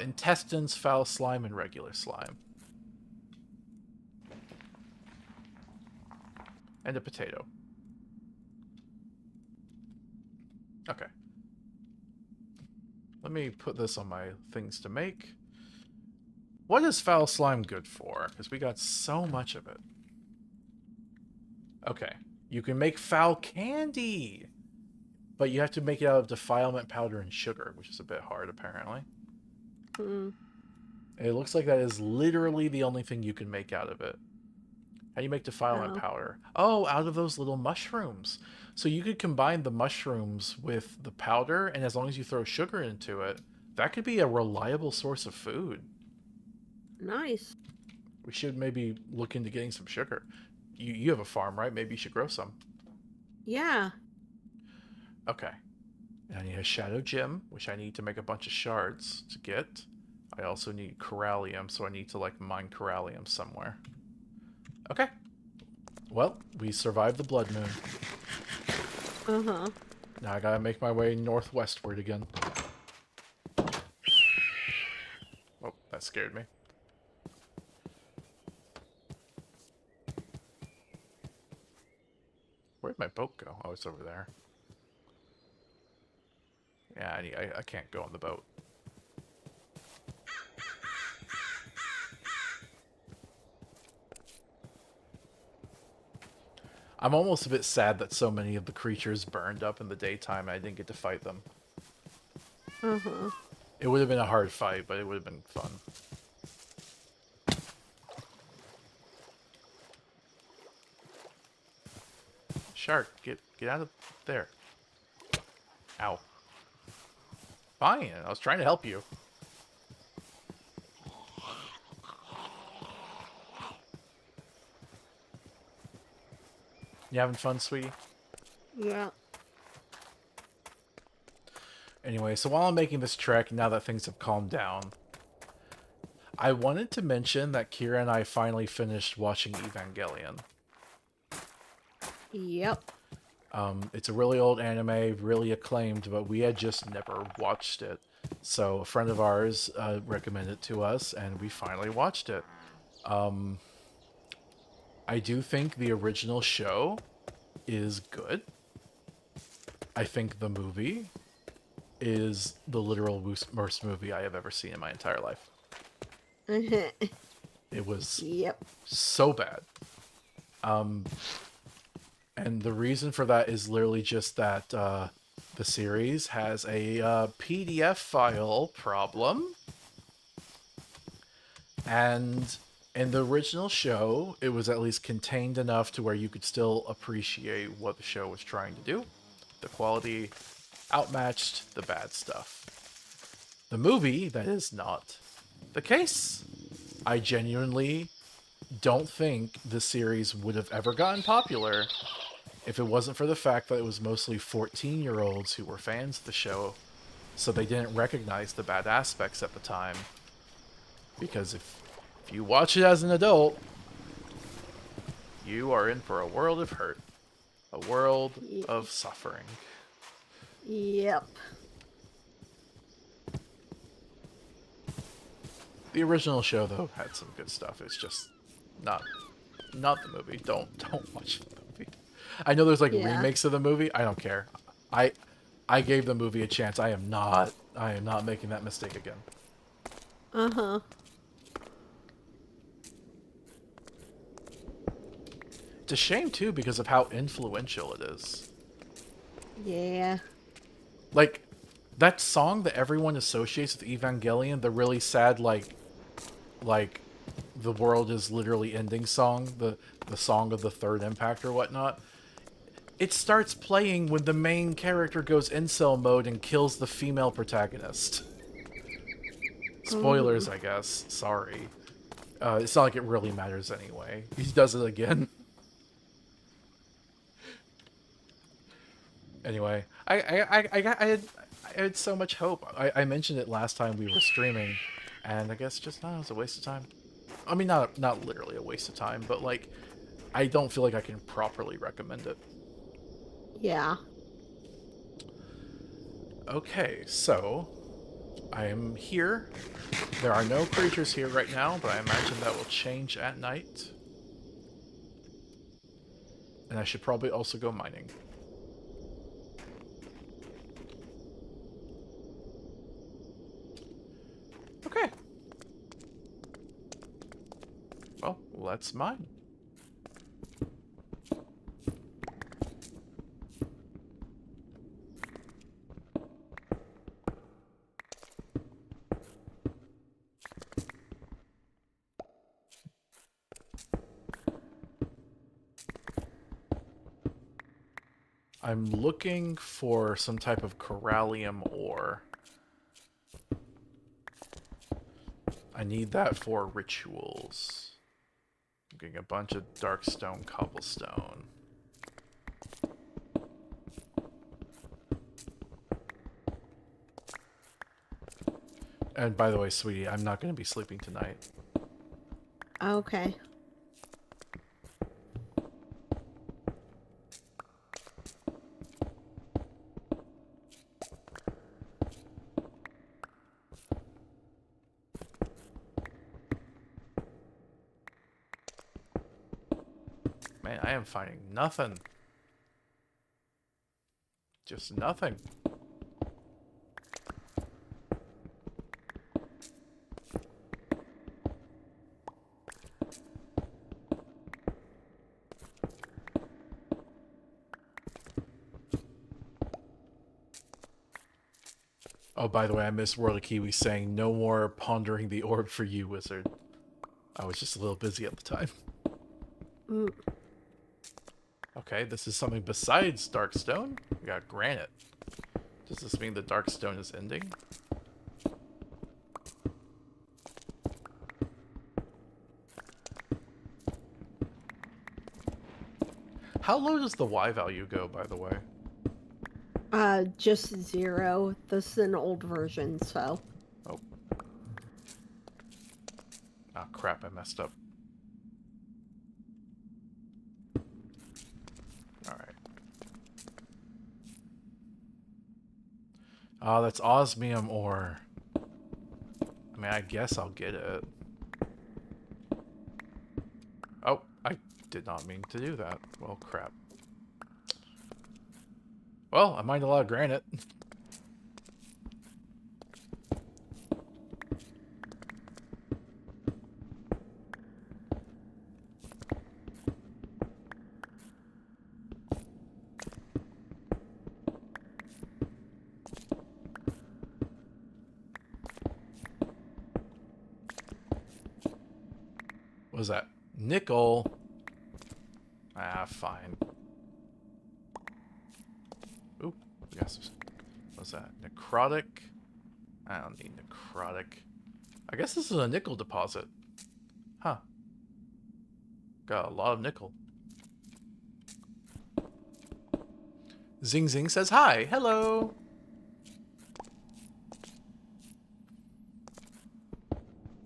Intestines, foul slime, and regular slime. And a potato. Okay. Let me put this on my things to make. What is foul slime good for? Because we got so much of it. Okay. You can make foul candy! But you have to make it out of defilement powder and sugar, which is a bit hard, apparently. It looks like that is literally the only thing you can make out of it. How do you make defilement powder? Oh, out of those little mushrooms. So you could combine the mushrooms with the powder, and as long as you throw sugar into it, that could be a reliable source of food. Nice. We should maybe look into getting some sugar. You have a farm, right? Maybe you should grow some. Yeah. Okay. And I need a shadow gem, which I need to make a bunch of shards to get. I also need corallium, so I need to, like, mine corallium somewhere. Okay. Well, we survived the blood moon. Uh-huh. Now I gotta make my way northwestward again. Oh, that scared me. Where'd my boat go? Oh, it's over there. Yeah, I can't go on the boat. I'm almost a bit sad that so many of the creatures burned up in the daytime and I didn't get to fight them. Uh-huh. It would have been a hard fight, but it would have been fun. Shark, get out of there. Ow. Fine, I was trying to help you. You having fun, sweetie? Yeah. Anyway, so while I'm making this trek, now that things have calmed down, I wanted to mention that Kira and I finally finished watching Evangelion. Yep. It's a really old anime, really acclaimed, but we had just never watched it. So a friend of ours recommended it to us, and we finally watched it. I do think the original show is good. I think the movie is the literal worst movie I have ever seen in my entire life. It was so bad. And the reason for that is literally just that the series has a PDF file problem. And in the original show, it was at least contained enough to where you could still appreciate what the show was trying to do. The quality outmatched the bad stuff. The movie, that is not the case. I genuinely don't think the series would have ever gotten popular if it wasn't for the fact that it was mostly 14-year-olds who were fans of the show, so they didn't recognize the bad aspects at the time. Because if you watch it as an adult, you are in for a world of hurt. A world of suffering. Yep. The original show, though, had some good stuff. It's just not the movie. Don't watch the movie. I know there's like remakes of the movie. I don't care. I gave the movie a chance. I am not making that mistake again. Uh-huh. It's a shame too because of how influential it is. Yeah. Like that song that everyone associates with Evangelion, the really sad like the world is literally ending song, the song of the third impact or whatnot. It starts playing when the main character goes incel mode and kills the female protagonist. Spoilers, I guess. Sorry. It's not like it really matters anyway. He does it again. Anyway, I had so much hope. I mentioned it last time we were streaming, and I guess just it was a waste of time. I mean, not literally a waste of time, but like, I don't feel like I can properly recommend it. Yeah. Okay, so I am here. There are no creatures here right now, but I imagine that will change at night. And I should probably also go mining. Okay. Well, let's mine. I'm looking for some type of corallium ore. I need that for rituals. I'm getting a bunch of dark stone cobblestone. And by the way, sweetie, I'm not going to be sleeping tonight. Okay. Man, I am finding nothing. Just nothing. Oh, by the way, I missed World of Kiwi saying, "No more pondering the orb for you, wizard." I was just a little busy at the time. Mm. Okay, this is something besides Darkstone. We got granite. Does this mean the Darkstone is ending? How low does the Y value go, by the way? Just 0. This is an old version, so. Oh. Oh, crap, I messed up. Alright. Oh, that's osmium ore. I mean, I guess I'll get it. Oh, I did not mean to do that. Well, crap. Well, I mined a lot of granite. What was that? Nickel. Ah, fine. Ooh, we got some was that? Necrotic? I don't need necrotic. I guess this is a nickel deposit. Huh. Got a lot of nickel. Zing Zing says hi. Hello.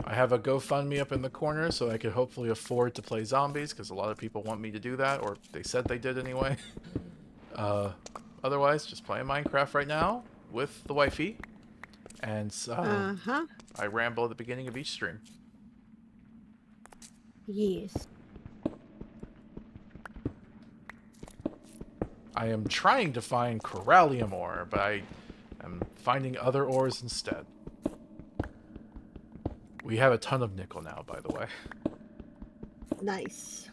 I have a GoFundMe up in the corner so I could hopefully afford to play zombies, because a lot of people want me to do that, or they said they did anyway. Otherwise, just playing Minecraft right now with the wifey. And I ramble at the beginning of each stream. Yes. I am trying to find corallium ore, but I am finding other ores instead. We have a ton of nickel now, by the way. Nice.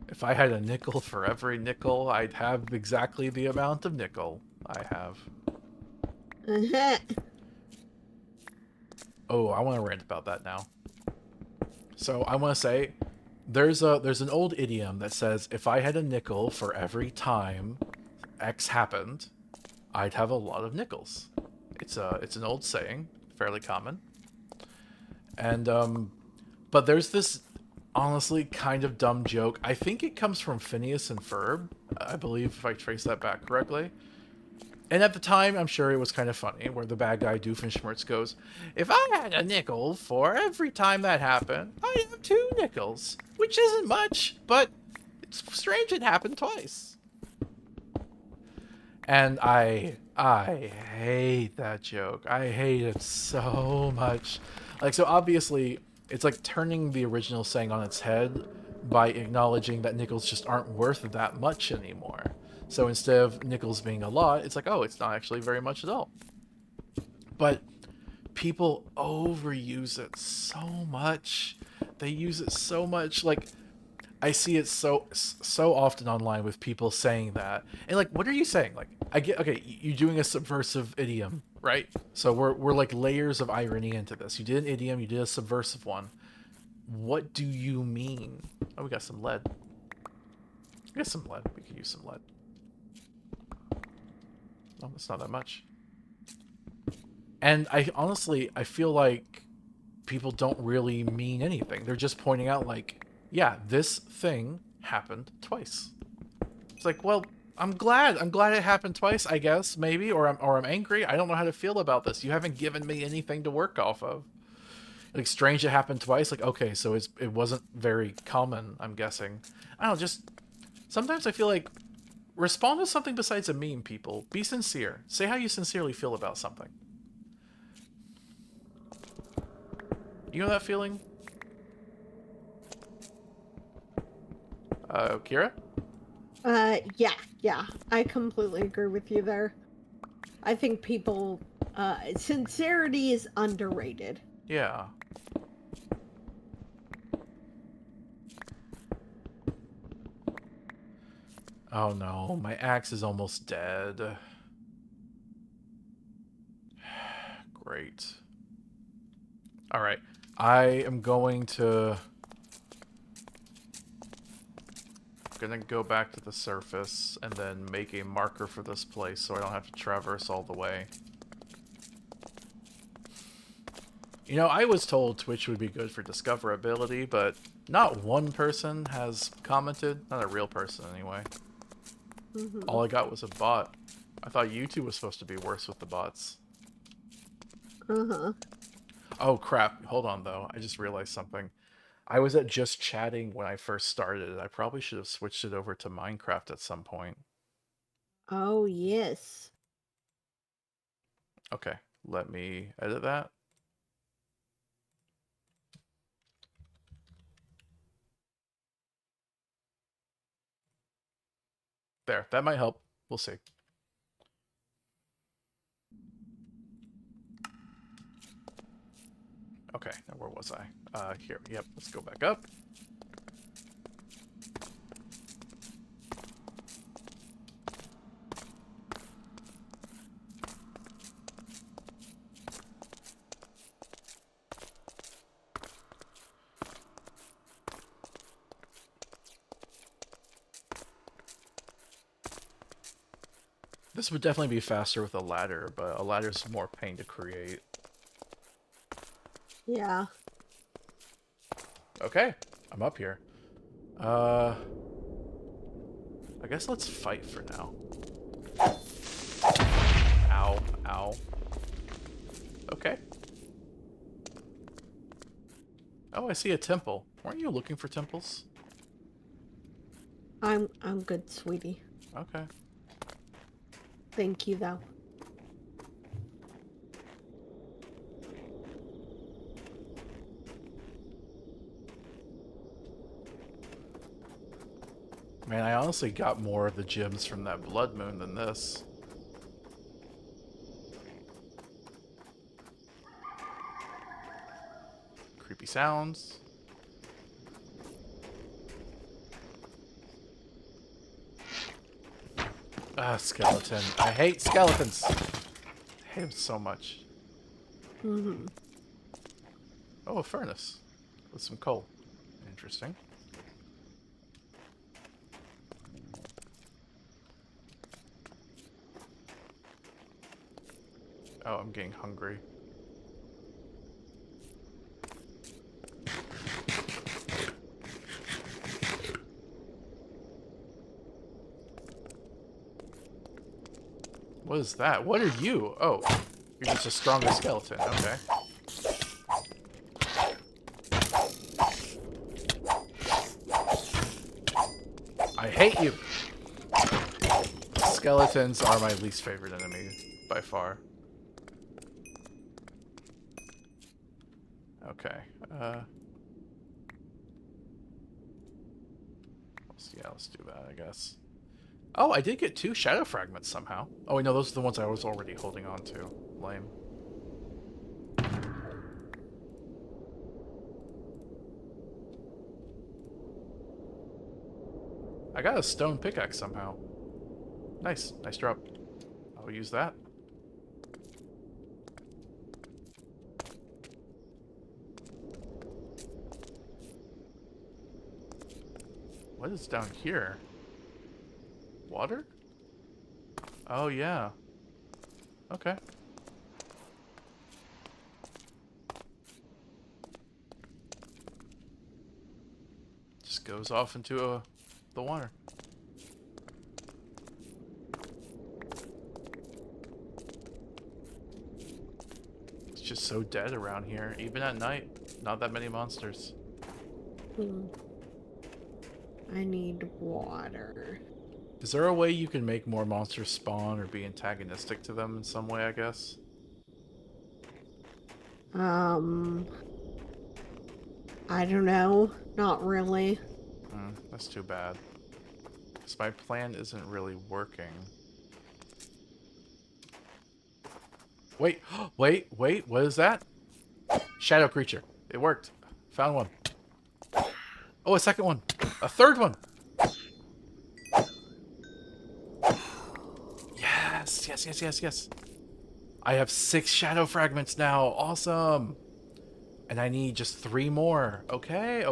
If I had a nickel for every nickel, I'd have exactly the amount of nickel I have. Oh, I want to rant about that now. So I want to say, there's an old idiom that says, if I had a nickel for every time X happened, I'd have a lot of nickels. It's an old saying, fairly common. And but there's this honestly kind of dumb joke. I think it comes from Phineas and Ferb, I believe, if I trace that back correctly. And at the time, I'm sure it was kind of funny, where the bad guy Doofenshmirtz goes, if I had a nickel for every time that happened, I'd have 2 nickels, which isn't much, but it's strange it happened twice. And I hate that joke. I hate it so much. Like, so obviously, it's like turning the original saying on its head by acknowledging that nickels just aren't worth that much anymore. So instead of nickels being a lot, it's like, oh, it's not actually very much at all. But people overuse it so much. They use it so much. Like, I see it so often online with people saying that. And like, what are you saying? Like, I get, okay, you're doing a subversive idiom, right? So we're like layers of irony into this. You did an idiom, you did a subversive one. What do you mean? Oh, we got some lead. We got some lead. We could use some lead. Oh, that's not that much. And I honestly feel like people don't really mean anything. They're just pointing out like, yeah, this thing happened twice. It's like, well, I'm glad it happened twice, I guess, maybe, or I'm angry. I don't know how to feel about this. You haven't given me anything to work off of. Like, strange it happened twice. Like, okay, so it wasn't very common, I'm guessing. I don't know, just sometimes I feel like respond to something besides a meme, people. Be sincere. Say how you sincerely feel about something. You know that feeling? Kira? Yeah. I completely agree with you there. I think people, sincerity is underrated. Yeah. Oh no, my axe is almost dead. Great. Alright, I am going to... gonna go back to the surface and then make a marker for this place so I don't have to traverse all the way. You know, I was told Twitch would be good for discoverability, but not one person has commented. Not a real person, anyway. All I got was a bot. I thought YouTube was supposed to be worse with the bots. Oh, crap. Hold on, though. I just realized something. I was at just chatting when I first started. I probably should have switched it over to Minecraft at some point. Oh, yes. Okay, let me edit that. There, that might help. We'll see. Okay, now where was I? Here, yep, let's go back up. This would definitely be faster with a ladder, but a ladder's more pain to create. Yeah. Okay, I'm up here. I guess let's fight for now. Ow, ow. Okay. Oh, I see a temple. Weren't you looking for temples? I'm good, sweetie. Okay. Thank you, though. Man, I honestly got more of the gems from that blood moon than this. Creepy sounds. Ah, skeleton. I hate skeletons. I hate them so much. Mm-hmm. Oh, a furnace. With some coal. Interesting. Oh, I'm getting hungry. What is that? What are you? Oh, you're just a stronger skeleton. Okay. I hate you! Skeletons are my least favorite enemy, by far. Okay. Let's do that, I guess. Oh, I did get 2 shadow fragments somehow. Oh, wait, no, those are the ones I was already holding on to. Lame. I got a stone pickaxe somehow. Nice. Nice drop. I'll use that. What is down here? Water? Oh, yeah. Okay. Just goes off into the water. It's just so dead around here. Even at night, not that many monsters. I need water. Is there a way you can make more monsters spawn or be antagonistic to them in some way, I guess? I don't know. Not really. That's too bad. Because my plan isn't really working. Wait, wait, what is that? Shadow creature. It worked. Found one. Oh, a second one. A third one. Yes. I have 6 shadow fragments now. Awesome. And I need just 3 more. Okay.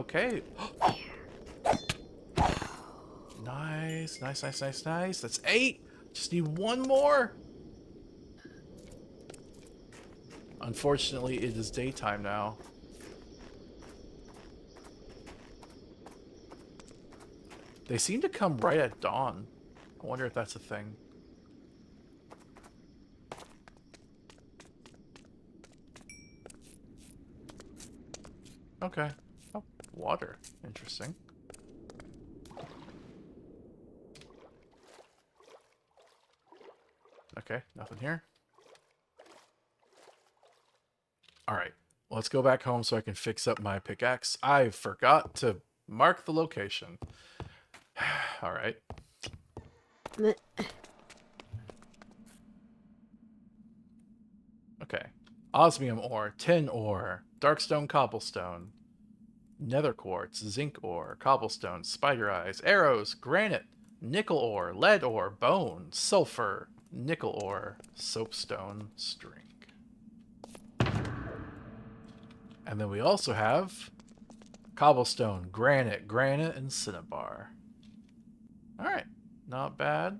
Nice. That's 8. Just need 1 more. Unfortunately, it is daytime now. They seem to come right at dawn. I wonder if that's a thing. Okay. Oh, water. Interesting. Okay, nothing here. Alright, let's go back home so I can fix up my pickaxe. I forgot to mark the location. Alright. Okay. Osmium ore, tin ore, darkstone cobblestone, nether quartz, zinc ore, cobblestone, spider eyes, arrows, granite, nickel ore, lead ore, bone, sulfur, nickel ore, soapstone, string. And then we also have cobblestone, granite, and cinnabar. Alright, not bad.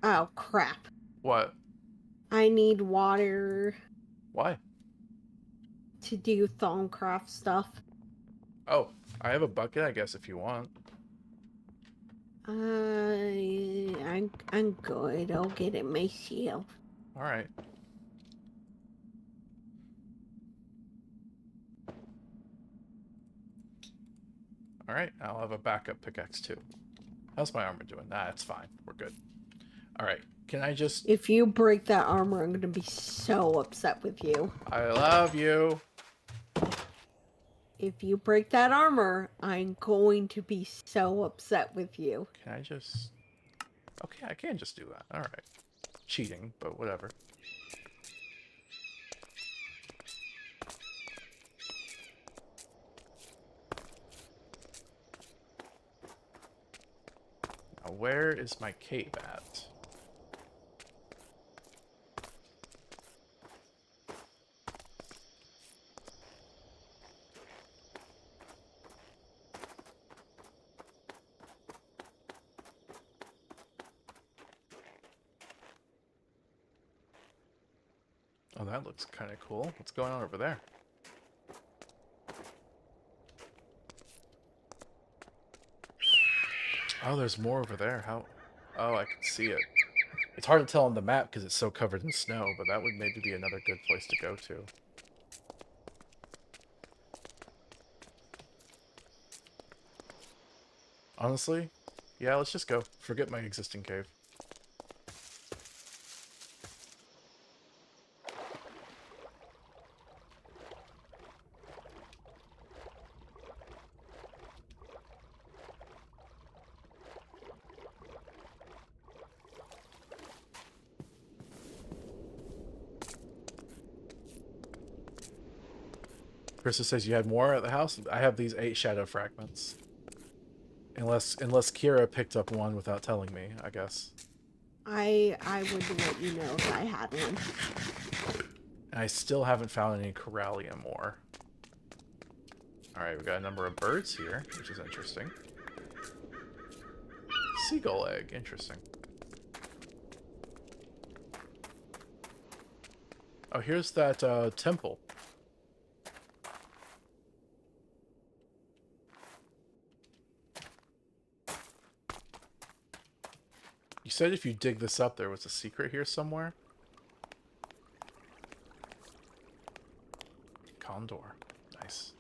Oh, crap. What? I need water Why? to do Thaumcraft stuff. Oh, I have a bucket, I guess, if you want. I'm good. I'll get it myself. Alright. Alright, I'll have a backup pickaxe too. How's my armor doing? Nah, it's fine. We're good. Alright, can I just... If you break that armor, I'm gonna be so upset with you. I love you. If you break that armor, I'm going to be so upset with you. Can I just... Okay, I can just do that. Alright. Cheating, but whatever. Now, where is my cave at? Oh, that looks kind of cool. What's going on over there? Oh, there's more over there. How? Oh, I can see it. It's hard to tell on the map because it's so covered in snow, but that would maybe be another good place to go to. Honestly, yeah, let's just go. Forget my existing cave. Krista says you had more at the house. I have these 8 shadow fragments. Unless Kira picked up one without telling me, I guess. I would let you know if I had one. And I still haven't found any Corallium ore. Alright, we got a number of birds here, which is interesting. Seagull egg, interesting. Oh, here's that temple. You said if you dig this up, there was a secret here somewhere? Condor. Nice.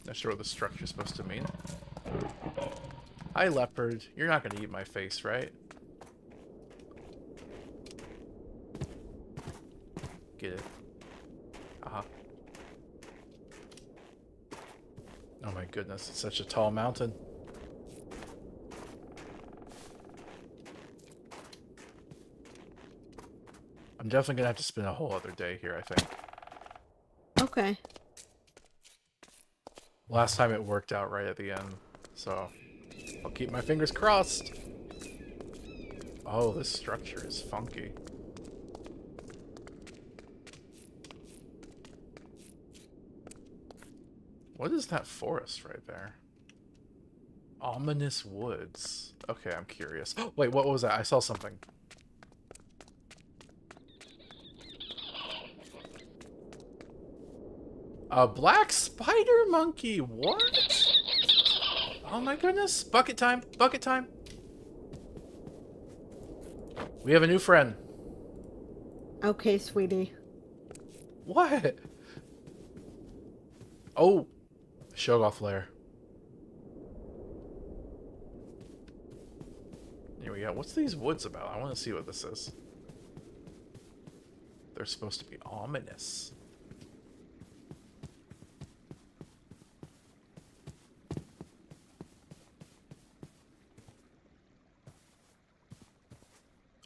Not sure what the structure's supposed to mean. Hi, leopard. You're not gonna eat my face, right? Get it. Aha. Oh my goodness, it's such a tall mountain. I'm definitely gonna have to spend a whole other day here, I think. Okay. Last time it worked out right at the end, so I'll keep my fingers crossed. Oh, this structure is funky. What is that forest right there? Ominous woods. Okay, I'm curious. Wait, what was that? I saw something. A black spider monkey. What? Oh my goodness. Bucket time. Bucket time. We have a new friend. Okay, sweetie. What? Oh. Shoggoth lair. Here we go. What's these woods about? I want to see what this is. They're supposed to be ominous.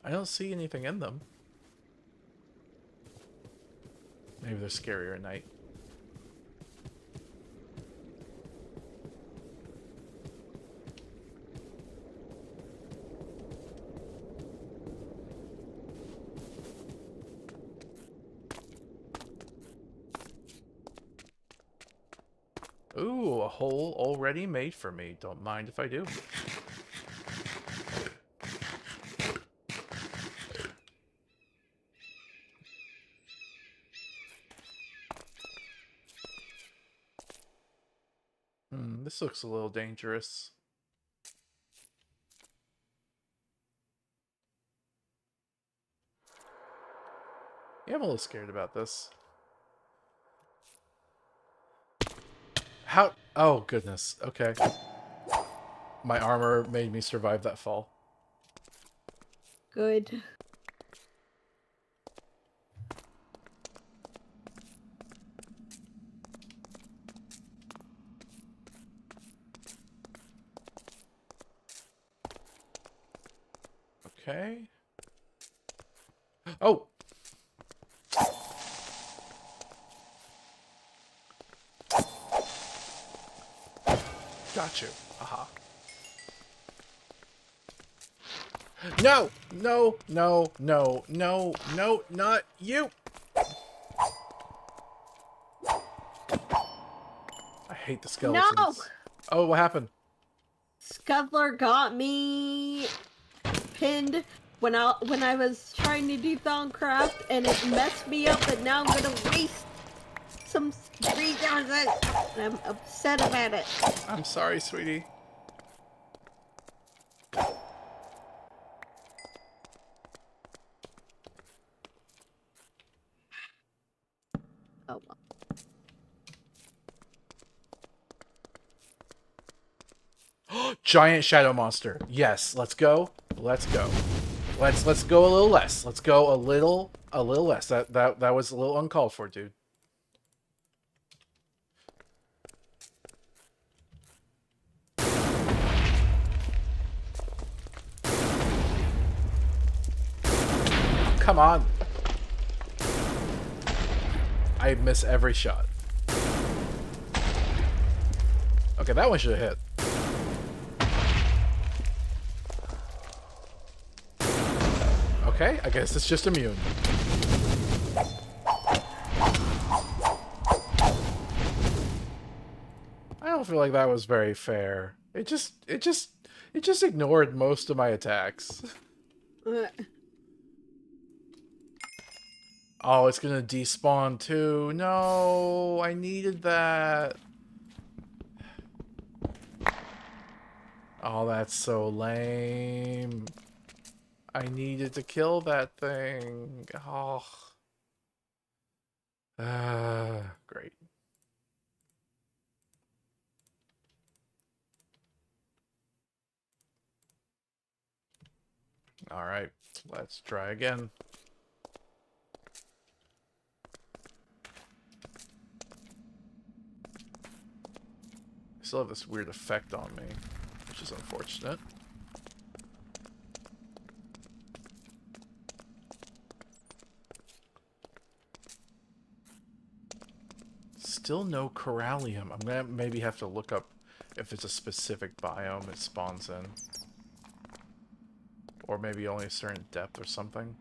I don't see anything in them. Maybe they're scarier at night. Ooh, a hole already made for me. Don't mind if I do. This looks a little dangerous. Yeah, I'm a little scared about this. How? Oh, goodness. Okay. My armor made me survive that fall. Good. Okay. Oh! Got you. Aha. No! No! No! No! No! No! Not you! I hate the skeletons. No! Oh, what happened? Scuttler got me pinned when I was trying to do Thancraft, and it messed me up, and now I'm gonna waste some resources, and I'm upset about it. I'm sorry, sweetie. Oh well. Giant shadow monster. Yes, let's go. Let's go. Let's go a little less. Let's go a little less. That was a little uncalled for, dude. Come on. I miss every shot. Okay, that one should have hit. Okay, I guess it's just immune. I don't feel like that was very fair. It just ignored most of my attacks. Oh, it's gonna despawn too. No, I needed that. Oh, that's so lame. I needed to kill that thing. Oh. Great. Alright, let's try again. I still have this weird effect on me, which is unfortunate. Still no corallium. I'm gonna maybe have to look up if it's a specific biome it spawns in. Or maybe only a certain depth or something.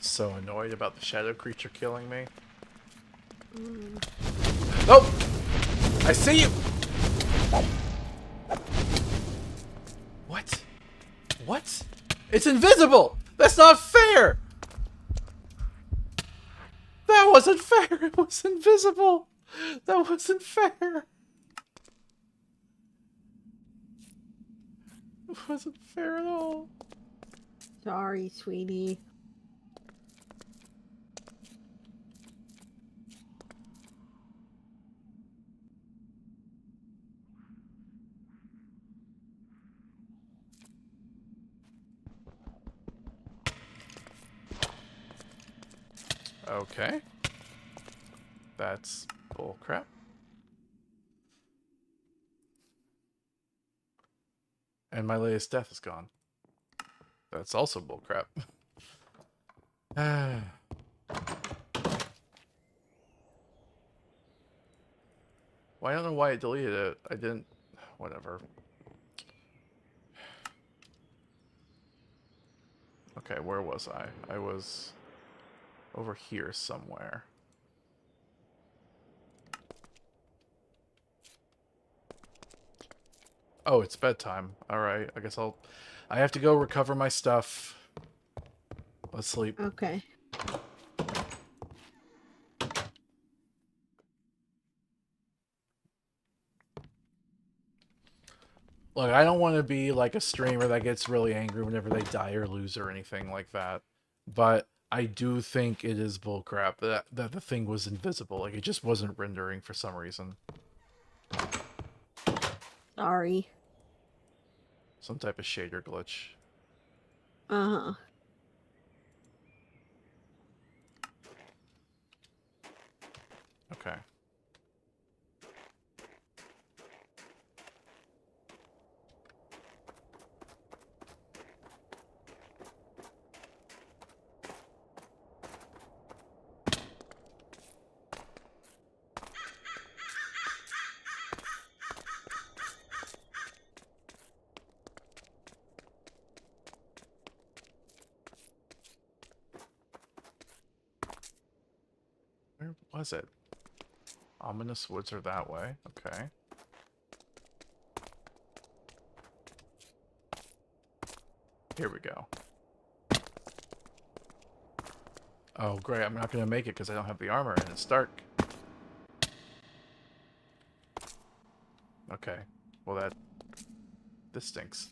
So annoyed about the shadow creature killing me. Oh! I see you! What? What? It's invisible! That's not fair! That wasn't fair! It was invisible! That wasn't fair! It wasn't fair at all. Sorry, sweetie. Okay. That's bullcrap. And my latest death is gone. That's also bullcrap. Well, I don't know why it deleted it. I didn't... Whatever. Okay, where was I? I was over here somewhere. Oh, it's bedtime. Alright, I guess I have to go recover my stuff. Let's sleep. Okay. Look, I don't want to be like a streamer that gets really angry whenever they die or lose or anything like that. But I do think it is bullcrap that the thing was invisible. Like, it just wasn't rendering for some reason. Sorry. Some type of shader glitch. Uh-huh. Okay. Where was it? Ominous woods are that way. Okay. Here we go. Oh, great. I'm not going to make it because I don't have the armor and it's dark. Okay. Well, this stinks.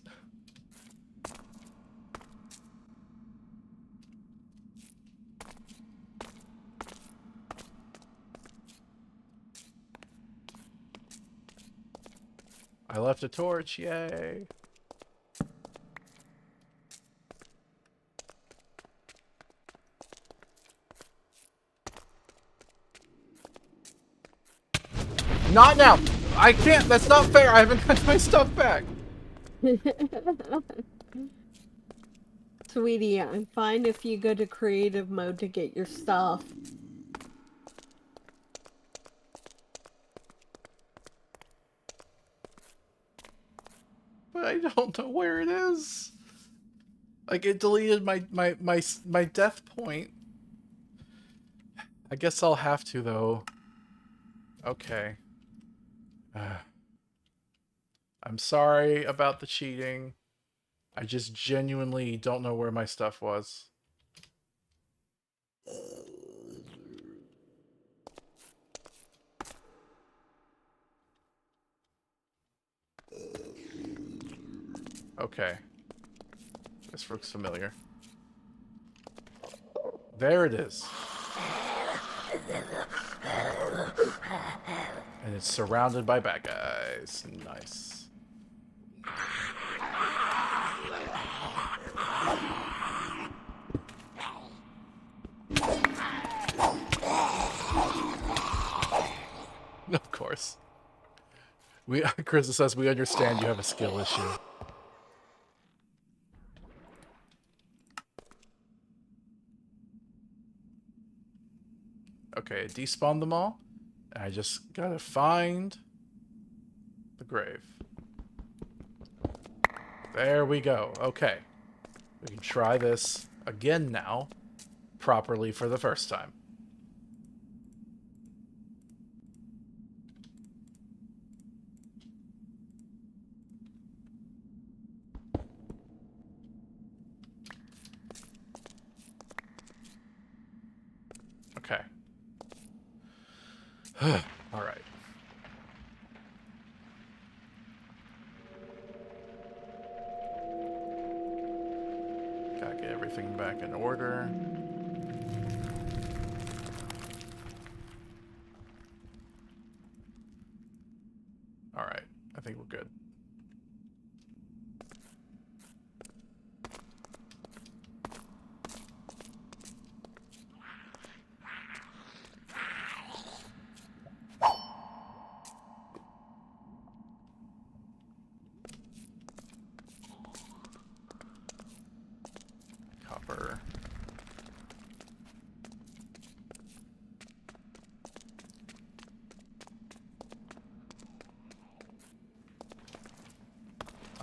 I left a torch. Yay. Not now! I can't! That's not fair! I haven't got my stuff back! Sweetie, I'm fine if you go to creative mode to get your stuff. But I don't know where it is. Like, it deleted my death point. I guess I'll have to, though. Okay. I'm sorry about the cheating. I just genuinely don't know where my stuff was. Okay. This looks familiar. There it is. And it's surrounded by bad guys. Nice. Of course. Chris says we understand you have a skill issue. Okay, despawn them all. I just gotta find the grave. There we go. Okay. We can try this again now, properly for the first time. Okay. All right. Gotta get everything back in order. All right. I think we're good.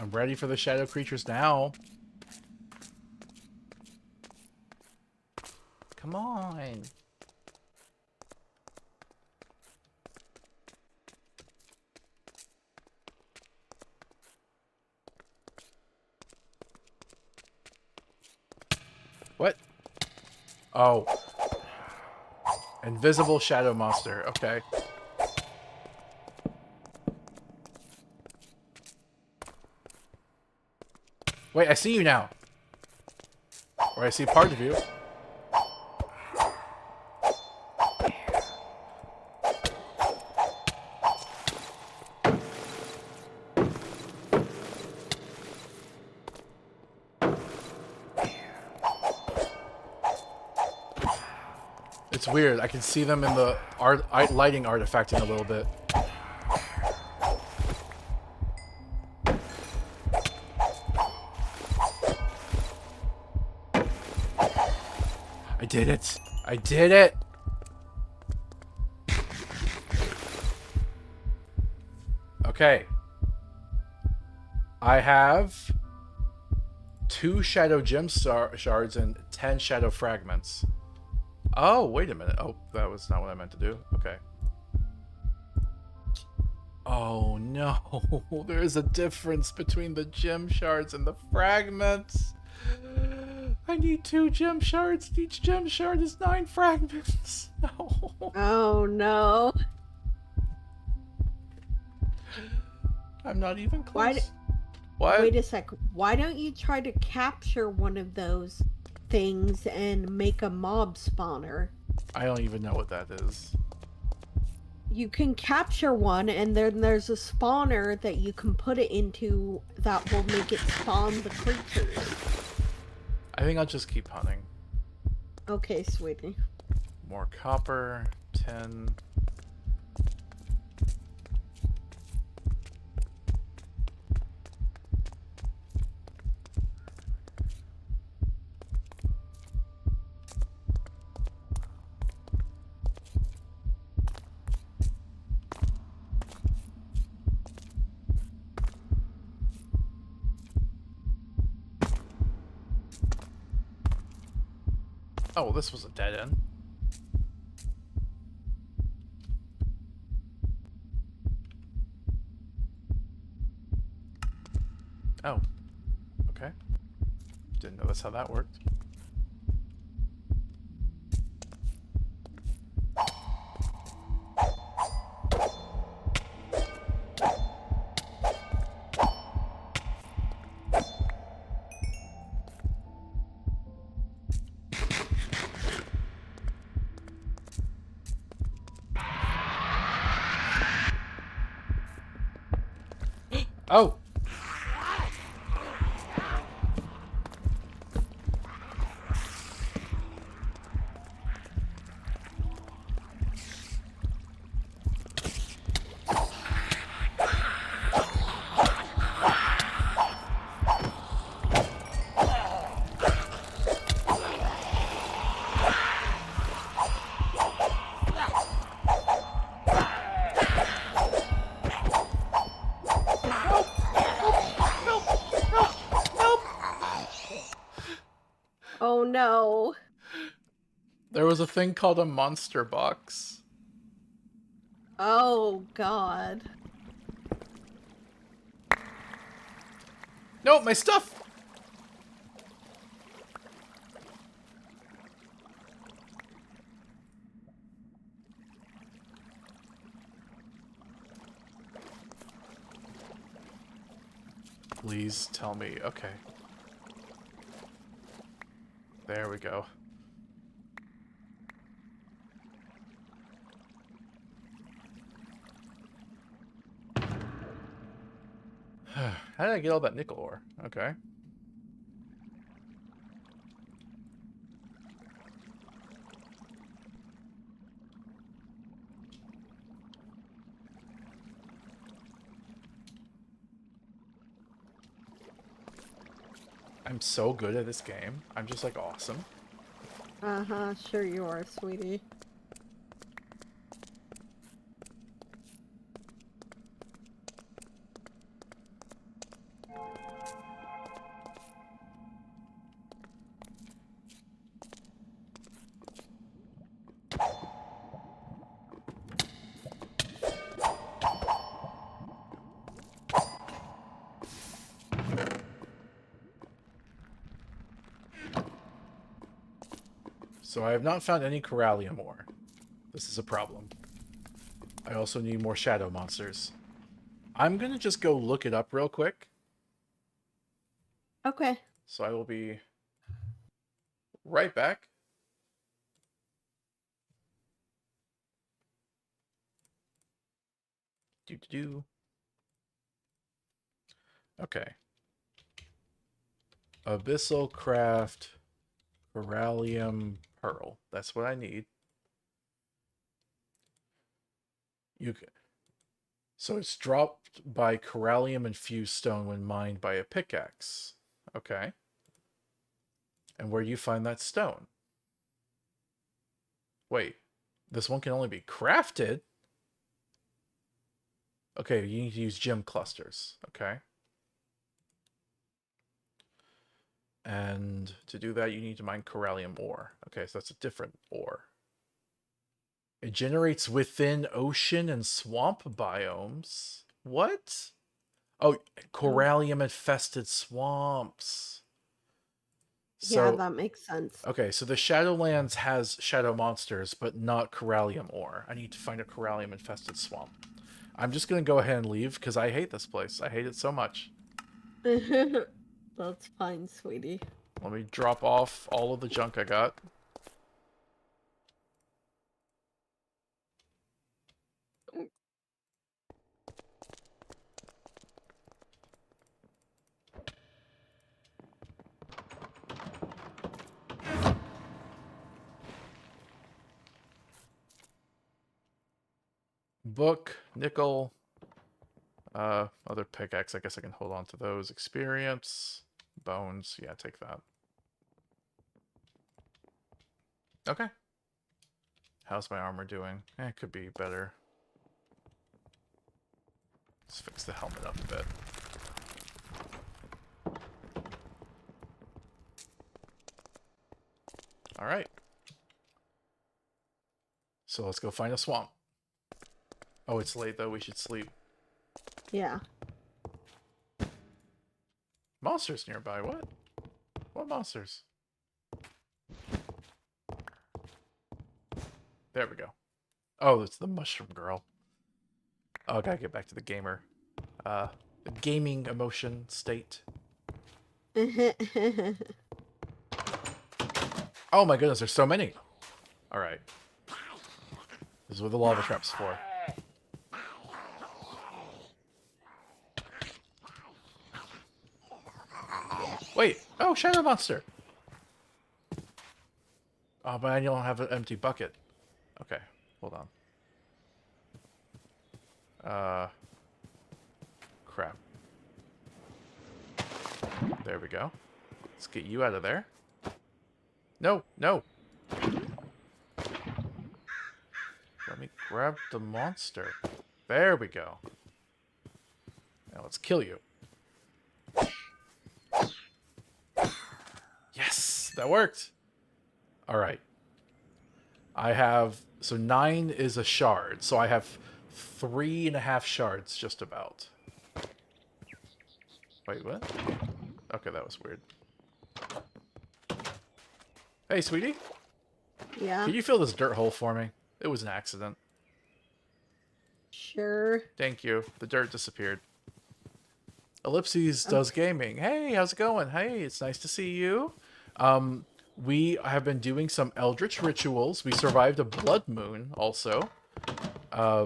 I'm ready for the shadow creatures now. Come on. What? Oh. Invisible shadow monster. Okay. Wait, I see you now. Or I see part of you. It's weird. I can see them in the lighting artifacting a little bit. I did it. I did it. Okay. I have 2 shadow gem shards and 10 shadow fragments. Oh, wait a minute. Oh, that was not what I meant to do. Okay. Oh, no. There's a difference between the gem shards and the fragments. I need 2 gem shards. Each gem shard is 9 fragments. No. Oh, no. I'm not even close. What? Wait a sec. Why don't you try to capture one of those things and make a mob spawner? I don't even know what that is. You can capture one, and then there's a spawner that you can put it into that will make it spawn the creatures. I think I'll just keep hunting. Okay, sweetie. More copper. 10. Oh, well, this was a dead end. Oh. Okay. Didn't know that's how that worked. Oh! Oh no. There was a thing called a monster box. Oh god. No, my stuff! Please tell me. Okay. There we go. How did I get all that nickel ore? Okay. I'm so good at this game. I'm just like awesome. Uh-huh, sure you are, sweetie. So I have not found any corallium ore. This is a problem. I also need more shadow monsters. I'm gonna just go look it up real quick. Okay. So I will be right back. Do. Okay. Abyssal craft corallium pearl. That's what I need. You can. So it's dropped by corallium infused stone when mined by a pickaxe. Okay. And where do you find that stone? Wait, this one can only be crafted? Okay, you need to use gem clusters. Okay. And to do that, you need to mine corallium ore. Okay, so that's a different ore. It generates within ocean and swamp biomes. What? Oh, corallium infested swamps. Yeah, that makes sense. Okay, so the Shadowlands has shadow monsters, but not corallium ore. I need to find a corallium infested swamp. I'm just going to go ahead and leave because I hate this place. I hate it so much. That's fine, sweetie. Let me drop off all of the junk I got. Book, nickel, other pickaxe. I guess I can hold on to those. Experience, bones. Yeah, take that. Okay. How's my armor doing? It could be better. Let's fix the helmet up a bit. Alright. So let's go find a swamp. Oh, it's late though. We should sleep. Yeah. Monsters nearby. What? What monsters? There we go. Oh, it's the mushroom girl. Oh, I gotta get back to the gamer. The gaming emotion state. Oh my goodness, there's so many. Alright. This is what the lava trap's for. Wait! Oh, shadow monster! Oh, but I don't have an empty bucket. Okay, hold on. Crap. There we go. Let's get you out of there. No, no! Let me grab the monster. There we go. Now let's kill you. Yes! That worked! Alright. I have... So 9 is a shard. So I have 3.5 shards, just about. Wait, what? Okay, that was weird. Hey, sweetie? Yeah? Can you fill this dirt hole for me? It was an accident. Sure. Thank you. The dirt disappeared. Ellipses does gaming. Hey, how's it going? Hey, it's nice to see you. We have been doing some eldritch rituals. We survived a blood moon also. Yeah,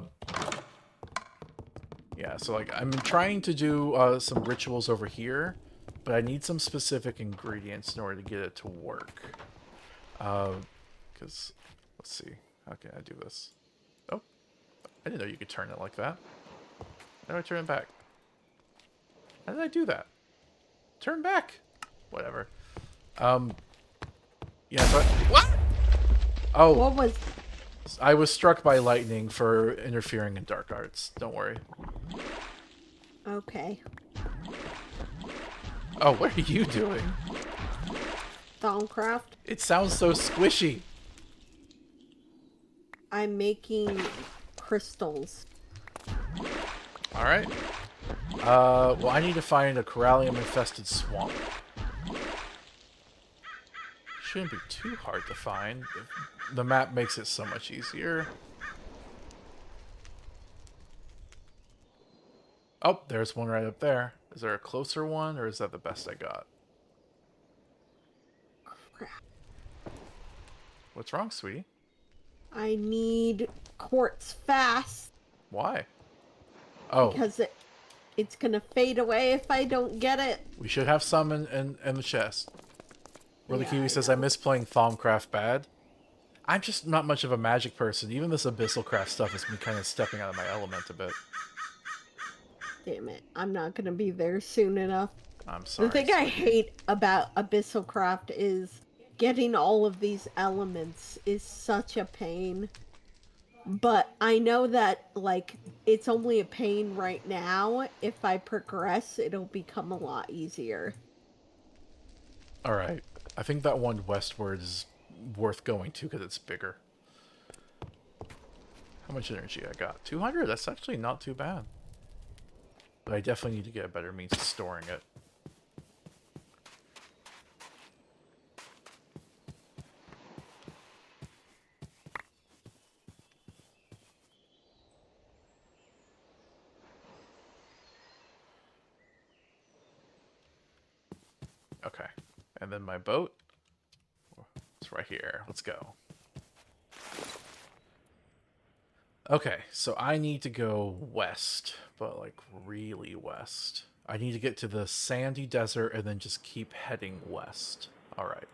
so like I'm trying to do some rituals over here, but I need some specific ingredients in order to get it to work. Because, let's see, how can I do this? Oh, I didn't know you could turn it like that. How do I turn it back? How did I do that? Turn back! Whatever. Yeah, but... What? Oh. What was... I was struck by lightning for interfering in dark arts. Don't worry. Okay. Oh, what are you doing? Thaumcraft? It sounds so squishy. I'm making crystals. Alright. Well, I need to find a corallium-infested swamp. Shouldn't be too hard to find. The map makes it so much easier. Oh, there's one right up there. Is there a closer one, or is that the best I got? Crap. What's wrong, sweetie? I need quartz fast. Why? Oh. Because it's gonna fade away if I don't get it. We should have some in the chest. Really, Yeah, Kiwi says, I miss playing Thaumcraft bad. I'm just not much of a magic person. Even this Abyssal Craft stuff has been kind of stepping out of my element a bit. Damn it. I'm not gonna be there soon enough. I'm sorry. The thing I hate about Abyssal Craft is getting all of these elements is such a pain. But I know that, like, it's only a pain right now. If I progress, it'll become a lot easier. Alright. I think that one westward is worth going to because it's bigger. How much energy I got? 200? That's actually not too bad. But I definitely need to get a better means of storing it. Okay. And then my boat. It's right here. Let's go. Okay, so I need to go west, but like really west. I need to get to the sandy desert and then just keep heading west. Alright.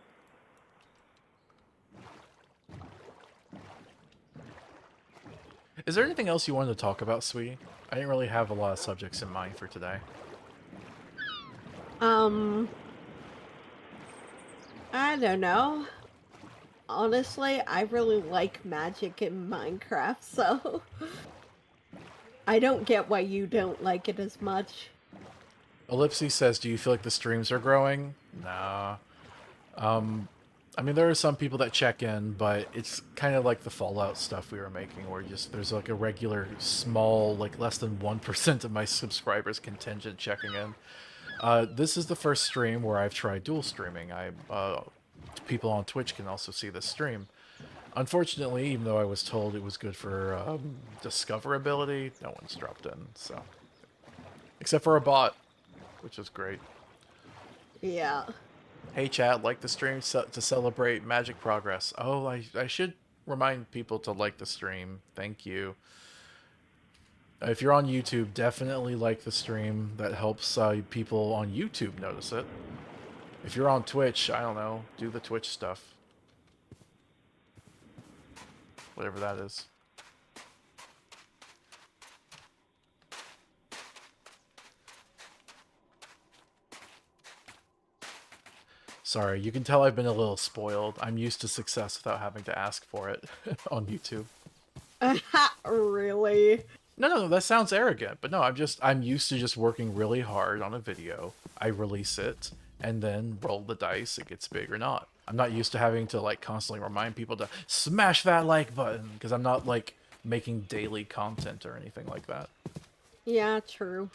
Is there anything else you wanted to talk about, sweetie? I didn't really have a lot of subjects in mind for today. I don't know. Honestly, I really like magic in Minecraft, so I don't get why you don't like it as much. Ellipse says, do you feel like the streams are growing? Nah. I mean, there are some people that check in, but it's kind of like the Fallout stuff we were making, where just there's like a regular small, like less than 1% of my subscribers contingent checking in. This is the first stream where I've tried dual streaming. People on Twitch can also see this stream. Unfortunately, even though I was told it was good for discoverability, no one's dropped in, so. Except for a bot, which is great. Yeah. Hey chat, like the stream to celebrate magic progress. Oh, I should remind people to like the stream. Thank you. If you're on YouTube, definitely like the stream. That helps people on YouTube notice it. If you're on Twitch, I don't know, do the Twitch stuff. Whatever that is. Sorry, you can tell I've been a little spoiled. I'm used to success without having to ask for it on YouTube. Really? No, that sounds arrogant. But no, I'm used to just working really hard on a video. I release it, and then roll the dice, it gets big or not. I'm not used to having to, like, constantly remind people to smash that like button, because I'm not, like, making daily content or anything like that. Yeah, true.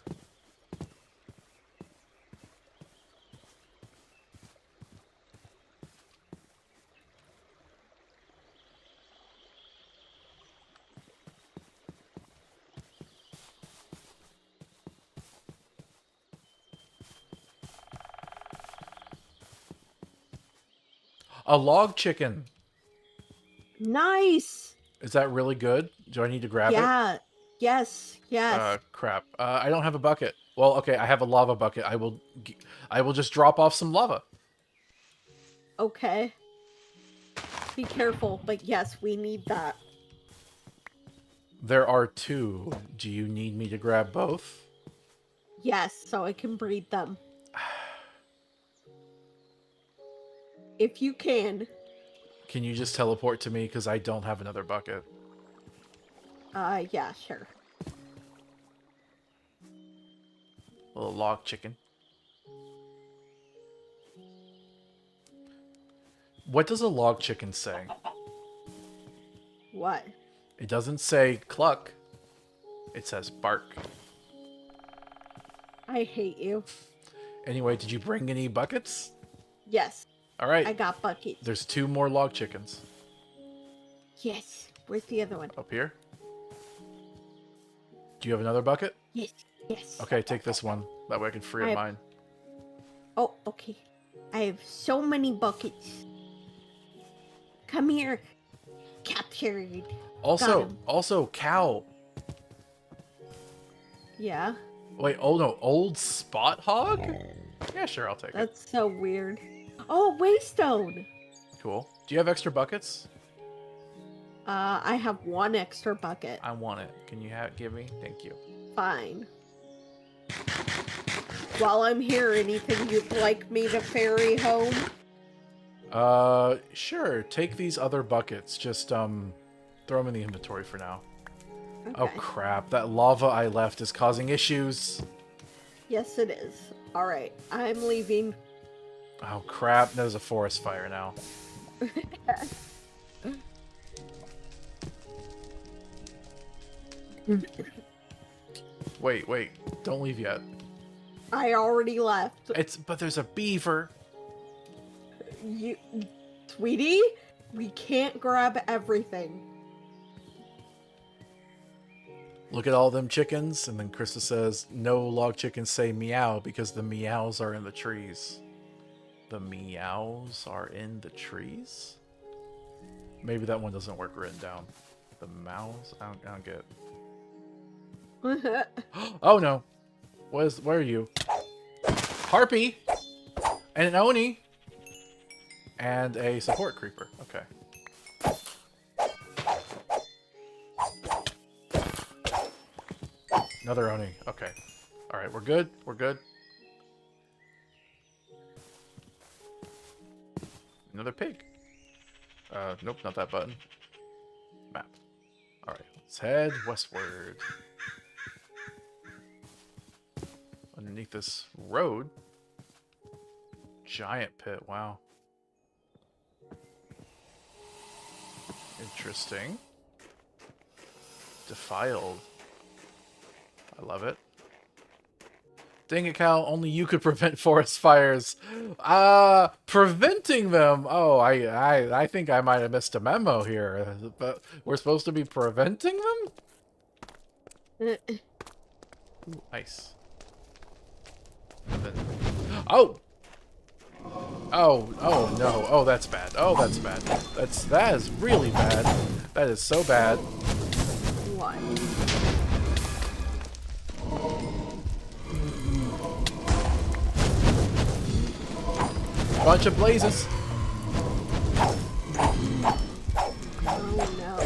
A log chicken! Nice! Is that really good? Do I need to grab it? Yeah. Yes. Yes. Crap. I don't have a bucket. Well, okay, I have a lava bucket. I will just drop off some lava. Okay. Be careful, but yes, we need that. There are 2. Do you need me to grab both? Yes, so I can breed them. If you can. Can you just teleport to me? Because I don't have another bucket. Yeah, sure. Little log chicken. What does a log chicken say? What? It doesn't say cluck. It says bark. I hate you. Anyway, did you bring any buckets? Yes. All right. I got buckets. There's 2 more log chickens. Yes. Where's the other one? Up here. Do you have another bucket? Yes. Yes. Okay, take this one. That way I can free up mine. Oh, okay. I have so many buckets. Come here. Captured. Also, cow. Yeah. Wait, oh no, old spot hog? Yeah, sure, I'll take it. That's so weird. Oh, waystone. Cool. Do you have extra buckets? I have 1 extra bucket. I want it. Can you give me? Thank you. Fine. While I'm here, anything you'd like me to ferry home? Sure. Take these other buckets. Just, throw them in the inventory for now. Okay. Oh, crap. That lava I left is causing issues. Yes, it is. Alright, I'm leaving. Oh, crap. There's a forest fire now. Wait. Don't leave yet. I already left. But there's a beaver. Sweetie, we can't grab everything. Look at all them chickens, and then Krista says, no log chickens say meow because the meows are in the trees. The meows are in the trees? Maybe that one doesn't work written down. The mouse? I don't get it. Oh no. Where are you? Harpy! And an Oni! And a support creeper. Okay. Another Oni. Okay. Alright, we're good. We're good. Another pig. Nope, not that button. Map. Alright, let's head westward. Underneath this road. Giant pit, wow. Interesting. Defiled. I love it. Dang it, Cal, only you could prevent forest fires. Preventing them? Oh, I think I might have missed a memo here. But we're supposed to be preventing them? Ooh, nice. Oh! Oh no. Oh, that's bad. Oh, that's bad. That is really bad. That is so bad. What? Bunch of blazes. Oh no.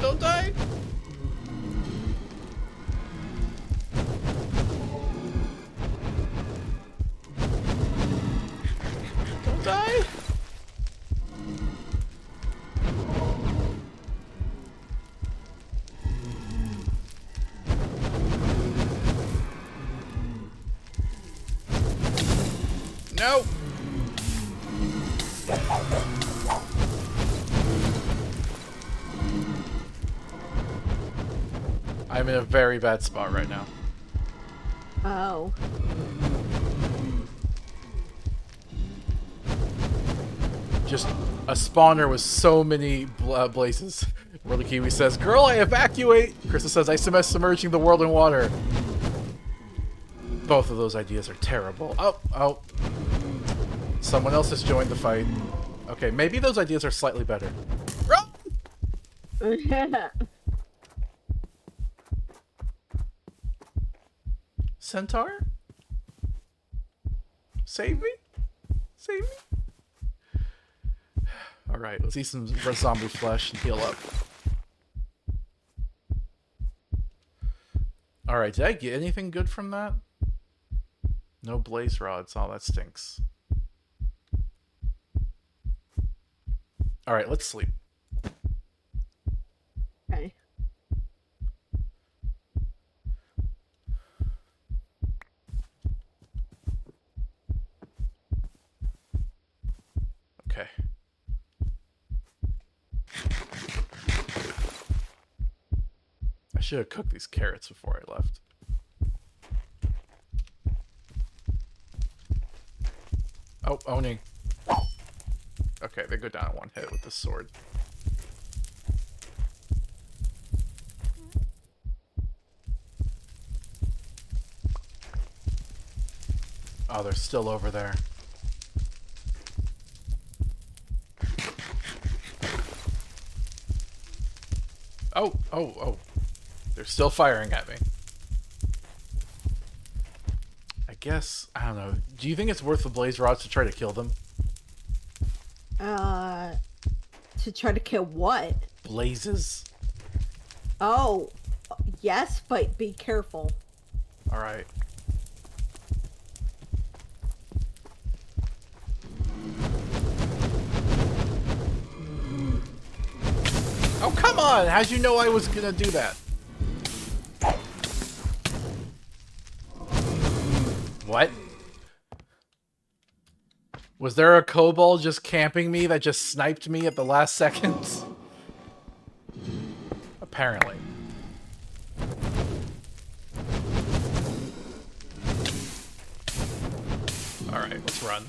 Don't die! Don't die! No! I'm in a very bad spot right now. Oh. Just a spawner with so many blazes. World Kiwi says, "Girl, I evacuate!" Krista says, "I suggest submerging the world in water." Both of those ideas are terrible. Oh. Someone else has joined the fight. Okay, maybe those ideas are slightly better. Centaur? Save me? Save me? Alright, let's eat some zombie flesh and heal up. Alright, did I get anything good from that? No blaze rods. Oh, that stinks. Alright, let's sleep. Okay. should have cooked these carrots before I left. Oh, Oni. Okay, they go down in one hit with the sword. Oh, they're still over there. Oh. They're still firing at me. I guess, I don't know. Do you think it's worth the blaze rods to try to kill them? To try to kill what? Blazes. Oh, yes, but be careful. Alright. Oh, come on! How'd you know I was gonna do that? What? Was there a kobold just camping me that just sniped me at the last second? Apparently. Alright, let's run.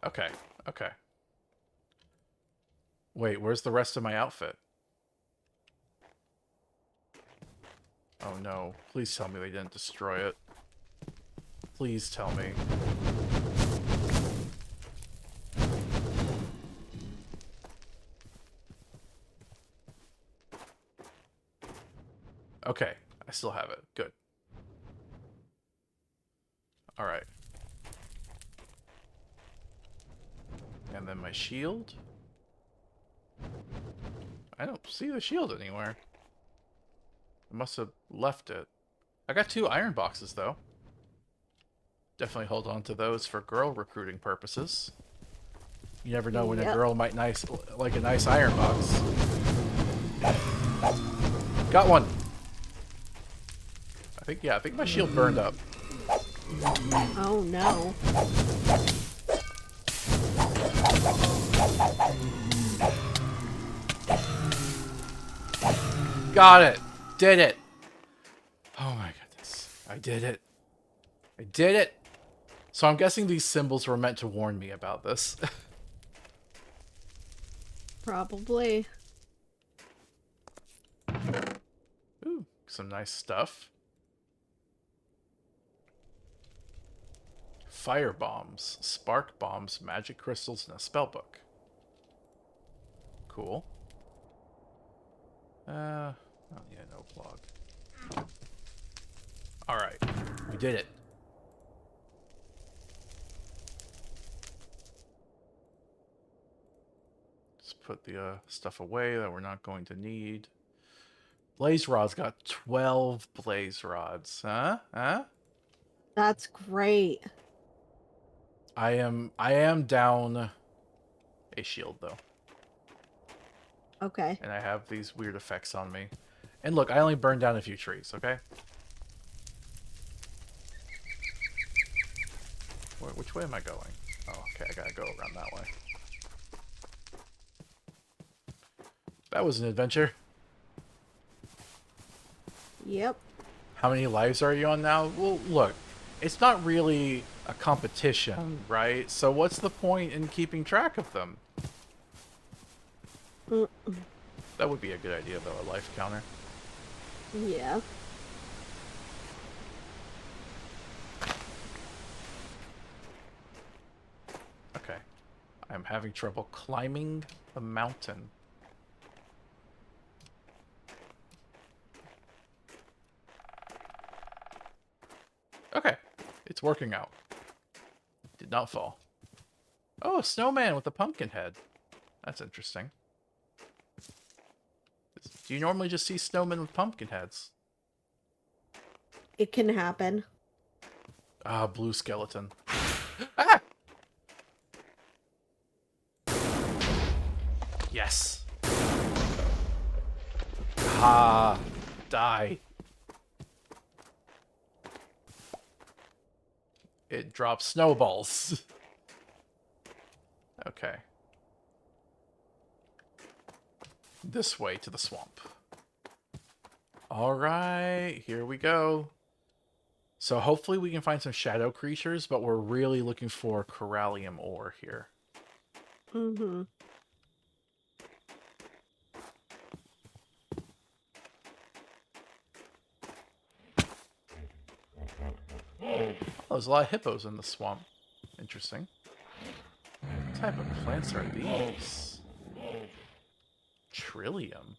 Okay, okay. Wait, where's the rest of my outfit? Oh no, please tell me they didn't destroy it. Please tell me. Okay, I still have it. Good. Alright. And then my shield? I don't see the shield anywhere. I must have left it. I got 2 iron boxes, though. Definitely hold on to those for girl recruiting purposes. You never know when a girl might like a nice iron box. Got one! I think my shield burned up. Oh no. Got it! Did it! Oh my goodness. I did it. I did it! So I'm guessing these symbols were meant to warn me about this. Probably. Ooh, some nice stuff. Fire bombs, spark bombs, magic crystals, and a spellbook. Cool. Oh yeah, no blog. Alright, we did it. Let's put the stuff away that we're not going to need. Blaze rods, got 12 blaze rods. Huh? Huh? That's great. I am down a shield though. Okay. And I have these weird effects on me. And look, I only burned down a few trees, okay? Which way am I going? Oh, okay, I gotta go around that way. That was an adventure. Yep. How many lives are you on now? Well, look, it's not really a competition, right? So what's the point in keeping track of them? That would be a good idea, though, a life counter. Yeah. Okay. I'm having trouble climbing the mountain. Okay. It's working out. Did not fall. Oh, a snowman with a pumpkin head. That's interesting. Do you normally just see snowmen with pumpkin heads? It can happen. Ah, blue skeleton. Ah! Yes. Ah, die. It drops snowballs. Okay. this way to the swamp. All right, here we go. So hopefully we can find some shadow creatures, but we're really looking for corallium ore here. Mm-hmm. Oh, there's a lot of hippos in the swamp. Interesting. What type of plants are these? Trillium.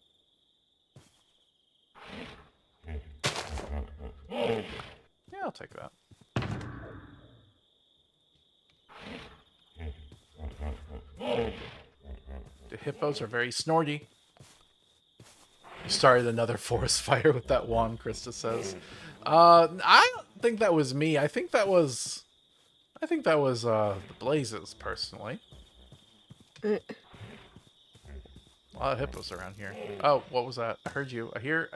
Yeah, I'll take that. The hippos are very snorty. You started another forest fire with that wand, Krista says. I don't think that was me. I think that was the blazes, personally. A lot of hippos around here. Oh, what was that? I heard you. I hear.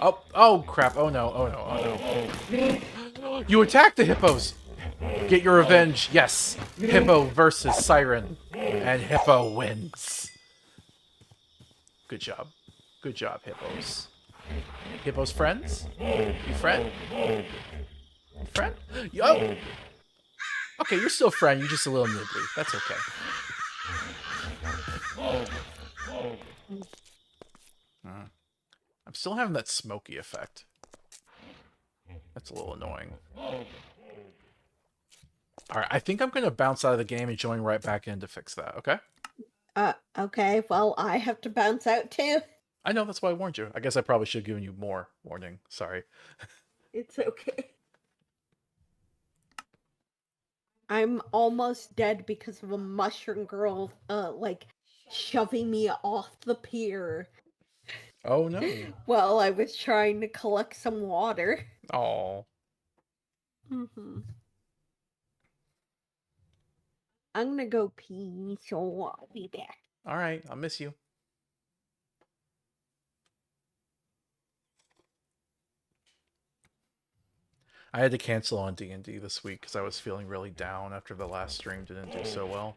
Oh crap. Oh no. You attacked the hippos. Get your revenge. Yes. Hippo versus Siren. And Hippo wins. Good job. Good job, hippos. Hippos friends? You friend? You friend? Oh! Okay, you're still friend. You're just a little nibbly. That's okay. I'm still having that smoky effect. That's a little annoying. Alright, I think I'm going to bounce out of the game and join right back in to fix that, okay? Okay, well, I have to bounce out too. I know, that's why I warned you. I guess I probably should have given you more warning. Sorry. It's okay. I'm almost dead because of a mushroom girl, shoving me off the pier. Oh no. While I was trying to collect some water. Oh. Mm-hmm. I'm gonna go pee, so I'll be back. Alright, I'll miss you. I had to cancel on D&D this week because I was feeling really down after the last stream didn't do so well.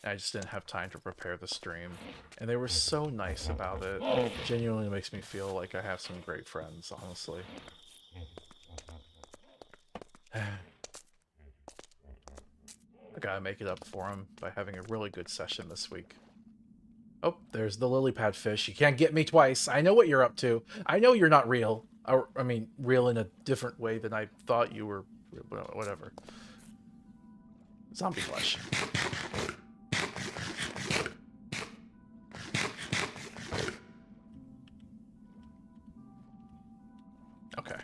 I just didn't have time to prepare the stream. And they were so nice about it. It genuinely makes me feel like I have some great friends, honestly. I gotta make it up for them by having a really good session this week. Oh, there's the lily pad fish. You can't get me twice. I know what you're up to. I know you're not real. Or, I mean, real in a different way than I thought you were. Whatever. Zombie flesh. Okay.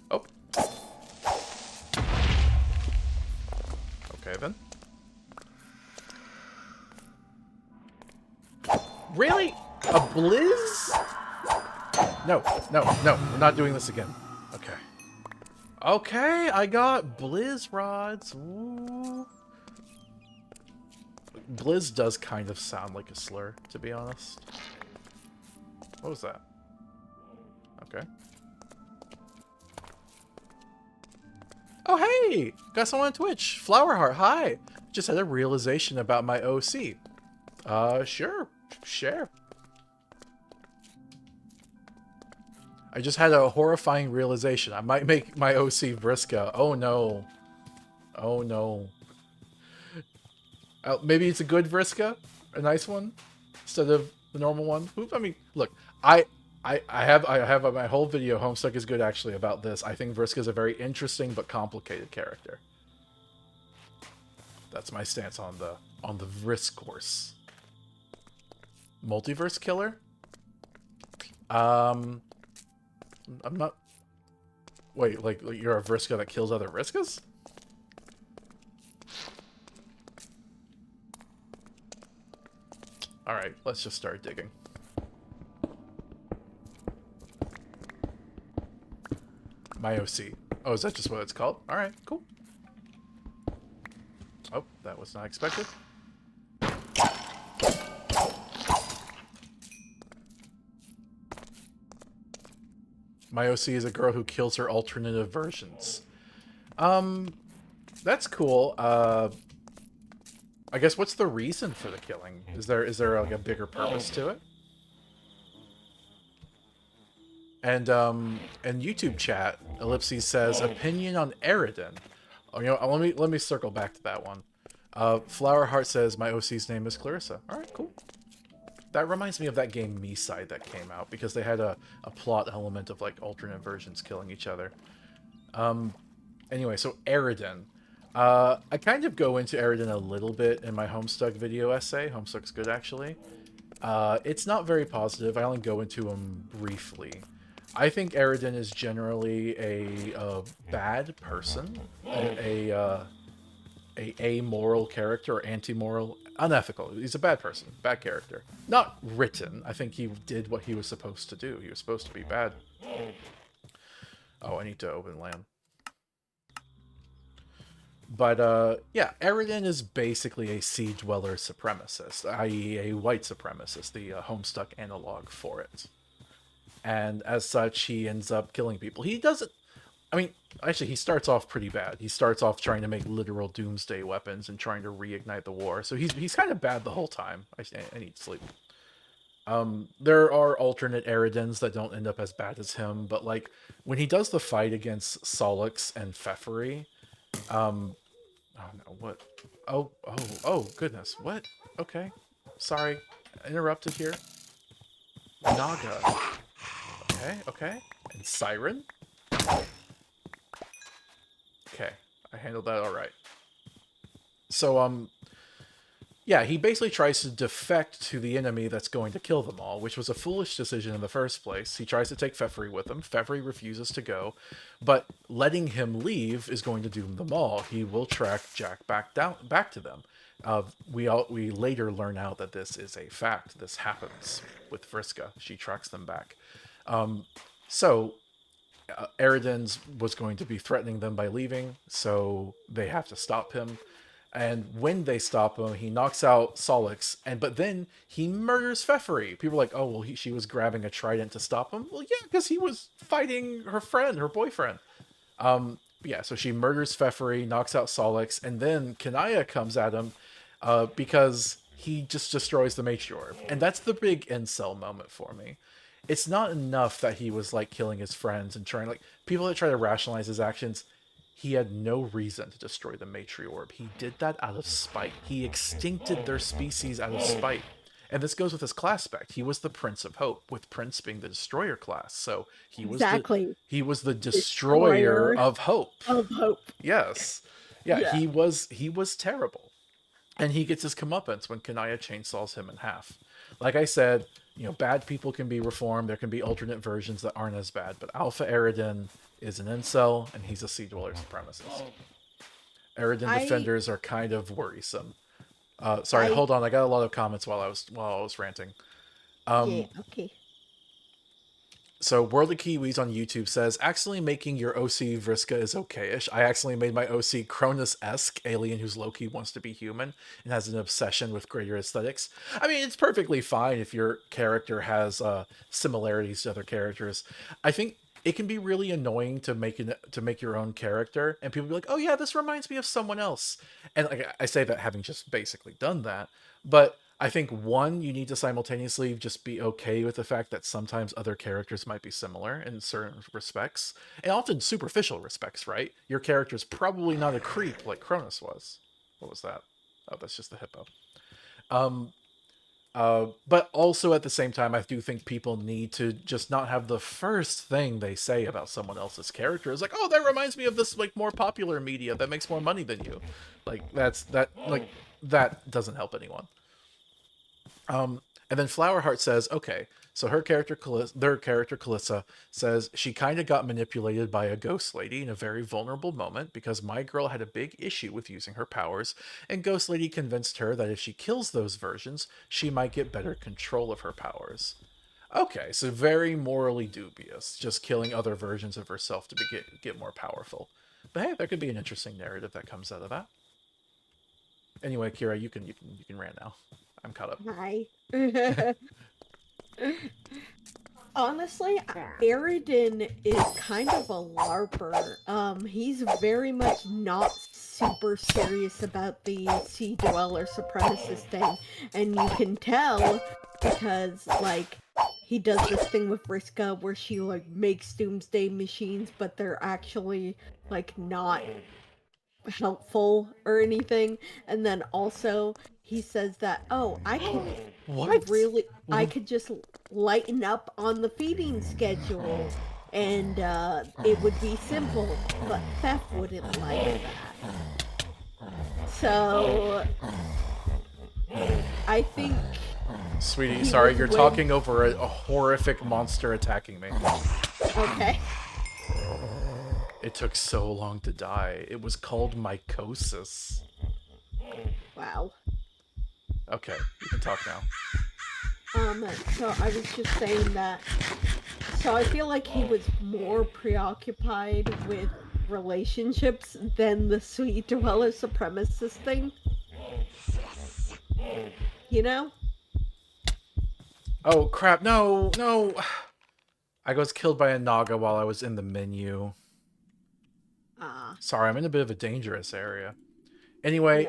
Oh. Okay, then. Really? A blizz? No, we're not doing this again. Okay. Okay, I got blizz rods. Ooh. Blizz does kind of sound like a slur, to be honest. What was that? Okay. Oh, hey! Got someone on Twitch. Flowerheart, hi! Just had a realization about my OC. Sure. Share. I just had a horrifying realization. I might make my OC Vriska. Oh no. Oh no. Maybe it's a good Vriska? A nice one? Instead of the normal one? I mean, look, I have my whole video, Homestuck is Good, actually, about this. I think Vriska is a very interesting but complicated character. That's my stance on the Vrisk course. Multiverse killer? I'm not... Wait, like you're a Vriska that kills other Vriskas? Alright, let's just start digging. My OC. Oh, is that just what it's called? Alright, cool. Oh, that was not expected. My OC is a girl who kills her alternative versions. That's cool. I guess what's the reason for the killing? Is there like a bigger purpose to it? And YouTube chat, Ellipses says opinion on Eridan. Oh, let me circle back to that one. Flower Heart says my OC's name is Clarissa. All right, cool. That reminds me of that game Me-Side that came out because they had a plot element of like alternate versions killing each other. Anyway, so Eridan. I kind of go into Eridan a little bit in my Homestuck video essay. Homestuck's good, actually. It's not very positive. I only go into him briefly. I think Eridan is generally a bad person, a amoral character, or anti-moral, unethical. He's a bad person, bad character. Not written. I think he did what he was supposed to do. He was supposed to be bad. Oh, I need to open LAN. But, yeah, Eridan is basically a Sea Dweller supremacist, i.e. a white supremacist, the Homestuck analog for it. And as such, he ends up killing people. He doesn't... I mean, actually, he starts off pretty bad. He starts off trying to make literal doomsday weapons and trying to reignite the war. So he's kind of bad the whole time. I need sleep. There are alternate Eridans that don't end up as bad as him, but, like, when he does the fight against Solix and Pfeffery... oh no, what? Oh, goodness. What? Okay. Sorry. Interrupted here. Naga. Okay. And Siren? Okay. I handled that alright. So, yeah, he basically tries to defect to the enemy that's going to kill them all, which was a foolish decision in the first place. He tries to take Pfeffery with him. Pfeffery refuses to go, but letting him leave is going to doom them all. He will track Jack back to them. We later learn out that this is a fact. This happens with Vriska. She tracks them back. Eridan's was going to be threatening them by leaving, so they have to stop him. And when they stop him, he knocks out Solix, but then he murders Pfeffery. People are like, oh, well, she was grabbing a trident to stop him. Well, yeah, because he was fighting her boyfriend. Yeah, so she murders Pfeffery, knocks out Solix, and then Kanaya comes at him because he just destroys the matriarch. And that's the big incel moment for me. It's not enough that he was, like, killing his friends and trying, like, people that try to rationalize his actions. He had no reason to destroy the matriorb. He did that out of spite. He extincted their species out of spite. And this goes with his class spec. He was the Prince of Hope, with Prince being the destroyer class. So he was the destroyer of hope. Of hope. Yes. Yeah. He was terrible. And he gets his comeuppance when Kanaya chainsaws him in half. Like I said, bad people can be reformed. There can be alternate versions that aren't as bad. But Alpha Eridan is an incel, and he's a Sea Dweller supremacist. Eridan defenders are kind of worrisome. Sorry, hold on. I got a lot of comments while I was ranting. Yeah, okay. So World of Kiwis on YouTube says, accidentally making your OC Vriska is okayish. I accidentally made my OC Cronus-esque alien who's low-key wants to be human and has an obsession with greater aesthetics. I mean, it's perfectly fine if your character has similarities to other characters. I think it can be really annoying to make your own character, and people be like, oh yeah, this reminds me of someone else. And like I say that having just basically done that, but I think, one, you need to simultaneously just be okay with the fact that sometimes other characters might be similar in certain respects, and often superficial respects, right? Your character's probably not a creep like Cronus was. What was that? Oh, that's just the hippo. But also at the same time, I do think people need to just not have the first thing they say about someone else's character is like, oh, that reminds me of this like more popular media that makes more money than you. Like that doesn't help anyone. And then Flowerheart says, okay, so their character Calissa says she kind of got manipulated by a ghost lady in a very vulnerable moment because my girl had a big issue with using her powers, and ghost lady convinced her that if she kills those versions, she might get better control of her powers. Okay, so very morally dubious, just killing other versions of herself to get more powerful. But hey, there could be an interesting narrative that comes out of that. Anyway, Kira, you can rant now. I'm caught up. Hi. Honestly, Eridan is kind of a LARPer. He's very much not super serious about the Sea Dweller supremacist thing, and you can tell because, like, he does this thing with Vriska where she like makes doomsday machines, but they're actually like not helpful or anything. And then also he says that, oh, What? I could just lighten up on the feeding schedule and it would be simple, but Theft wouldn't like that. So I think Sweetie, sorry, you're talking over a horrific monster attacking me. Okay. It took so long to die. It was called mycosis. Wow. Okay, you can talk now. So I was just saying that. So I feel like he was more preoccupied with relationships than the sweet dweller supremacist thing. You know? Oh crap! No, no. I was killed by a Naga while I was in the menu. Sorry, I'm in a bit of a dangerous area. Anyway,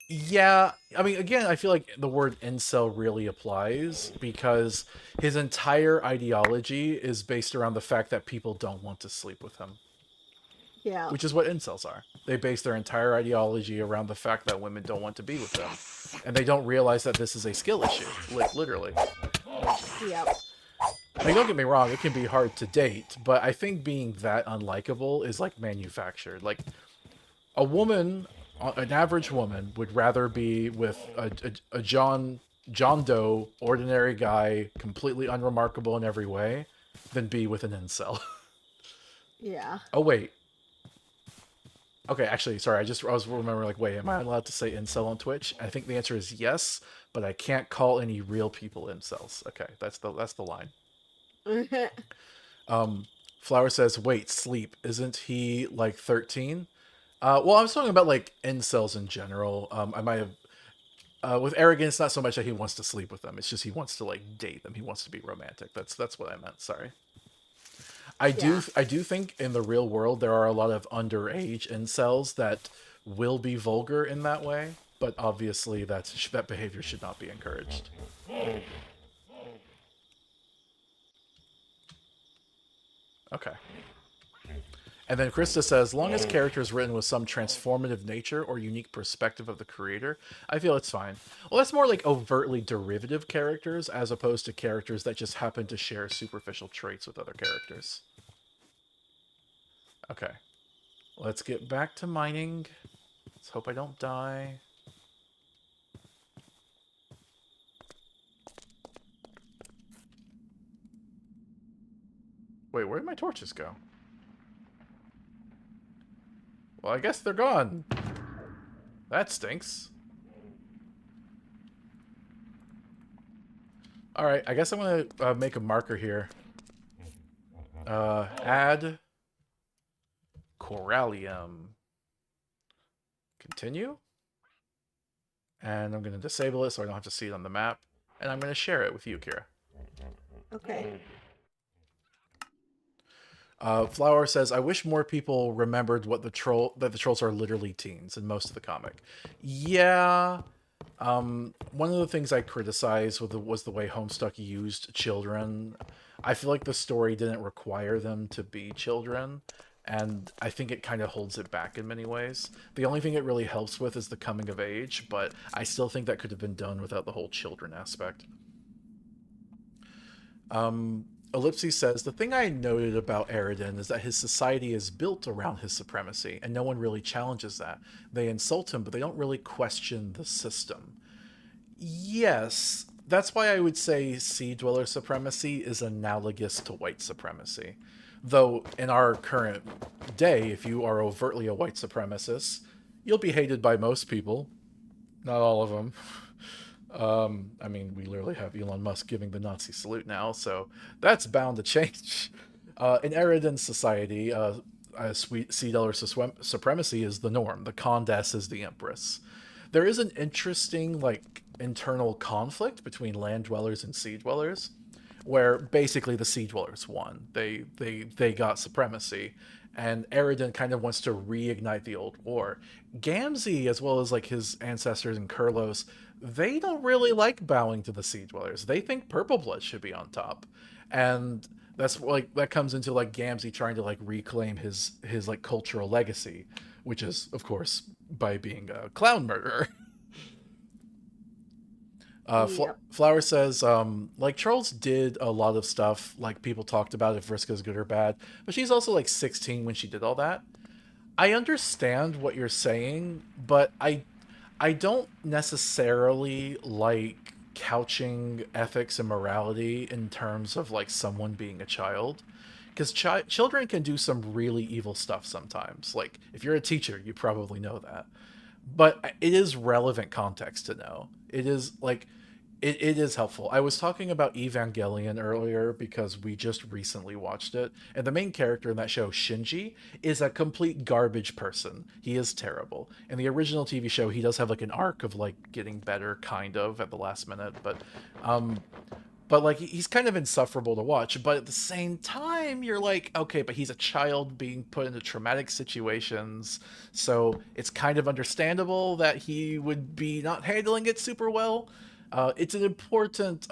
yeah, I mean, again, I feel like the word incel really applies because his entire ideology is based around the fact that people don't want to sleep with him. Yeah. Which is what incels are. They base their entire ideology around the fact that women don't want to be with them. And they don't realize that this is a skill issue, literally. Yep. I mean, don't get me wrong, it can be hard to date, but I think being that unlikable is like manufactured. Like, a woman, an average woman, would rather be with a John Doe, ordinary guy, completely unremarkable in every way, than be with an incel. Yeah. Oh, wait. Okay, actually, sorry, I was remembering, like, wait, am I allowed to say incel on Twitch? I think the answer is yes, but I can't call any real people incels. Okay, that's the line. Flower says, wait, sleep, isn't he, like, 13? Well, I was talking about, like, incels in general. I might have... with arrogance, not so much that he wants to sleep with them. It's just he wants to, like, date them. He wants to be romantic. That's what I meant, sorry. I do think in the real world there are a lot of underage incels that will be vulgar in that way, but obviously that behavior should not be encouraged. Okay. And then Krista says, as long as character is written with some transformative nature or unique perspective of the creator, I feel it's fine. Well, that's more like overtly derivative characters as opposed to characters that just happen to share superficial traits with other characters. Okay. Let's get back to mining. Let's hope I don't die. Wait, where did my torches go? Well, I guess they're gone. That stinks. Alright, I guess I'm going to make a marker here. Add Corallium. Continue. And I'm going to disable it so I don't have to see it on the map. And I'm going to share it with you, Kira. Okay. Flower says, I wish more people remembered that the trolls are literally teens in most of the comic. Yeah. One of the things I criticized was the way Homestuck used children. I feel like the story didn't require them to be children, and I think it kind of holds it back in many ways. The only thing it really helps with is the coming of age, but I still think that could have been done without the whole children aspect. Ellipses says, the thing I noted about Eridan is that his society is built around his supremacy, and no one really challenges that. They insult him, but they don't really question the system. Yes, that's why I would say Sea Dweller supremacy is analogous to white supremacy. Though, in our current day, if you are overtly a white supremacist, you'll be hated by most people. Not all of them. I mean, we literally have Elon Musk giving the Nazi salute now, so that's bound to change. In Eridan's society, Sea Dweller supremacy is the norm. The Condess is the Empress. There is an interesting, like, internal conflict between land dwellers and sea dwellers, where basically the Sea Dwellers won. They got supremacy, and Eridan kind of wants to reignite the old war. Gamzee, as well as like his ancestors in Kurlos, they don't really like bowing to the Sea Dwellers. They think Purple Blood should be on top, and that's like that comes into like Gamzee trying to like reclaim his like cultural legacy, which is of course by being a clown murderer. Yep. Flower says, like Trolls did a lot of stuff, like people talked about if Vriska's good or bad, but she's also like 16 when she did all that. I understand what you're saying, but I don't necessarily like couching ethics and morality in terms of like someone being a child. Because children can do some really evil stuff sometimes. Like, if you're a teacher, you probably know that. But it is relevant context to know. It is like it is helpful. I was talking about Evangelion earlier because we just recently watched it, and the main character in that show, Shinji, is a complete garbage person. He is terrible. In the original TV show, he does have like an arc of like getting better, kind of, at the last minute, but like he's kind of insufferable to watch. But at the same time, you're like, okay, but he's a child being put into traumatic situations, so it's kind of understandable that he would be not handling it super well. It's an important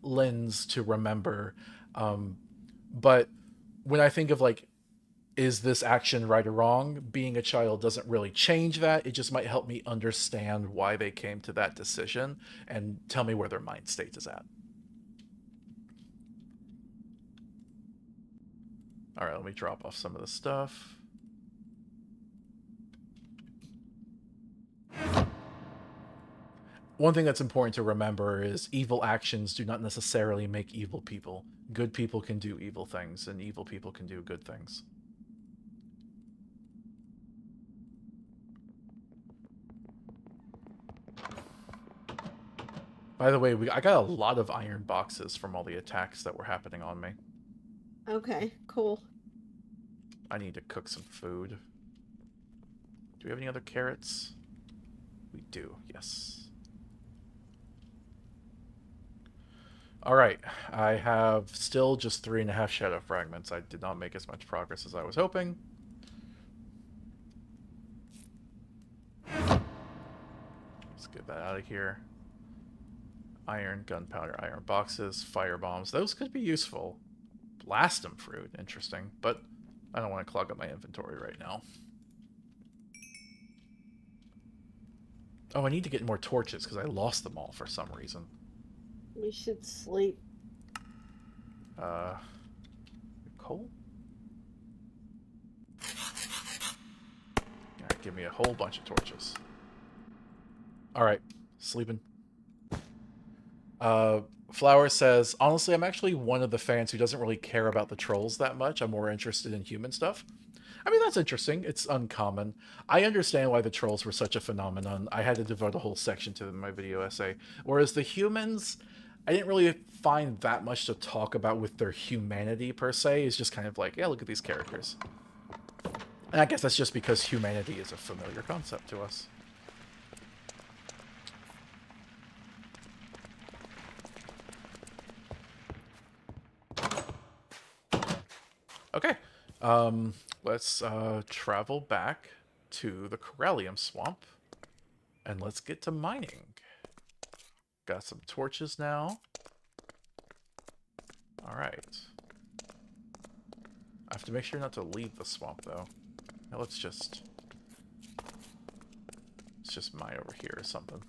lens to remember, but when I think of like, is this action right or wrong? Being a child doesn't really change that. It just might help me understand why they came to that decision and tell me where their mind state is at. All right, let me drop off some of the stuff. One thing that's important to remember is evil actions do not necessarily make evil people. Good people can do evil things, and evil people can do good things. By the way, I got a lot of iron boxes from all the attacks that were happening on me. Okay, cool. I need to cook some food. Do we have any other carrots? We do, yes. Alright, I have still just 3.5 shadow fragments. I did not make as much progress as I was hoping. Let's get that out of here. Iron, gunpowder, iron boxes, fire bombs. Those could be useful. Blastum fruit, interesting, but I don't want to clog up my inventory right now. Oh, I need to get more torches because I lost them all for some reason. We should sleep. Coal? Alright, give me a whole bunch of torches. Alright, sleeping. Flower says, honestly, I'm actually one of the fans who doesn't really care about the trolls that much. I'm more interested in human stuff. I mean, that's interesting. It's uncommon. I understand why the trolls were such a phenomenon. I had to devote a whole section to them in my video essay. Whereas the humans, I didn't really find that much to talk about with their humanity, per se. It's just kind of like, yeah, look at these characters. And I guess that's just because humanity is a familiar concept to us. Okay, let's travel back to the Corallium Swamp, and let's get to mining. Got some torches now. Alright. I have to make sure not to leave the swamp, though. Now let's just mine over here or something.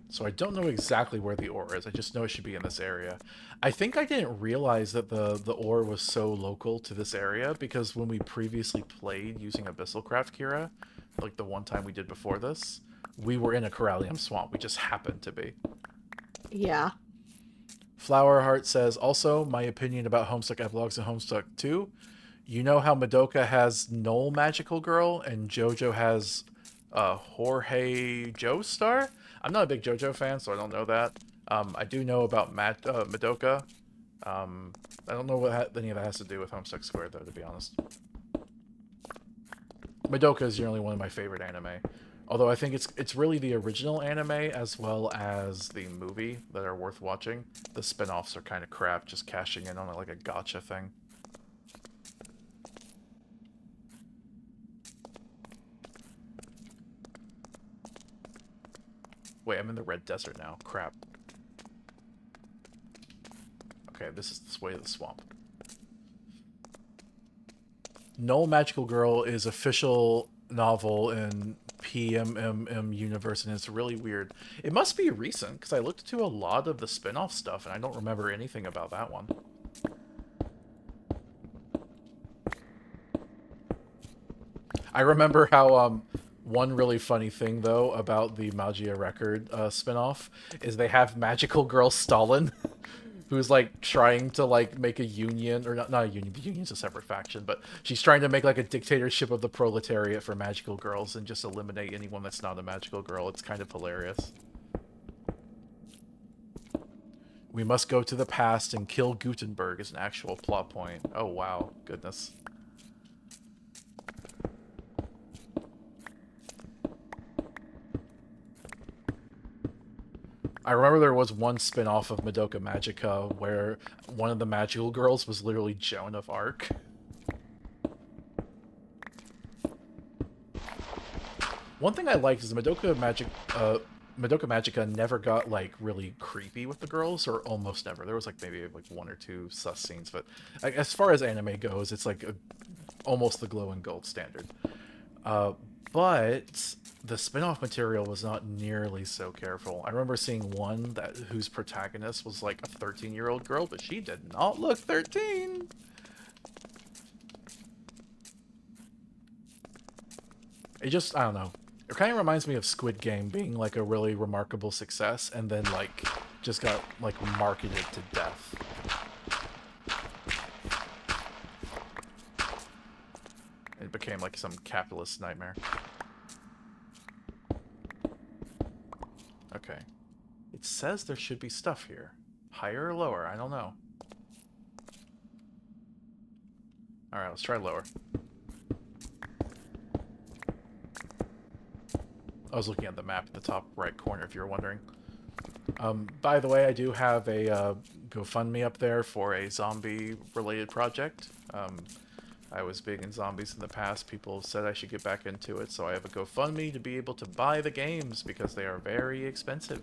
So I don't know exactly where the ore is. I just know it should be in this area. I think I didn't realize that the ore was so local to this area because when we previously played using Abyssalcraft Kira, like the one time we did before this, we were in a Corallium swamp. We just happened to be. Yeah. Flowerheart says, also, my opinion about Homestuck Epilogues and Homestuck 2. You know how Madoka has Null Magical Girl and JoJo has Jorge Joestar? I'm not a big JoJo fan, so I don't know that. I do know about Madoka. I don't know what any of that has to do with Homestuck Square, though, to be honest. Madoka is generally one of my favorite anime. Although I think it's really the original anime as well as the movie that are worth watching. The spin-offs are kind of crap, just cashing in on it like a gotcha thing. Wait, I'm in the Red Desert now. Crap. Okay, this is this way to the swamp. No Magical Girl is official novel in PMMM universe, and it's really weird. It must be recent, because I looked into a lot of the spin-off stuff, and I don't remember anything about that one. I remember how, one really funny thing, though, about the Magia Record spin-off is they have Magical Girl Stalin, who's, like, trying to, like, make a union, or not a union, the union's a separate faction, but she's trying to make, like, a dictatorship of the proletariat for magical girls and just eliminate anyone that's not a magical girl. It's kind of hilarious. We must go to the past and kill Gutenberg is an actual plot point. Oh, wow. Goodness. I remember there was one spin-off of Madoka Magica where one of the magical girls was literally Joan of Arc. One thing I liked is Madoka Magica never got, like, really creepy with the girls, or almost never. There was, like, maybe, like, one or two sus scenes, but as far as anime goes, it's, like, almost the glowing gold standard. But the spin-off material was not nearly so careful. I remember seeing one whose protagonist was like a 13-year-old girl, but she did not look 13. It just, I don't know. It kind of reminds me of Squid Game being like a really remarkable success and then like just got like marketed to death. It became like some capitalist nightmare. Okay. It says there should be stuff here. Higher or lower? I don't know. Alright, let's try lower. I was looking at the map at the top right corner, if you're wondering. By the way, I do have a GoFundMe up there for a zombie-related project. I was big in zombies in the past. People said I should get back into it, so I have a GoFundMe to be able to buy the games because they are very expensive.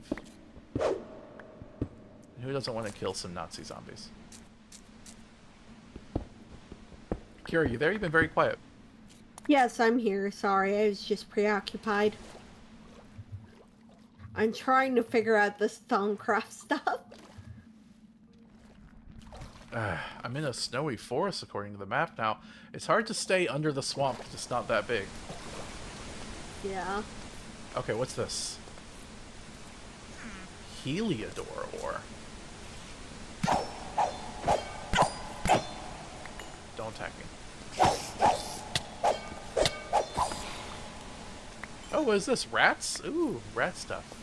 Who doesn't want to kill some Nazi zombies? Kira, you there? You've been very quiet. Yes, I'm here. Sorry, I was just preoccupied. I'm trying to figure out this Thaumcraft stuff. I'm in a snowy forest according to the map now. It's hard to stay under the swamp because it's not that big. Yeah. Okay, what's this? Heliodor ore. Don't attack me. Oh, what is this? Rats? Ooh, rat stuff.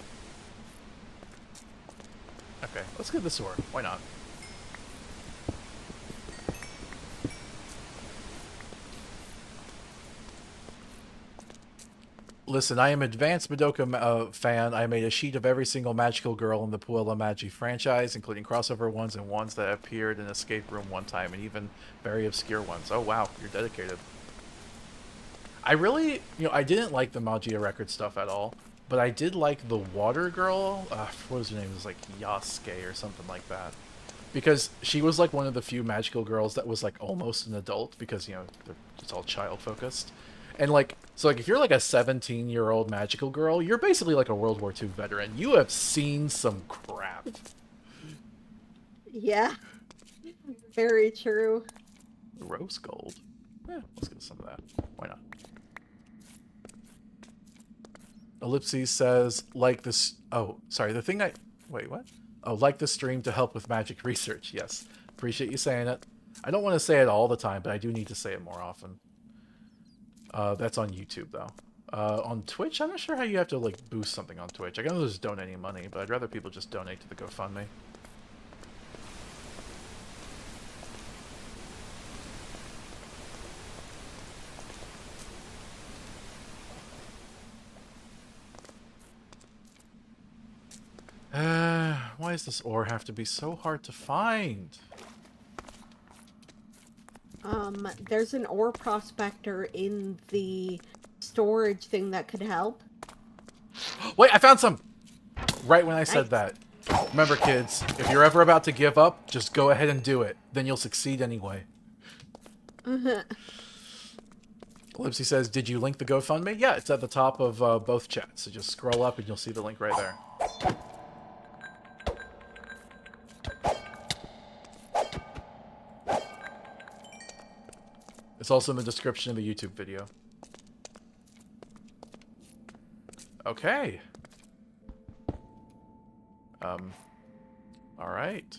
Okay, let's get this ore. Why not? Listen, I am advanced Madoka fan. I made a sheet of every single magical girl in the Puella Magi franchise, including crossover ones and ones that appeared in Escape Room one time, and even very obscure ones. Oh wow, you're dedicated. I really, I didn't like the Magia record stuff at all, but I did like the water girl. What was her name? It was like Yasuke or something like that. Because she was like one of the few magical girls that was like almost an adult because, it's all child focused. And like, so like if you're like a 17-year-old magical girl, you're basically like a World War II veteran. You have seen some crap. Yeah. Very true. Rose gold. Let's get some of that. Why not? Ellipses says, like this... Oh, sorry. The thing I... Wait, what? Oh, like the stream to help with magic research. Yes. Appreciate you saying it. I don't want to say it all the time, but I do need to say it more often. That's on YouTube, though. On Twitch, I'm not sure how you have to, like, boost something on Twitch. I know there's donating money, but I'd rather people just donate to the GoFundMe. Why does this ore have to be so hard to find? There's an ore prospector in the storage thing that could help. Wait, I found some! Right when I said Nice. that. Remember, kids, if you're ever about to give up, just go ahead and do it. Then you'll succeed anyway. Lipsy says, did you link the GoFundMe? Yeah, it's at the top of both chats. So just scroll up and you'll see the link right there. It's also in the description of the YouTube video. Okay. Alright.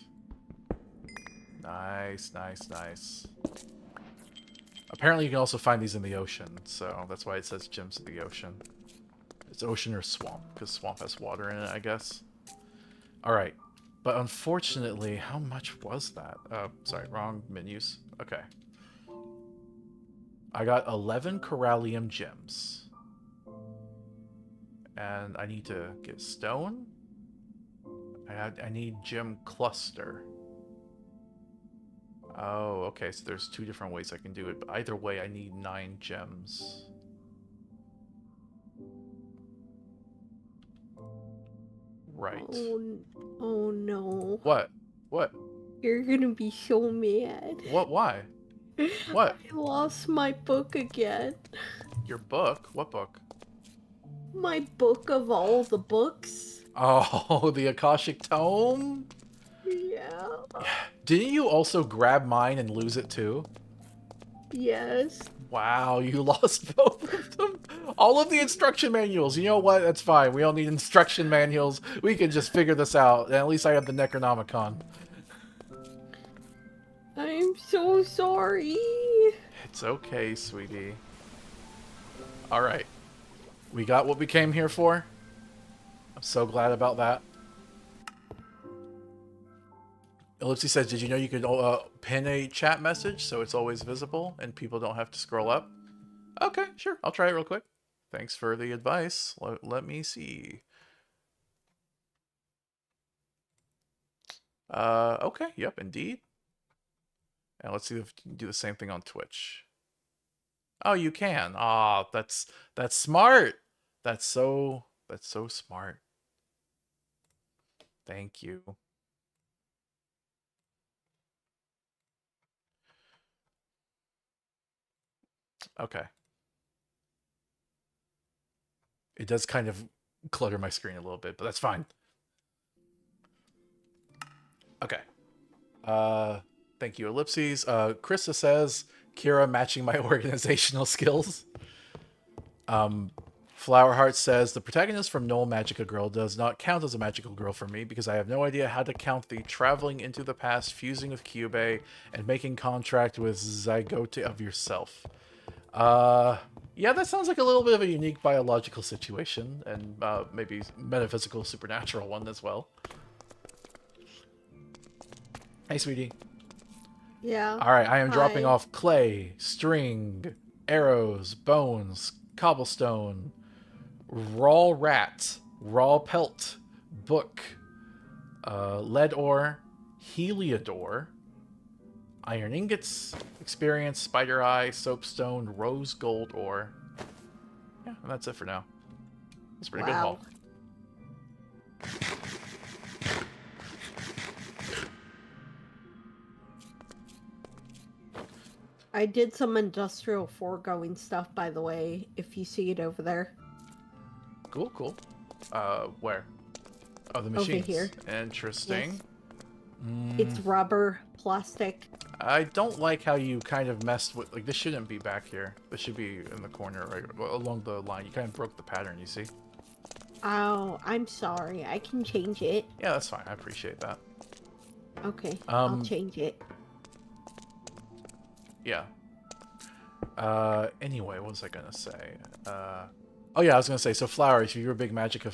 Nice, nice, nice. Apparently you can also find these in the ocean, so that's why it says gems of the ocean. It's ocean or swamp, because swamp has water in it, I guess. Alright. But unfortunately, how much was that? Sorry, wrong menus. Okay. I got 11 Corallium gems. And I need to get stone. I need gem cluster. Oh, okay, so there's 2 different ways I can do it, but either way I need 9 gems. Right. Oh no. What? What? You're gonna be so mad. What? Why? What? I lost my book again. Your book? What book? My book of all the books. Oh, the Akashic Tome? Yeah. Didn't you also grab mine and lose it too? Yes. Wow, you lost both of them? All of the instruction manuals. You know what? That's fine. We don't need instruction manuals. We can just figure this out. And at least I have the Necronomicon. I'm so sorry. It's okay, sweetie. Alright. We got what we came here for. I'm so glad about that. Ellipsy says, did you know you could pin a chat message so it's always visible and people don't have to scroll up? Okay, sure. I'll try it real quick. Thanks for the advice. Let me see. Okay, yep, indeed. And let's see if you can do the same thing on Twitch. Oh, you can. Ah, that's smart. That's so smart. Thank you. Okay. It does kind of clutter my screen a little bit, but that's fine. Okay. Thank you, Ellipses. Krista says, Kira matching my organizational skills. Flowerheart says, the protagonist from Noel Magica Girl does not count as a magical girl for me because I have no idea how to count the traveling into the past, fusing with Kyubey, and making contract with Zygote of yourself. Yeah, that sounds like a little bit of a unique biological situation, and maybe metaphysical, supernatural one as well. Hey, sweetie. Yeah. Alright, I am dropping Hi. off clay, string, arrows, bones, cobblestone, raw rat, raw pelt, book, lead ore, heliodor, iron ingots, experience, spider eye, soapstone, rose gold ore. Yeah, and that's it for now. That's a pretty good haul. I did some industrial foregoing stuff, by the way, if you see it over there. Cool, cool. Where? Oh, the machines. Over here. Interesting. Yes. It's rubber, plastic. I don't like how you kind of messed with... Like, this shouldn't be back here. This should be in the corner, right along the line. You kind of broke the pattern, you see? Oh, I'm sorry. I can change it. Yeah, that's fine. I appreciate that. Okay, I'll change it. Yeah. Anyway, what was I gonna say? Oh yeah, I was gonna say, so Flower, if you're a big Madoka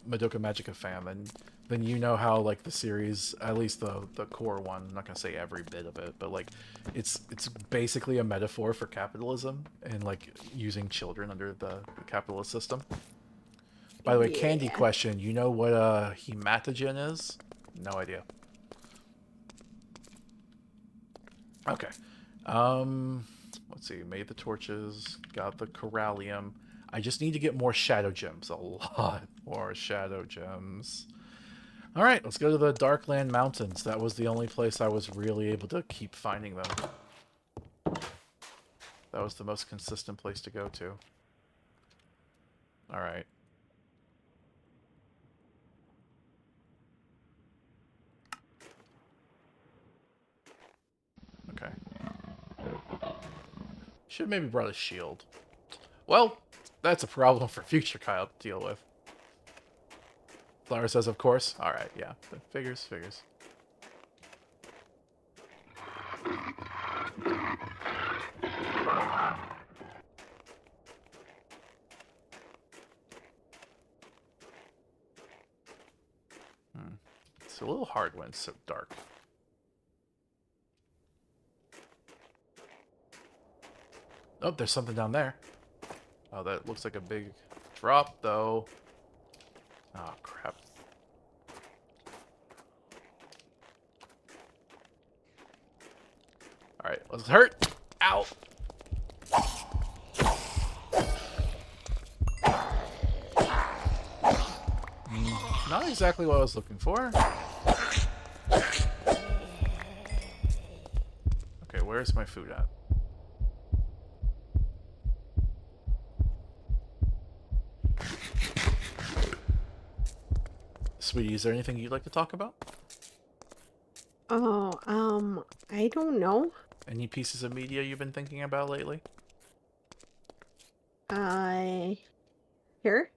Magica fan, then you know how, like, the series, at least the core one, I'm not gonna say every bit of it, but, like, it's basically a metaphor for capitalism and, like, using children under the capitalist system. By the way, Candy question, you know what a hematogen is? No idea. Okay. Let's see. Made the torches. Got the corallium. I just need to get more shadow gems. A lot more shadow gems. Alright, let's go to the Darkland Mountains. That was the only place I was really able to keep finding them. That was the most consistent place to go to. Alright. Okay. Should maybe brought a shield. Well, that's a problem for future Kyle to deal with. Flower says, of course. Alright, yeah. Figures. It's a little hard when it's so dark. Oh, there's something down there. Oh, that looks like a big drop, though. Oh, crap. Alright, let's hurt! Ow! Not exactly what I was looking for. Okay, where's my food at? Sweetie, is there anything you'd like to talk about? Oh, I don't know. Any pieces of media you've been thinking about lately? Here?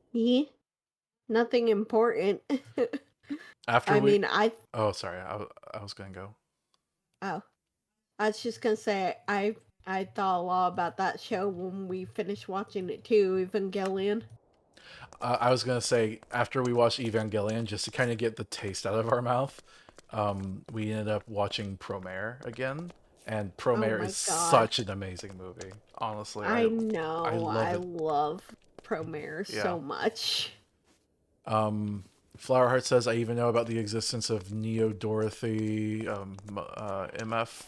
Nothing important. After I mean, Oh, sorry. I was gonna go. Oh. I was just gonna say, I thought a lot about that show when we finished watching it too, Evangelion. I was gonna say, after we watched Evangelion, just to kind of get the taste out of our mouth, we ended up watching Promare again. And Promare is such an amazing movie. Honestly, I know. I love Promare so much. Flowerheart says, I even know about the existence of Neo Dorothy, MF.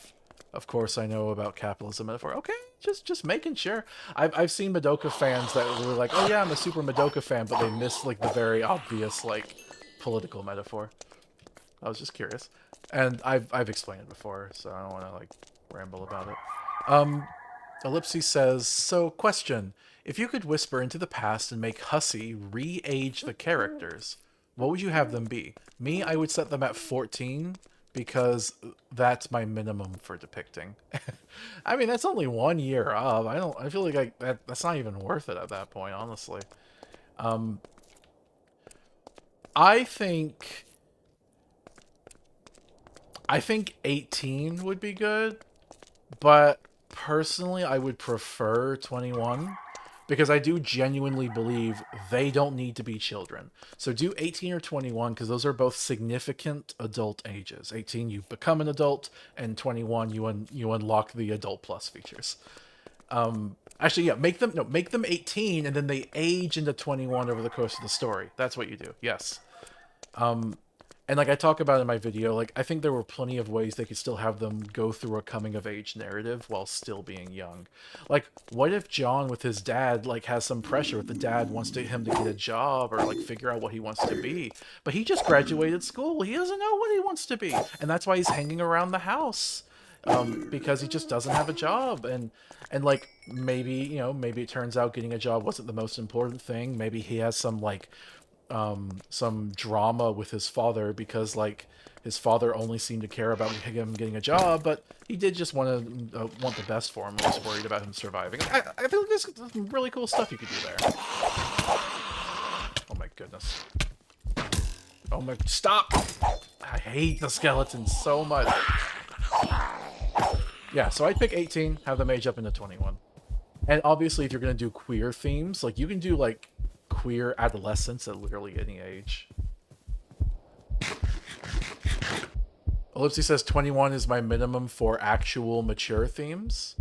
Of course, I know about capitalism metaphor. Okay, just making sure. I've seen Madoka fans that were like, oh yeah, I'm a super Madoka fan, but they missed like the very obvious like political metaphor. I was just curious, and I've explained it before, so I don't want to like ramble about it. Ellipses says, so question: if you could whisper into the past and make Hussey re-age the characters, what would you have them be? Me, I would set them at 14 because that's my minimum for depicting. I mean, that's only 1 year up. I feel like that's not even worth it at that point, honestly. I think 18 would be good, but personally, I would prefer 21. Because I do genuinely believe they don't need to be children. So do 18 or 21, because those are both significant adult ages. 18, you become an adult, and 21, you unlock the adult plus features. Actually, yeah, make them 18, and then they age into 21 over the course of the story. That's what you do. Yes. And like I talk about in my video, like I think there were plenty of ways they could still have them go through a coming of age narrative while still being young. Like, what if John with his dad like has some pressure if the dad wants him to get a job or like figure out what he wants to be, but he just graduated school, he doesn't know what he wants to be, and that's why he's hanging around the house because he just doesn't have a job, and like maybe it turns out getting a job wasn't the most important thing. Maybe he has some like some drama with his father because like his father only seemed to care about him getting a job, but he did just want the best for him and was worried about him surviving. I feel like there's some really cool stuff you could do there. Oh my goodness. Oh my, stop! I hate the skeletons so much. Yeah, so I'd pick 18, have them age up into 21. And obviously if you're gonna do queer themes, like you can do like queer adolescents at literally any age. Ellipsy says 21 is my minimum for actual mature themes.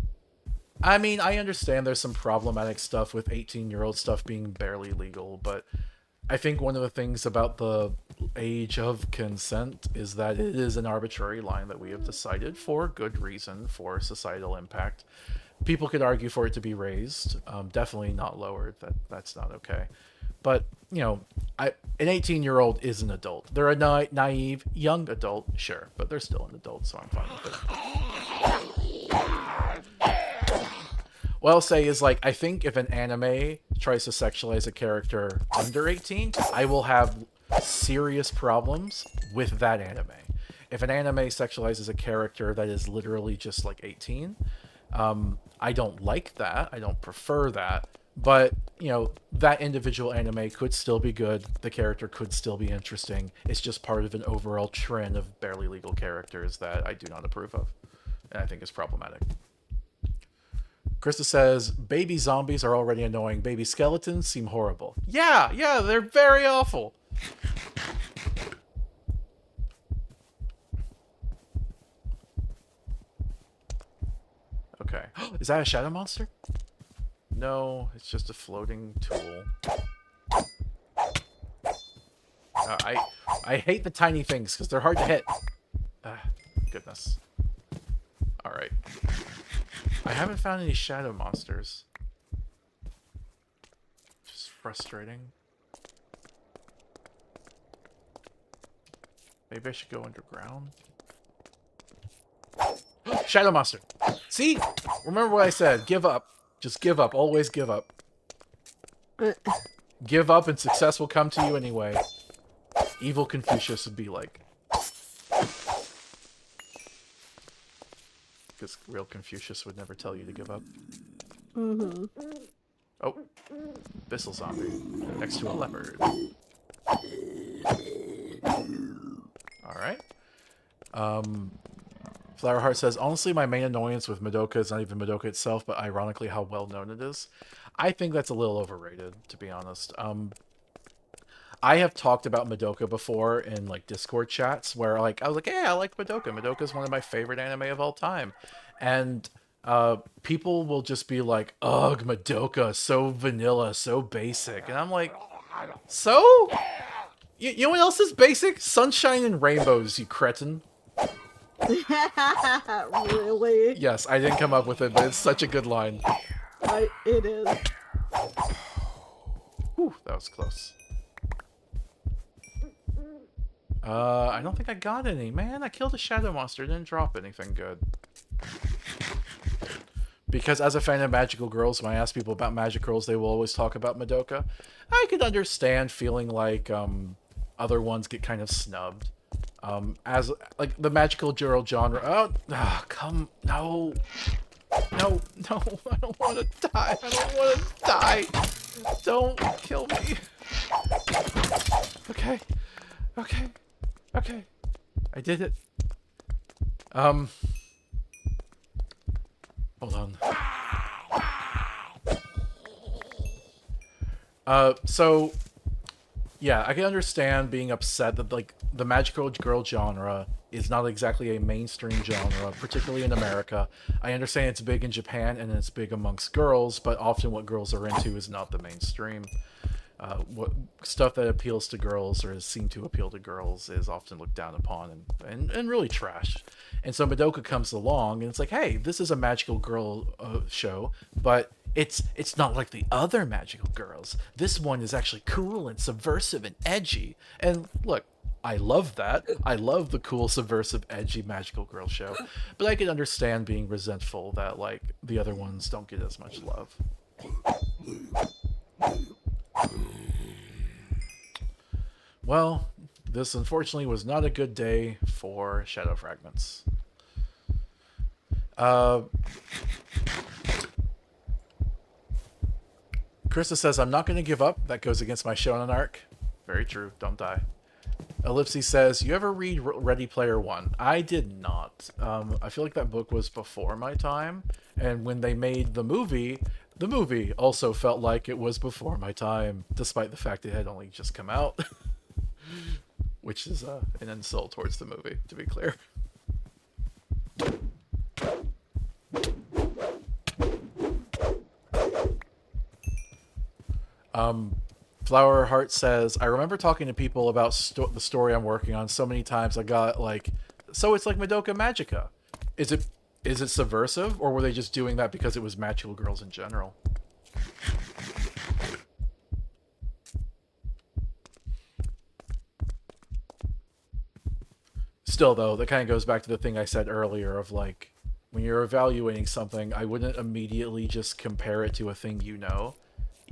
I mean, I understand there's some problematic stuff with 18-year-old stuff being barely legal, but I think one of the things about the age of consent is that it is an arbitrary line that we have decided for good reason, for societal impact. People could argue for it to be raised, definitely not lowered. That's not okay. But an 18-year-old is an adult. They're a naive young adult, sure, but they're still an adult, so I'm fine with it. What I'll say is, like, I think if an anime tries to sexualize a character under 18, I will have serious problems with that anime. If an anime sexualizes a character that is literally just like 18, I don't like that. I don't prefer that. But, that individual anime could still be good. The character could still be interesting. It's just part of an overall trend of barely legal characters that I do not approve of. And I think is problematic. Krista says, baby zombies are already annoying. Baby skeletons seem horrible. Yeah, they're very awful. Okay. Is that a shadow monster? No, it's just a floating tool. I hate the tiny things because they're hard to hit. Goodness. Alright. I haven't found any shadow monsters. Just frustrating. Maybe I should go underground. Shadow monster! See? Remember what I said. Give up. Just give up. Always give up. Give up and success will come to you anyway. Evil Confucius would be like. Because real Confucius would never tell you to give up. Mm-hmm. Oh. Bissell zombie. Next to a leopard. Alright. Flowerheart says, honestly, my main annoyance with Madoka is not even Madoka itself, but ironically how well known it is. I think that's a little overrated, to be honest. I have talked about Madoka before in like Discord chats where I was like, yeah, I like Madoka. Madoka is one of my favorite anime of all time. And people will just be like, ugh, Madoka, so vanilla, so basic. And I'm like, so? You know what else is basic? Sunshine and rainbows, you cretin. Really? Yes, I didn't come up with it, but it's such a good line. It is. Whew, that was close. I don't think I got any. Man, I killed a shadow monster. Didn't drop anything good. Because as a fan of magical girls, when I ask people about magic girls, they will always talk about Madoka. I could understand feeling like other ones get kind of snubbed. As like the magical girl genre. No, I don't want to die. I don't want to die. Don't kill me. Okay. I did it. Hold on. So yeah, I can understand being upset that like the magical girl genre is not exactly a mainstream genre, particularly in America. I understand it's big in Japan and it's big amongst girls, but often what girls are into is not the mainstream. What stuff that appeals to girls or is seen to appeal to girls is often looked down upon and really trashed. And so Madoka comes along and it's like, hey, this is a magical girl show, but it's not like the other magical girls. This one is actually cool and subversive and edgy. And look, I love that. I love the cool, subversive, edgy magical girl show. But I can understand being resentful that like the other ones don't get as much love. Well, this unfortunately was not a good day for Shadow Fragments. Krista says, I'm not going to give up. That goes against my shonen arc. Very true. Don't die. Ellipses says, you ever read Ready Player One? I did not. I feel like that book was before my time. And when they made the movie also felt like it was before my time, despite the fact it had only just come out. Which is an insult towards the movie, to be clear. Flower Heart says, I remember talking to people about the story I'm working on so many times I got like, so it's like Madoka Magica. Is it subversive, or were they just doing that because it was magical girls in general? Still, though, that kind of goes back to the thing I said earlier of like, when you're evaluating something, I wouldn't immediately just compare it to a thing you know.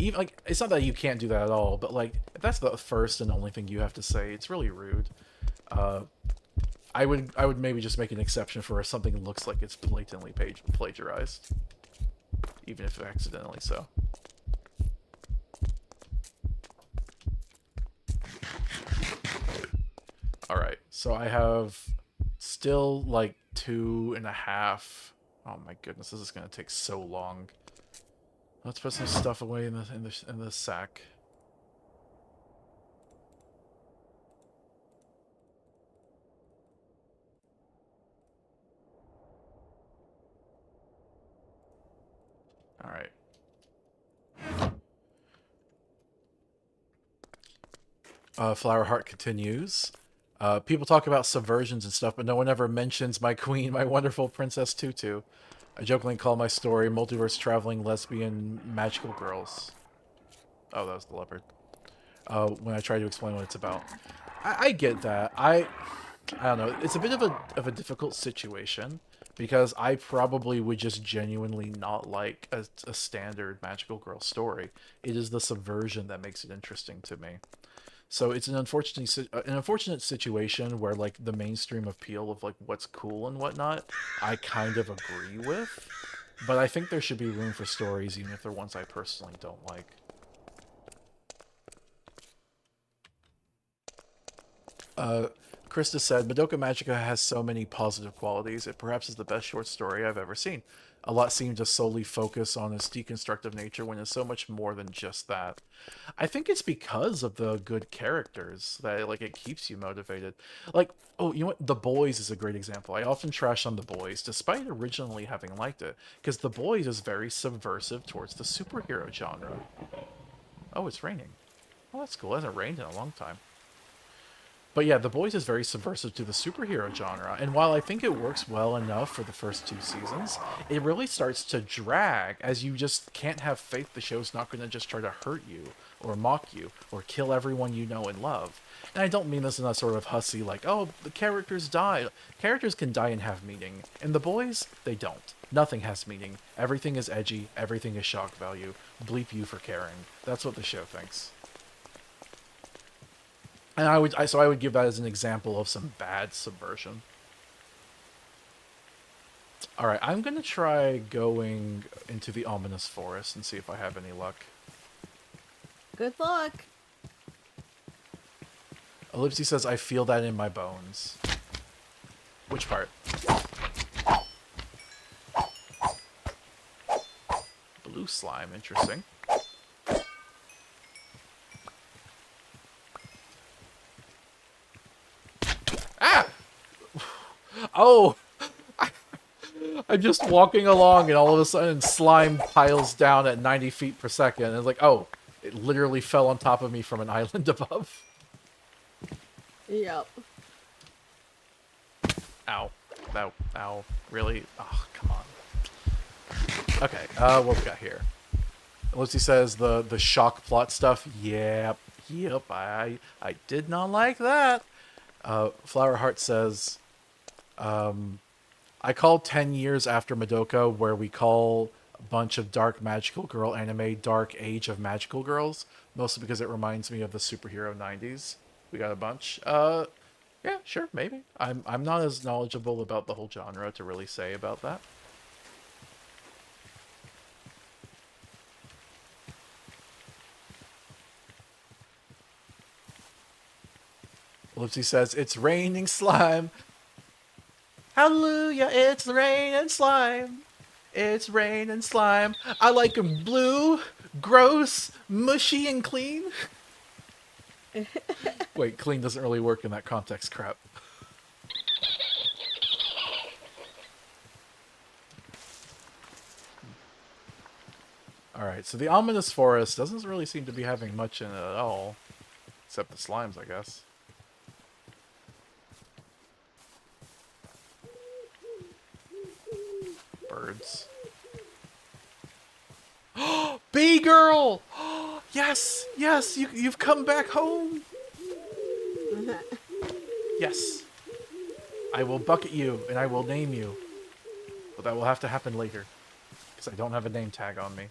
Even like, it's not that you can't do that at all, but like, if that's the first and only thing you have to say, it's really rude. I would maybe just make an exception for if something looks like it's blatantly plagiarized, even if accidentally so. Alright, so I have still like 2.5. Oh my goodness, this is gonna take so long. Let's put some stuff away in the sack. Alright. Flower Heart continues. People talk about subversions and stuff, but no one ever mentions my queen, my wonderful Princess Tutu. I jokingly call my story Multiverse Traveling Lesbian Magical Girls. Oh, that was the leopard. When I try to explain what it's about. I get that. I don't know. It's a bit of a difficult situation, because I probably would just genuinely not like a standard magical girl story. It is the subversion that makes it interesting to me. So it's an unfortunate situation where like the mainstream appeal of like what's cool and whatnot, I kind of agree with, but I think there should be room for stories even if they're ones I personally don't like. Krista said, Madoka Magica has so many positive qualities. It perhaps is the best short story I've ever seen. A lot seem to solely focus on its deconstructive nature when it's so much more than just that. I think it's because of the good characters that like it keeps you motivated. Like, oh, you know what? The Boys is a great example. I often trash on The Boys, despite originally having liked it, because The Boys is very subversive towards the superhero genre. Oh, it's raining. Oh, that's cool. It hasn't rained in a long time. But yeah, The Boys is very subversive to the superhero genre, and while I think it works well enough for the first 2 seasons, it really starts to drag, as you just can't have faith the show's not going to just try to hurt you, or mock you, or kill everyone you know and love. And I don't mean this in a sort of hussy, like, oh, the characters die. Characters can die and have meaning. In The Boys, they don't. Nothing has meaning. Everything is edgy, everything is shock value. Bleep you for caring. That's what the show thinks. And I would give that as an example of some bad subversion. Alright, I'm gonna try going into the ominous forest and see if I have any luck. Good luck. Ellipsy says, I feel that in my bones. Which part? Blue slime, interesting. Oh! I'm just walking along and all of a sudden slime piles down at 90 feet per second. And it's like, oh, it literally fell on top of me from an island above. Yep. Ow. Ow. Ow. Really? Oh, come on. Okay, what we got here? Lucy says the shock plot stuff. Yep. I did not like that. Flower Heart says... I call 10 years after Madoka, where we call a bunch of dark magical girl anime Dark Age of Magical Girls, mostly because it reminds me of the superhero 90s. We got a bunch. Yeah, sure, maybe. I'm not as knowledgeable about the whole genre to really say about that. Ellipsy says, it's raining slime. Hallelujah, it's rain and slime. It's rain and slime. I like 'em blue, gross, mushy, and clean. Wait, clean doesn't really work in that context, crap. Alright, so the ominous forest doesn't really seem to be having much in it at all. Except the slimes, I guess. Birds. Bee girl! Yes! Yes! You've come back home! Yes. I will bucket you, and I will name you. But that will have to happen later. Because I don't have a name tag on me.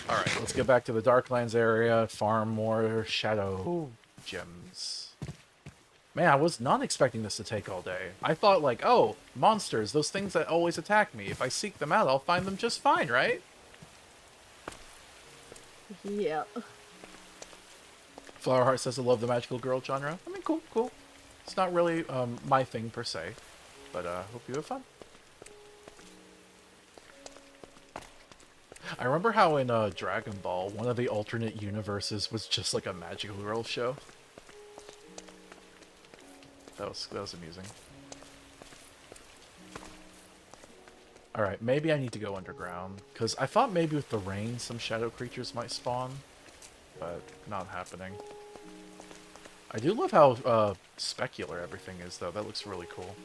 Alright, let's get back to the Darklands area, farm more shadow gems. Man, I was not expecting this to take all day. I thought like, oh, monsters, those things that always attack me. If I seek them out, I'll find them just fine, right? Yeah. Flowerheart says I love the magical girl genre. I mean, cool, cool. It's not really my thing per se, but hope you have fun. I remember how in Dragon Ball, one of the alternate universes was just like a magical girl show. That was amusing. Alright, maybe I need to go underground, because I thought maybe with the rain some shadow creatures might spawn, but not happening. I do love how specular everything is, though. That looks really cool.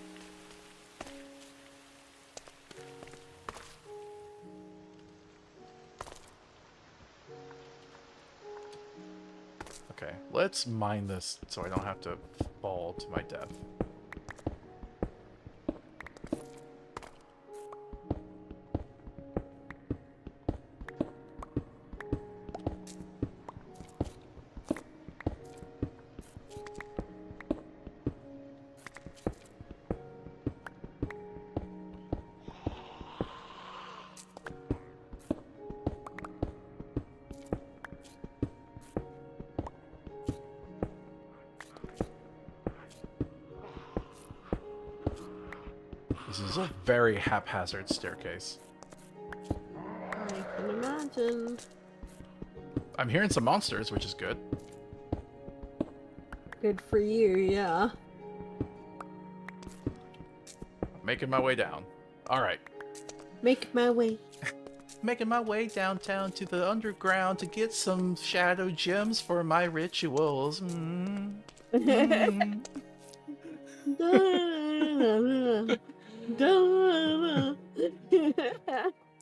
Okay, let's mine this so I don't have to fall to my death. This is a very haphazard staircase. I can imagine. I'm hearing some monsters, which is good. Good for you, yeah. I'm making my way down. Alright. Make my way. Making my way downtown to the underground to get some shadow gems for my rituals.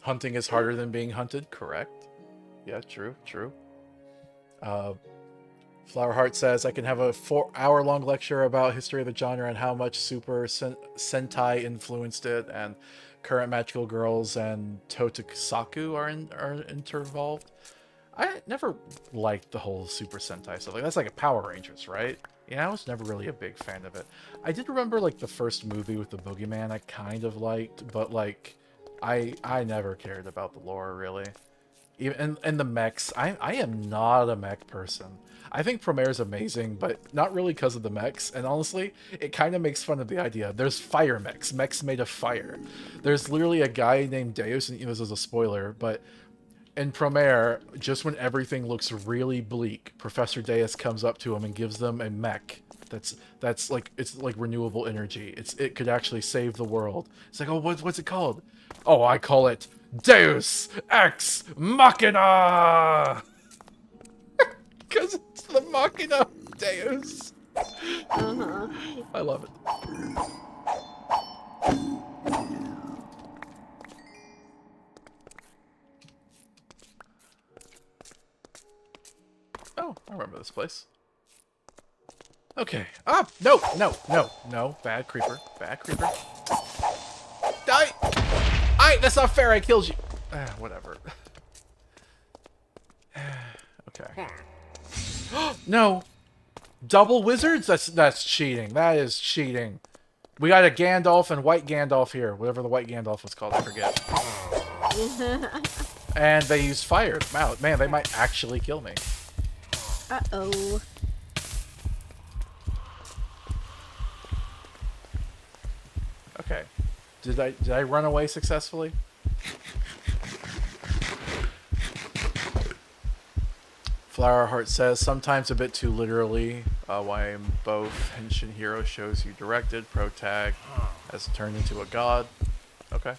Hunting is harder than being hunted, correct? Yeah, true, true. Flowerheart says, I can have a 4-hour-long lecture about history of the genre and how much Super Sentai influenced it, and current magical girls and Totosaku are involved. I never liked the whole Super Sentai stuff. Like, that's like a Power Rangers, right? Yeah, I was never really a big fan of it. I did remember, like, the first movie with the Boogeyman I kind of liked, but, like, I never cared about the lore, really. Even and the mechs, I am not a mech person. I think Promare is amazing, but not really because of the mechs. And honestly, it kind of makes fun of the idea. There's fire mechs, mechs made of fire. There's literally a guy named Deus, and this is a spoiler, but in Promare, just when everything looks really bleak, Professor Deus comes up to him and gives them a mech that's like, it's like renewable energy. It could actually save the world. It's like, oh, what's it called? Oh, I call it Deus Ex Machina! Because it's the Machina Deus. I love it. Oh, I remember this place. Okay. Ah! No! No! No! No! Bad creeper. Bad creeper. Die! That's not fair! I killed you! Whatever. Okay. No! Double wizards? That's cheating. That is cheating. We got a Gandalf and white Gandalf here. Whatever the white Gandalf was called, I forget. And they use fire. Wow, man, they might actually kill me. Uh-oh. Okay. Did I run away successfully? Flowerheart says, sometimes a bit too literally, why I'm both Henshin Hero shows you directed, pro tag. Has turned into a god. Okay.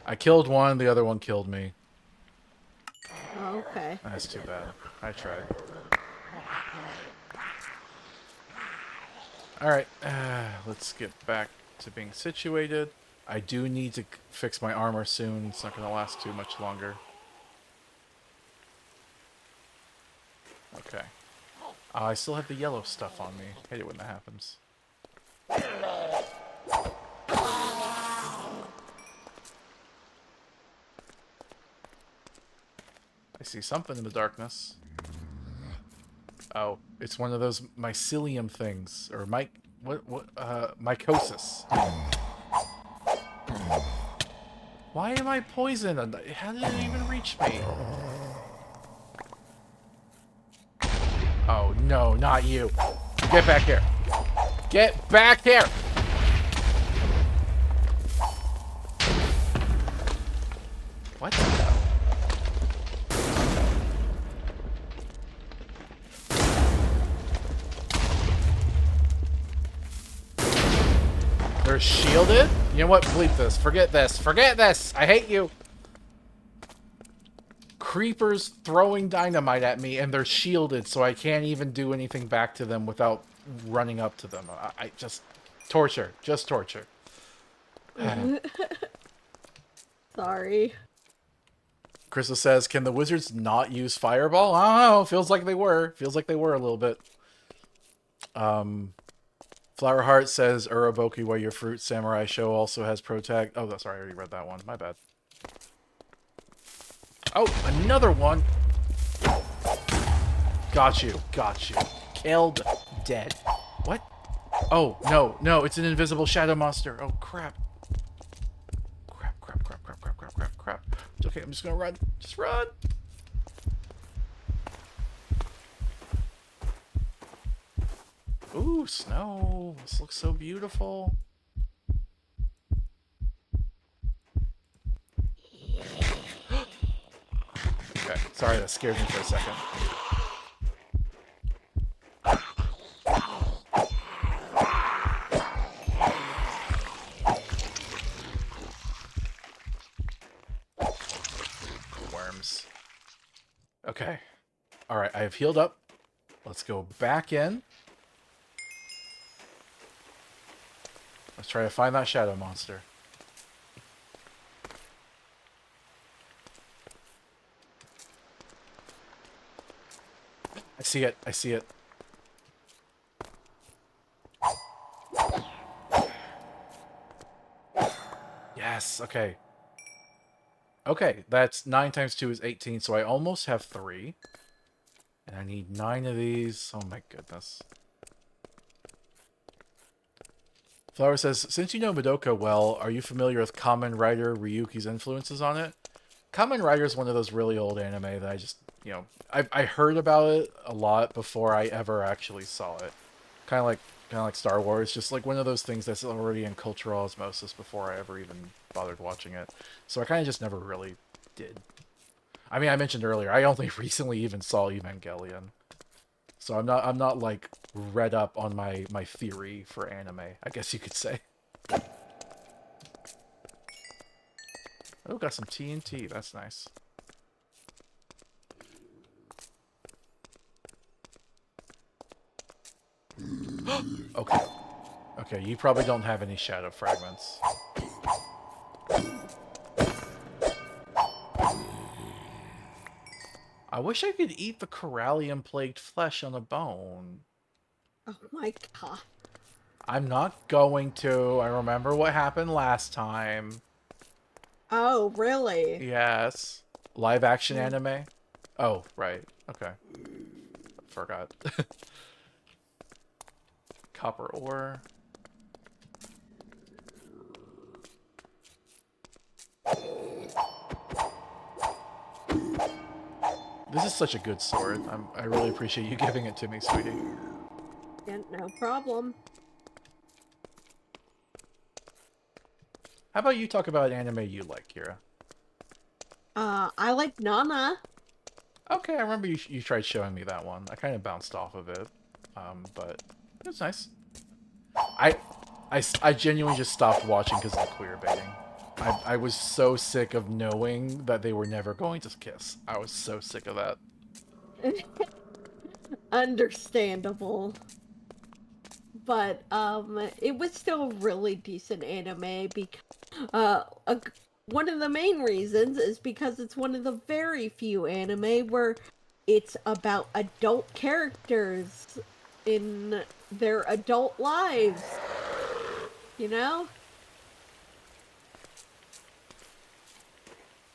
I killed one, the other one killed me. Okay. That's too bad. I tried. Alright, let's get back to being situated. I do need to fix my armor soon. It's not going to last too much longer. Okay. I still have the yellow stuff on me. Hate it when that happens. I see something in the darkness. Oh, it's one of those mycelium things, or mycosis. Why am I poisoned? How did it even reach me? Oh no, not you! Get back here! Get back here! What the hell? They're shielded? You know what? Bleep this. Forget this. Forget this! I hate you! Creepers throwing dynamite at me, and they're shielded, so I can't even do anything back to them without running up to them. I just... Torture. Just torture. Sorry. Crystal says, can the wizards not use fireball? I don't know. Feels like they were. Feels like they were a little bit. Flowerheart says, Uroboki, where your fruit samurai show also has protag. Oh, sorry, I already read that one. My bad. Oh, another one. Got you. Got you. Killed. Dead. What? Oh, no. No, it's an invisible shadow monster. Oh, crap. Crap, crap, crap, crap, crap, crap, crap, crap. It's okay, I'm just gonna run. Just run. Ooh, snow. This looks so beautiful. Okay, sorry, that scared me for a second. Worms. Okay. Alright, I have healed up. Let's go back in. Let's try to find that shadow monster. I see it. I see it. Yes. Okay. Okay, that's 9 times 2 is 18, so I almost have 3. And I need 9 of these. Oh my goodness. Flower says, since you know Madoka well, are you familiar with Kamen Rider Ryuki's influences on it? Kamen Rider is one of those really old anime that I just, you know, I heard about it a lot before I ever actually saw it. Kind of like Star Wars, just like one of those things that's already in cultural osmosis before I ever even bothered watching it. So I kind of just never really did. I mean, I mentioned earlier, I only recently even saw Evangelion. So I'm not like read up on my theory for anime, I guess you could say. Oh, got some TNT. That's nice. Okay. Okay, you probably don't have any shadow fragments. I wish I could eat the Corallium-plagued flesh on a bone. Oh my god. I'm not going to. I remember what happened last time. Oh, really? Yes. Live action anime? Oh, right. Okay. Forgot. Copper ore. This is such a good sword. I really appreciate you giving it to me, sweetie. Yeah, no problem. How about you talk about an anime you like, Kira? I like Nana. Okay, I remember you tried showing me that one. I kind of bounced off of it, but it was nice. I genuinely just stopped watching because of the queer baiting. I was so sick of knowing that they were never going to kiss. I was so sick of that. Understandable. But it was still a really decent anime because one of the main reasons is because it's one of the very few anime where it's about adult characters in their adult lives. You know?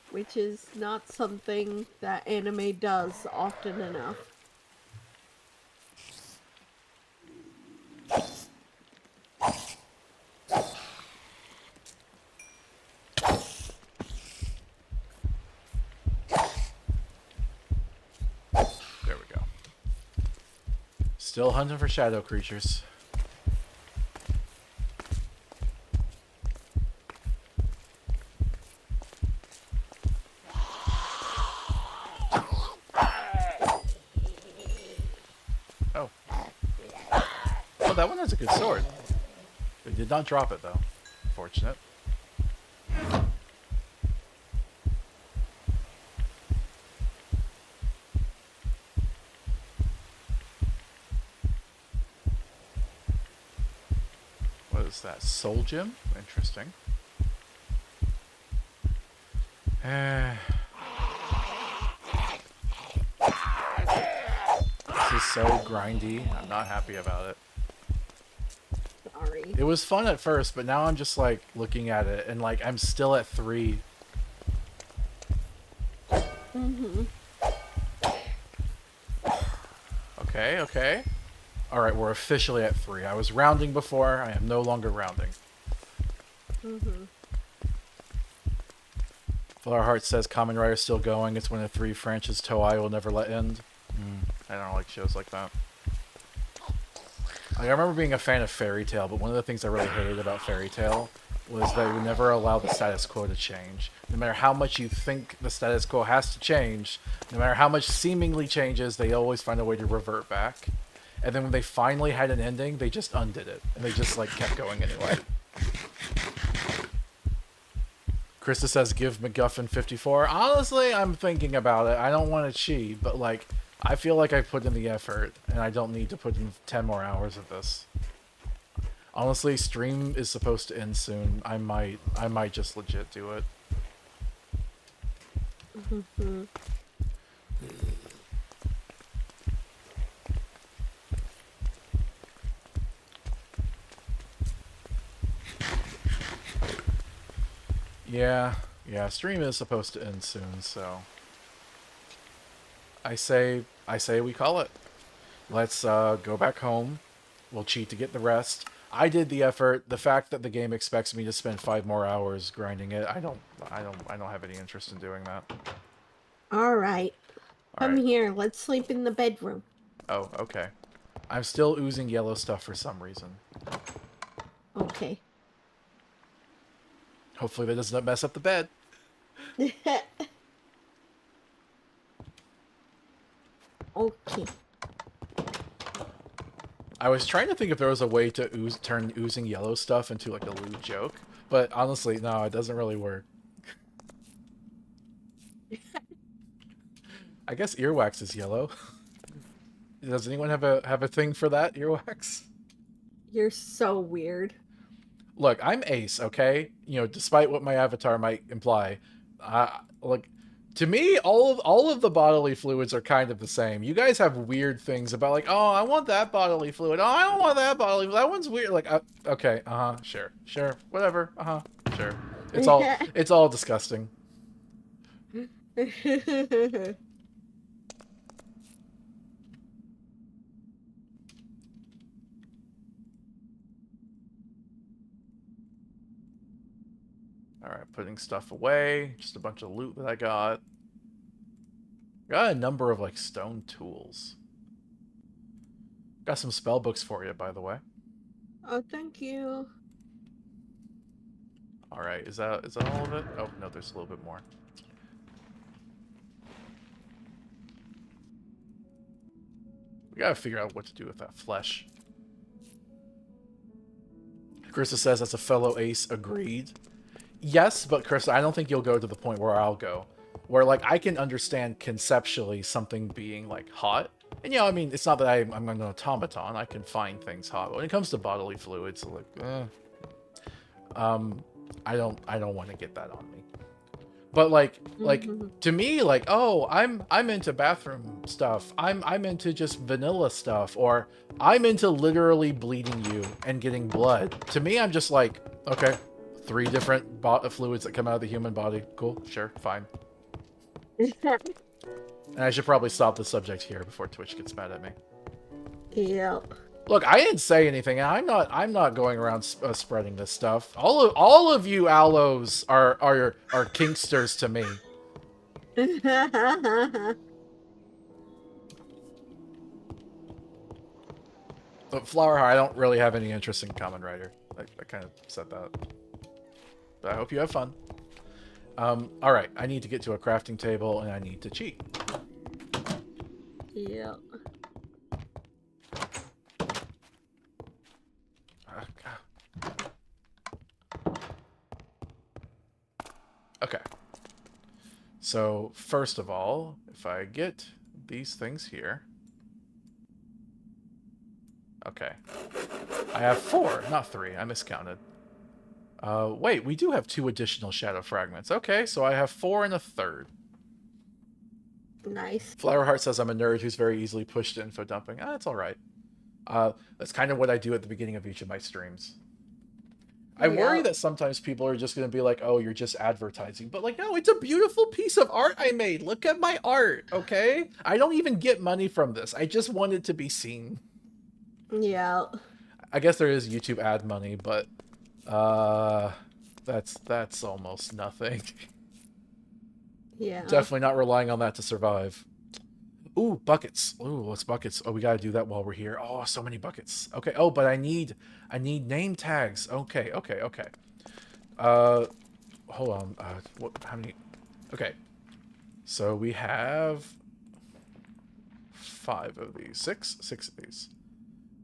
Which is not something that anime does often enough. There we go. Still hunting for shadow creatures. Oh. Oh, that one has a good sword. They did not drop it, though. Fortunate. What is that? Soul Gem? Interesting. This is so grindy. I'm not happy about it. Sorry. It was fun at first, but now I'm just like looking at it and like I'm still at 3. Mm-hmm. Okay, okay. Alright, we're officially at 3. I was rounding before, I am no longer rounding. Mm-hmm. Flowerheart says Kamen Rider's still going. It's one of the 3 franchises Toei will never let end. I don't like shows like that. Like, I remember being a fan of Fairy Tail, but one of the things I really hated about Fairy Tail was that it would never allow the status quo to change. No matter how much you think the status quo has to change, no matter how much seemingly changes, they always find a way to revert back. And then when they finally had an ending, they just undid it. And they just, like, kept going anyway. Krista says, give MacGuffin 54. Honestly, I'm thinking about it. I don't want to cheat, but, like, I feel like I put in the effort, and I don't need to put in 10 more hours of this. Honestly, stream is supposed to end soon. I might just legit do it. Mm-hmm. Yeah, stream is supposed to end soon, so I say we call it. Let's go back home. We'll cheat to get the rest. I did the effort. The fact that the game expects me to spend 5 more hours grinding it, I don't have any interest in doing that. All right. Come here. Let's sleep in the bedroom. Oh, okay. I'm still oozing yellow stuff for some reason. Okay. Hopefully that doesn't mess up the bed. Okay. I was trying to think if there was a way to turn oozing yellow stuff into like a lewd joke, but honestly, no, it doesn't really work. I guess earwax is yellow. Does anyone have a thing for that, earwax? You're so weird. Look, I'm Ace, okay? You know, despite what my avatar might imply, like, to me, all of the bodily fluids are kind of the same. You guys have weird things about like, oh, I want that bodily fluid. Oh, I don't want that bodily fluid. That one's weird. Like, okay, sure, whatever, sure. It's all disgusting. Alright, putting stuff away. Just a bunch of loot that I got. Got a number of, like, stone tools. Got some spell books for you, by the way. Oh, thank you. All right, is that all of it? Oh no, there's a little bit more. We gotta figure out what to do with that flesh. Krista says, that's a fellow ace, agreed. Yes, but Krista, I don't think you'll go to the point where I'll go. Where, like, I can understand conceptually something being, like, hot. And, I mean, it's not that I'm an automaton. I can find things hot. But when it comes to bodily fluids, like, I don't want to get that on me. But like to me, like, oh, I'm into bathroom stuff. I'm into just vanilla stuff, or I'm into literally bleeding you and getting blood. To me, I'm just like, okay, 3 different fluids that come out of the human body. Cool, sure, fine. And I should probably stop the subject here before Twitch gets mad at me. Yep. Look, I didn't say anything, and I'm not going around spreading this stuff. All of you allos are kinksters to me. But Flower Heart, I don't really have any interest in Kamen Rider. I kind of said that. But I hope you have fun. Alright, I need to get to a crafting table, and I need to cheat. Yep. Okay. So, first of all, if I get these things here... Okay. I have 4, not 3. I miscounted. Wait, we do have 2 additional shadow fragments. Okay, so I have 4 and a third. Nice. Flowerheart says I'm a nerd who's very easily pushed to info dumping. That's alright. That's kind of what I do at the beginning of each of my streams. I worry that sometimes people are just going to be like, oh, you're just advertising. But like, no, it's a beautiful piece of art I made. Look at my art, okay? I don't even get money from this. I just want it to be seen. Yeah. I guess there is YouTube ad money, but that's almost nothing. Yeah. Definitely not relying on that to survive. Ooh, buckets. Ooh, what's buckets? Oh, we gotta do that while we're here. Oh, so many buckets. Okay. Oh, but I need name tags. Okay. Hold on. How many? Okay. So we have 5 of these. 6 of these.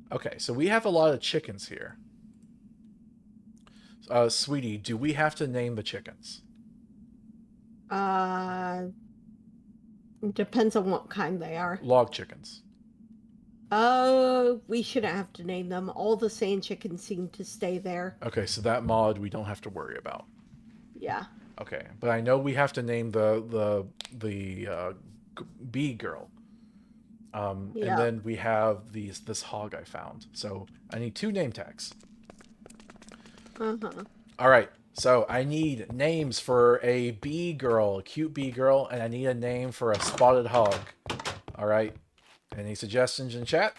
Okay, so we have a lot of chickens here. Sweetie, do we have to name the chickens? Depends on what kind they are. Log chickens. We shouldn't have to name them. All the sand chickens seem to stay there. Okay, so that mod we don't have to worry about. Yeah. Okay, but I know we have to name the bee girl. And then we have this hog I found. So I need 2 name tags. All right. So I need names for a bee girl, a cute bee girl, and I need a name for a spotted hog. All right. Any suggestions in chat?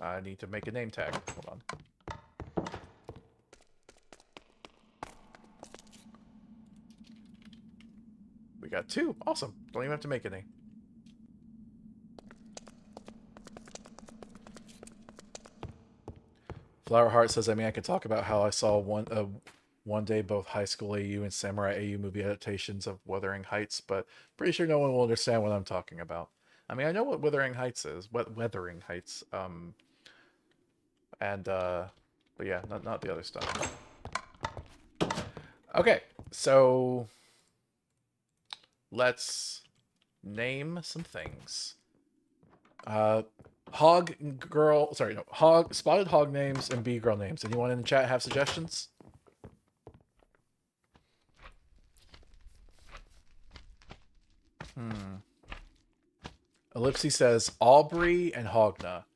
I need to make a name tag. Hold on. We got 2. Awesome. Don't even have to make any. Flower Heart says, I could talk about how I saw one day both High School AU and Samurai AU movie adaptations of Wuthering Heights, but pretty sure no one will understand what I'm talking about. I mean, I know what Wuthering Heights is. Wuthering Heights. But yeah, not the other stuff. Okay, so let's name some things. Spotted hog names and bee girl names. Anyone in the chat have suggestions? Ellipsy says Aubrey and Hogna.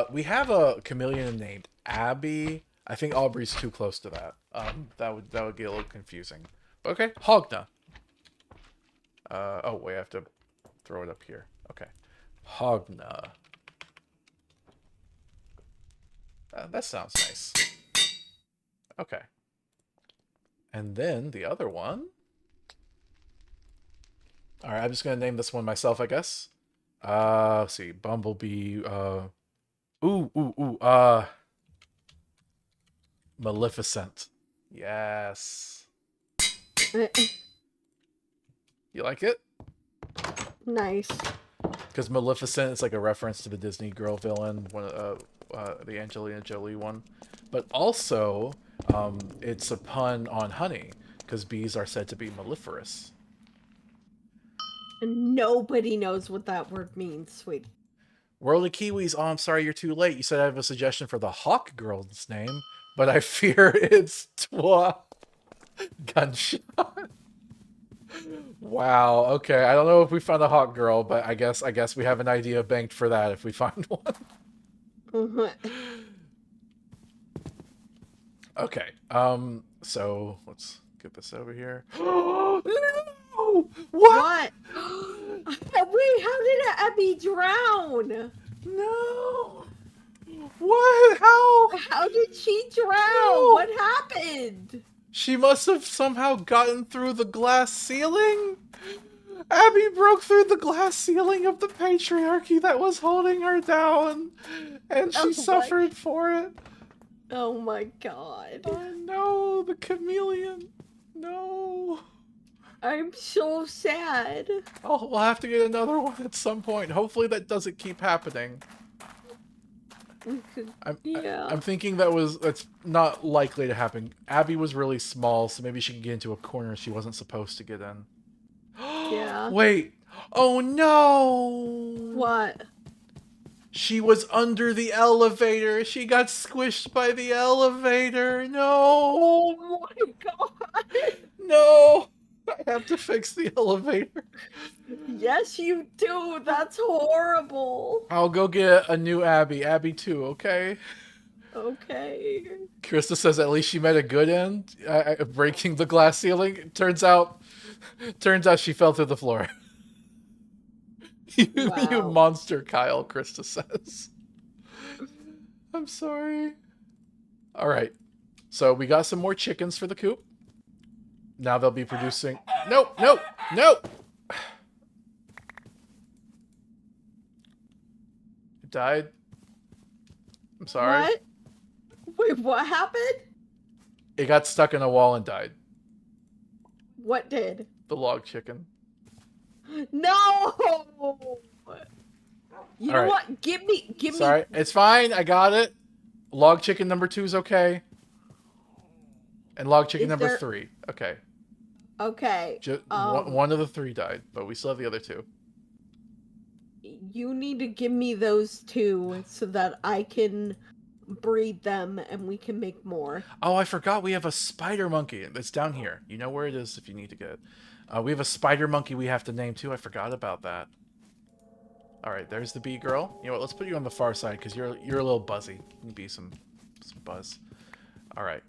We have a chameleon named Abby. I think Aubrey's too close to that. That would get a little confusing. But okay, Hogna. Oh wait, I have to throw it up here. Okay, Hogna. That sounds nice. Okay. And then the other one. Alright, I'm just going to name this one myself, I guess. Let's see. Bumblebee. Maleficent. Yes. You like it? Nice. Because Maleficent is like a reference to the Disney girl villain, the Angelina Jolie one. But also, it's a pun on honey, because bees are said to be melliferous. And nobody knows what that word means, sweet. World of Kiwis, oh, I'm sorry you're too late. You said I have a suggestion for the hawk girl's name, but I fear it's Twa Gunshot. Wow, okay. I don't know if we found a hawk girl, but I guess we have an idea banked for that if we find one. Okay. So let's get this over here. No! What? Wait, how did Abby drown? No. What? How? How did she drown? No. What happened? She must have somehow gotten through the glass ceiling. Abby broke through the glass ceiling of the patriarchy that was holding her down, and she suffered for it. Oh my god. Oh no, the chameleon. No. I'm so sad. Oh, we'll have to get another one at some point. Hopefully that doesn't keep happening. I'm thinking that's not likely to happen. Abby was really small, so maybe she could get into a corner she wasn't supposed to get in. Yeah. Wait. Oh no. What? She was under the elevator. She got squished by the elevator. No. Oh my god. No. I have to fix the elevator. Yes, you do. That's horrible. I'll go get a new Abby. Abby 2, okay? Okay. Krista says at least she met a good end, breaking the glass ceiling. Turns out she fell through the floor. You monster, Kyle, Krista says. I'm sorry. All right. So we got some more chickens for the coop. Now they'll be producing... Nope, nope, nope! It died. I'm sorry. What? Wait, what happened? It got stuck in a wall and died. What did? The log chicken. No! You know what? Give me... Sorry, it's fine. I got it. Log chicken number 2 is okay. And log chicken number 3. Okay. Okay. One of the 3 died, but we still have the other 2. You need to give me those 2 so that I can breed them and we can make more. Oh, I forgot we have a spider monkey. It's down here. You know where it is if you need to get it. We have a spider monkey we have to name too. I forgot about that. All right, there's the bee girl. You know what? Let's put you on the far side because you're a little buzzy. You can be some buzz. All right,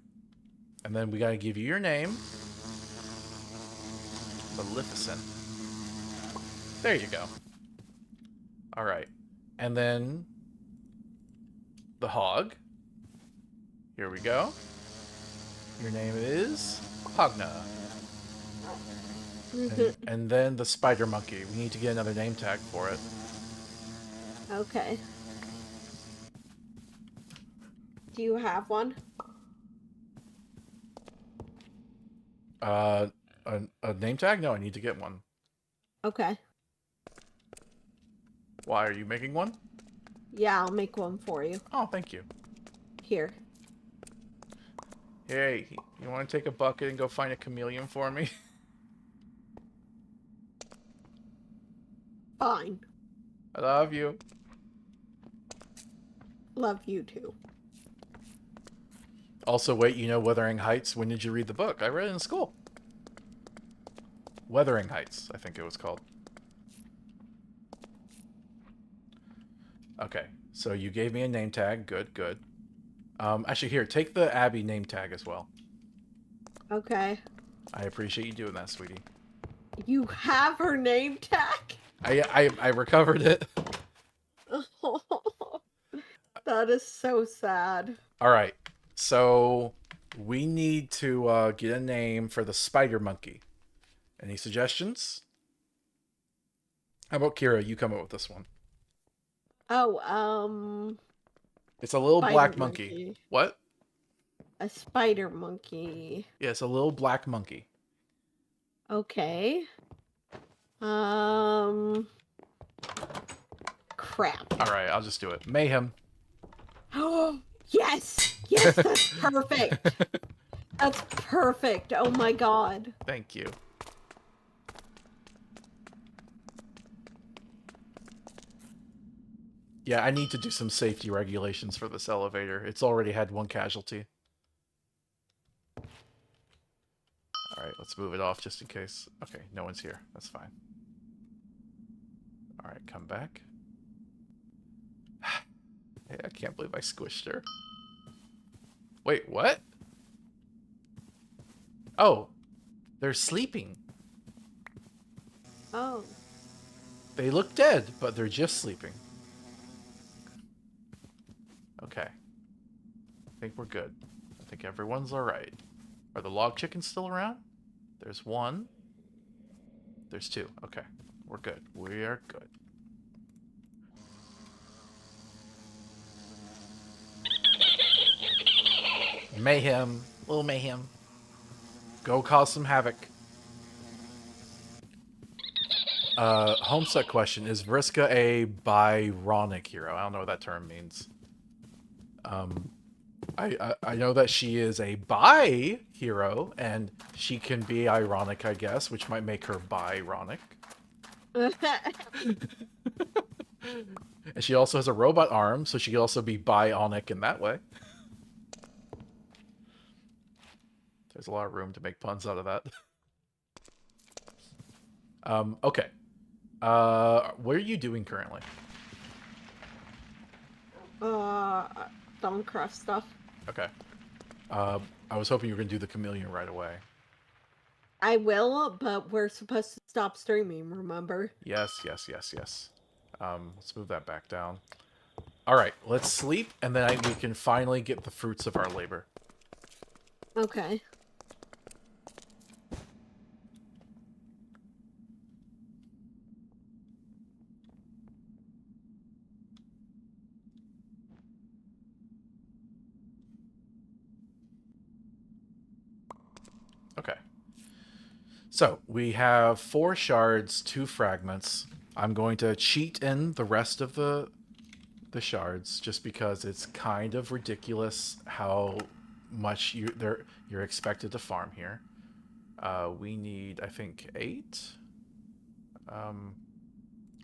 and then we gotta give you your name. Maleficent. There you go. All right, and then the hog. Here we go. Your name is Hogna. And then the spider monkey. We need to get another name tag for it. Okay. Do you have one? A name tag? No, I need to get one. Okay. Why, are you making one? Yeah, I'll make one for you. Oh, thank you. Here. Hey, you want to take a bucket and go find a chameleon for me? Fine. I love you. Love you too. Also, wait, you know Wuthering Heights? When did you read the book? I read it in school. Wuthering Heights, I think it was called. Okay, so you gave me a name tag. Good, good. Actually, here, take the Abby name tag as well. Okay. I appreciate you doing that, sweetie. You have her name tag? I recovered it. That is so sad. All right, so we need to get a name for the spider monkey. Any suggestions? How about Kira? You come up with this one. Oh, It's a little spider black monkey. What? A spider monkey. Yeah, it's a little black monkey. Okay. Crap. All right, I'll just do it. Mayhem. Oh, yes! Yes, that's perfect. That's perfect. Oh my god. Thank you. Yeah, I need to do some safety regulations for this elevator. It's already had one casualty. Alright, let's move it off just in case. Okay, no one's here. That's fine. Alright, come back. Hey, I can't believe I squished her. Wait, what? Oh, they're sleeping. Oh. They look dead, but they're just sleeping. Okay. I think we're good. I think everyone's alright. Are the log chickens still around? There's one. There's two. Okay. We're good. We are good. Mayhem. Little mayhem. Go cause some havoc. Homestuck question. Is Vriska a Byronic hero? I don't know what that term means. I know that she is a bi hero, and she can be ironic, I guess, which might make her Byronic. And she also has a robot arm, so she can also be bionic in that way. There's a lot of room to make puns out of that. Okay. What are you doing currently? Thaumcraft stuff. Okay. I was hoping you were going to do the chameleon right away. I will, but we're supposed to stop streaming, remember? Yes. Let's move that back down. Alright, let's sleep, and then we can finally get the fruits of our labor. Okay. Okay. So, we have 4 shards, 2 fragments. I'm going to cheat in the rest of the shards, just because it's kind of ridiculous how much you're expected to farm here. We need, I think, 8?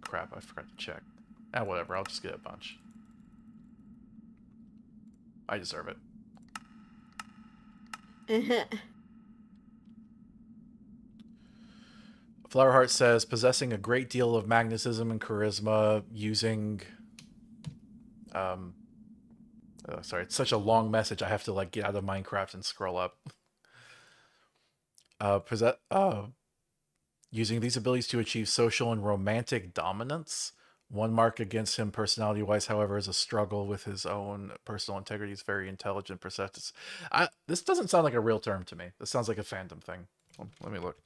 Crap, I forgot to check. Whatever, I'll just get a bunch. I deserve it. Flowerheart says, possessing a great deal of magnetism and charisma, using... sorry, it's such a long message, I have to, like, get out of Minecraft and scroll up. Using these abilities to achieve social and romantic dominance. One mark against him personality-wise, however, is a struggle with his own personal integrity. He's very intelligent, perceptive. This doesn't sound like a real term to me. This sounds like a fandom thing. Let me look.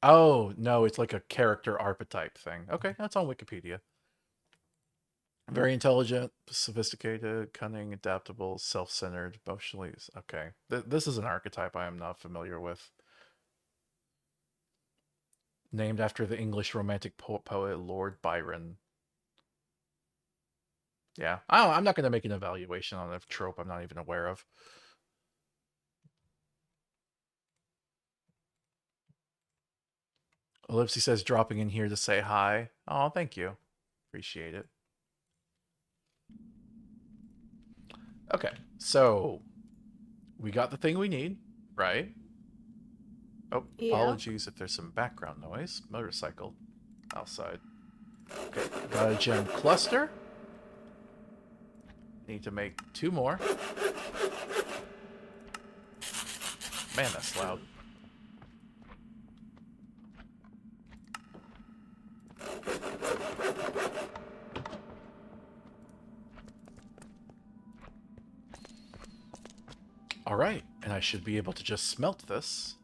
Oh, no, it's like a character archetype thing. Okay, that's on Wikipedia. Very intelligent, sophisticated, cunning, adaptable, self-centered, emotionally... Okay, this is an archetype I am not familiar with. Named after the English romantic poet Lord Byron. Yeah, I'm not going to make an evaluation on a trope I'm not even aware of. Ellipsy says dropping in here to say hi. Oh, thank you. Appreciate it. Okay, so we got the thing we need, right? Oh, yeah. Apologies if there's some background noise. Motorcycle outside. Okay, got a gem cluster. Need to make 2 more. Man, that's loud. Alright, and I should be able to just smelt this.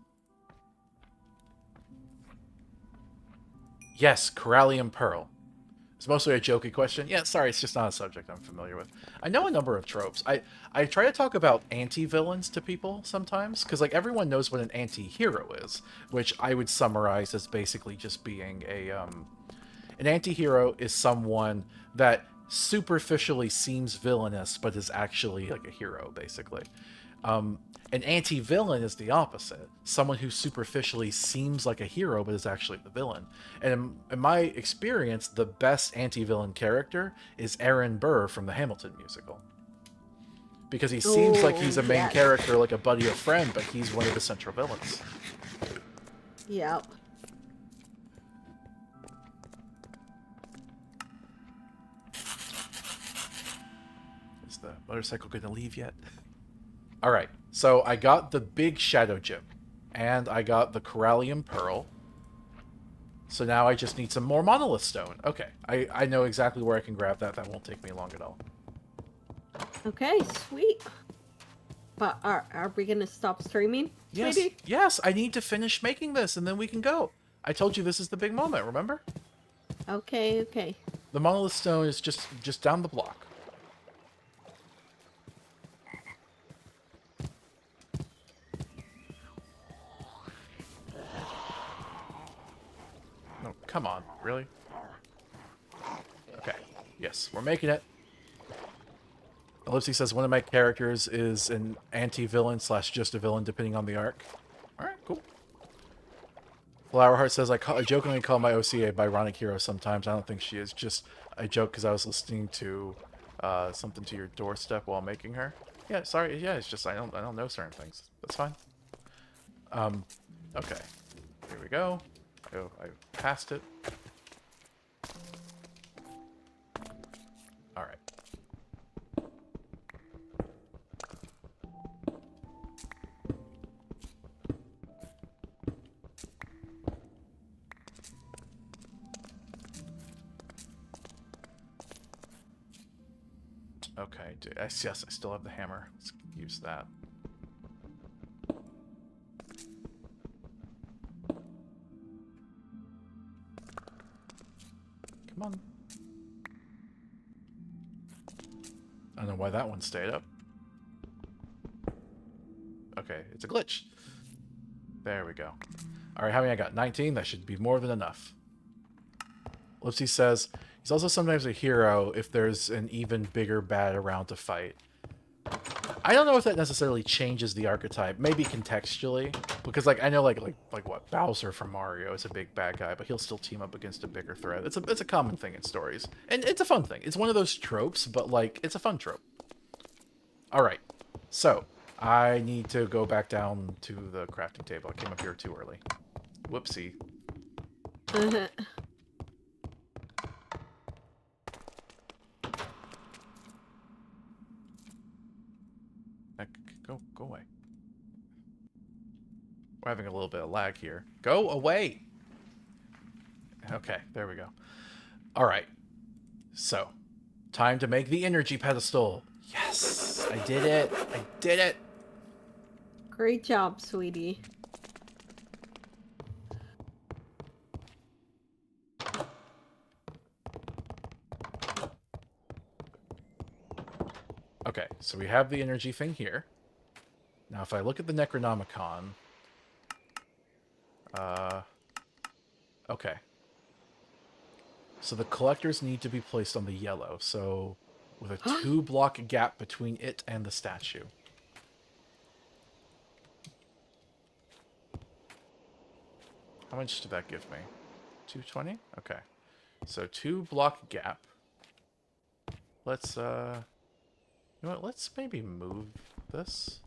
Yes, Corallium Pearl. It's mostly a jokey question. Yeah, sorry, it's just not a subject I'm familiar with. I know a number of tropes. I try to talk about anti-villains to people sometimes, because like everyone knows what an anti-hero is, which I would summarize as basically just being an anti-hero is someone that superficially seems villainous, but is actually like a hero, basically. An anti-villain is the opposite. Someone who superficially seems like a hero, but is actually the villain. And in my experience, the best anti-villain character is Aaron Burr from the Hamilton musical. Because he seems like he's a main character, like a buddy or friend, but he's one of the central villains. Yep. Is the motorcycle going to leave yet? Alright, so I got the big shadow gem, and I got the Corallium Pearl. So now I just need some more monolith stone. Okay, I know exactly where I can grab that. That won't take me long at all. Okay, sweet. But are we gonna stop streaming? Yes, Sweetie? yes, I need to finish making this, and then we can go. I told you this is the big moment, remember? Okay, okay. The monolith stone is just down the block. No, come on, really? Okay, yes, we're making it. Ellipsy says one of my characters is an anti-villain / just a villain, depending on the arc. Alright, cool. Flowerheart says, I jokingly call my OCA Byronic Hero sometimes. I don't think she is. Just, I joke because I was listening to something to your doorstep while making her. Yeah, sorry. Yeah, it's just I don't know certain things. That's fine. Okay. Here we go. Oh, I passed it. Alright. Okay, yes, I still have the hammer. Let's use that. Come on. I don't know why that one stayed up. Okay, it's a glitch. There we go. Alright, how many I got? 19? That should be more than enough. Lipsy says, he's also sometimes a hero if there's an even bigger bad around to fight. I don't know if that necessarily changes the archetype. Maybe contextually. Because, like, I know, like what, Bowser from Mario is a big bad guy, but he'll still team up against a bigger threat. It's a common thing in stories. And it's a fun thing. It's one of those tropes, but, like, it's a fun trope. Alright. So, I need to go back down to the crafting table. I came up here too early. Whoopsie. Go away. We're having a little bit of lag here. Go away! Okay, there we go. Alright. So, time to make the energy pedestal. Yes! I did it! I did it! Great job, sweetie. Okay, so we have the energy thing here. Now, if I look at the Necronomicon... okay. So the collectors need to be placed on the yellow, so with a 2-block gap between it and the statue. How much did that give me? 220? Okay. So 2-block gap. Let's, you know what, let's maybe move this.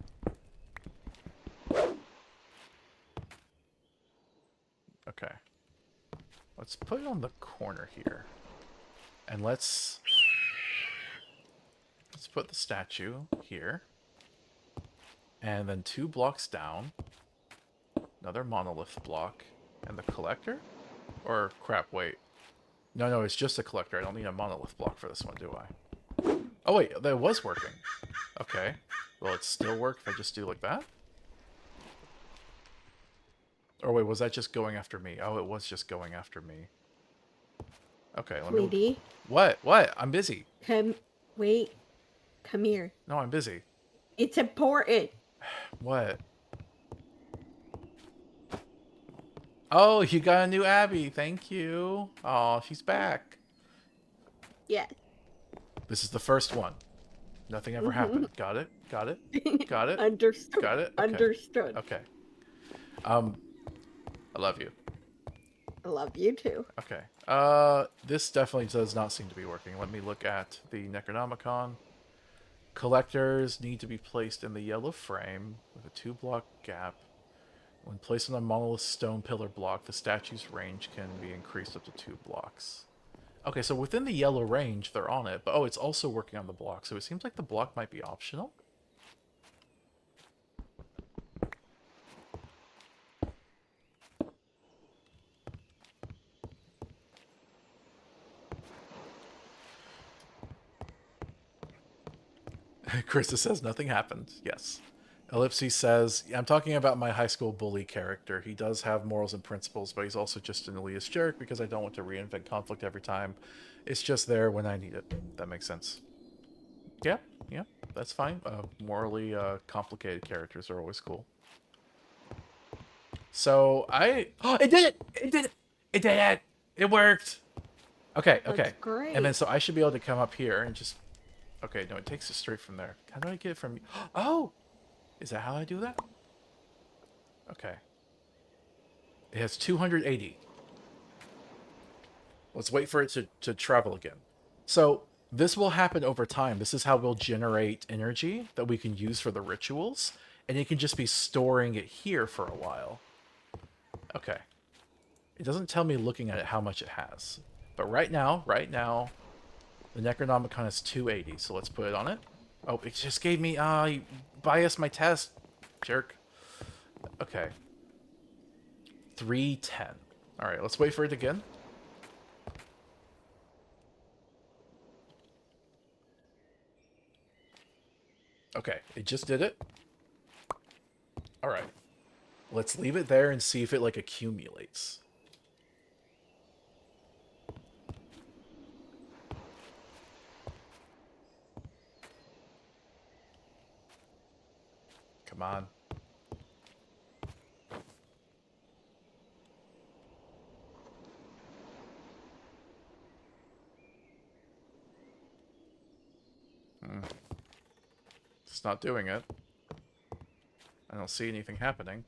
Okay. Let's put it on the corner here. And let's put the statue here. And then 2 blocks down. Another monolith block. And the collector? Or, crap, wait. No, it's just a collector. I don't need a monolith block for this one, do I? Oh, wait, that was working. Okay. Will it still work if I just do like that? Or wait, was that just going after me? Oh, it was just going after me. Okay, let me... Sweetie. What? What? I'm busy. Wait. Come here. No, I'm busy. It's important. What? Oh, you got a new Abby. Thank you. Oh, she's back. Yes. This is the first one. Nothing ever happened. Got it? Got it? Got it? Understood. Got it? Okay. Understood. Okay. I love you. I love you too. Okay. This definitely does not seem to be working. Let me look at the Necronomicon. Collectors need to be placed in the yellow frame with a 2-block gap. When placed on a monolith stone pillar block, the statue's range can be increased up to 2 blocks. Okay, so within the yellow range, they're on it. But, oh, it's also working on the block. So it seems like the block might be optional. Krista says nothing happened. Yes. Ellipses says, I'm talking about my high school bully character. He does have morals and principles, but he's also just an elitist jerk because I don't want to reinvent conflict every time. It's just there when I need it. That makes sense. Yeah, yeah, that's fine. Morally complicated characters are always cool. So oh, it did it! It did it! It did it! It worked! Okay, okay. That's great. And then so I should be able to come up here and just... Okay, no, it takes it straight from there. How do I get it from... Oh! Is that how I do that? Okay. It has 280. Let's wait for it to travel again. So, this will happen over time. This is how we'll generate energy that we can use for the rituals. And you can just be storing it here for a while. Okay. It doesn't tell me looking at it how much it has. But right now, the Necronomicon is 280. So let's put it on it. Oh, it just gave me, you biased my test, jerk. Okay. 310. Alright, let's wait for it again. Okay, it just did it. Alright. Let's leave it there and see if it, like, accumulates. Come on. It's not doing it. I don't see anything happening.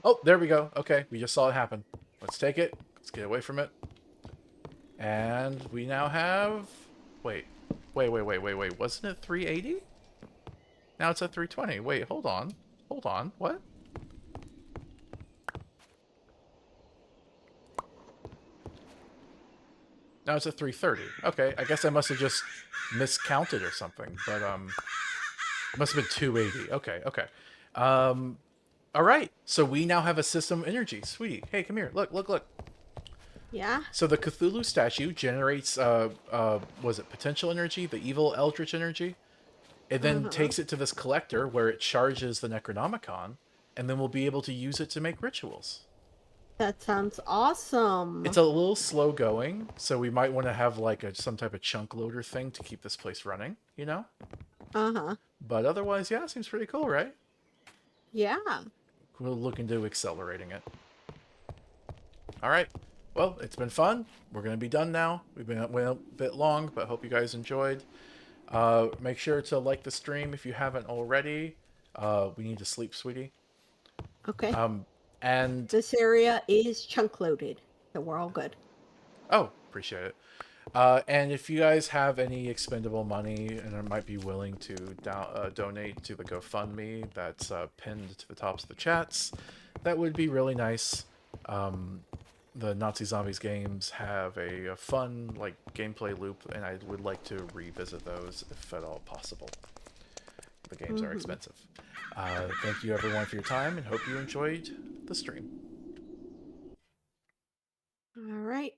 Oh, there we go. Okay, we just saw it happen. Let's take it. Let's get away from it. And we now have... Wait. Wasn't it 380? Now it's at 320. Wait, hold on. Hold on. What? Now it's at 330. Okay, I guess I must have just miscounted or something. But, it must have been 280. Okay, okay. Alright. So we now have a system of energy. Sweetie, hey, come here. Look, look, look. Yeah? So the Cthulhu statue generates, was it potential energy? The evil eldritch energy? It then takes it to this collector where it charges the Necronomicon, and then we'll be able to use it to make rituals. That sounds awesome. It's a little slow going, so we might want to have like some type of chunk loader thing to keep this place running, you know? Uh-huh. But otherwise, yeah, it seems pretty cool, right? Yeah. We'll look into accelerating it. Alright. Well, it's been fun. We're going to be done now. We've been went a bit long, but hope you guys enjoyed. Make sure to like the stream if you haven't already. We need to sleep, sweetie. Okay. And this area is chunk loaded, so we're all good. Oh, appreciate it. And if you guys have any expendable money and might be willing to donate to the GoFundMe that's pinned to the tops of the chats, that would be really nice. The Nazi Zombies games have a fun like gameplay loop, and I would like to revisit those if at all possible. The games are expensive. Thank you everyone for your time, and hope you enjoyed the stream. All right.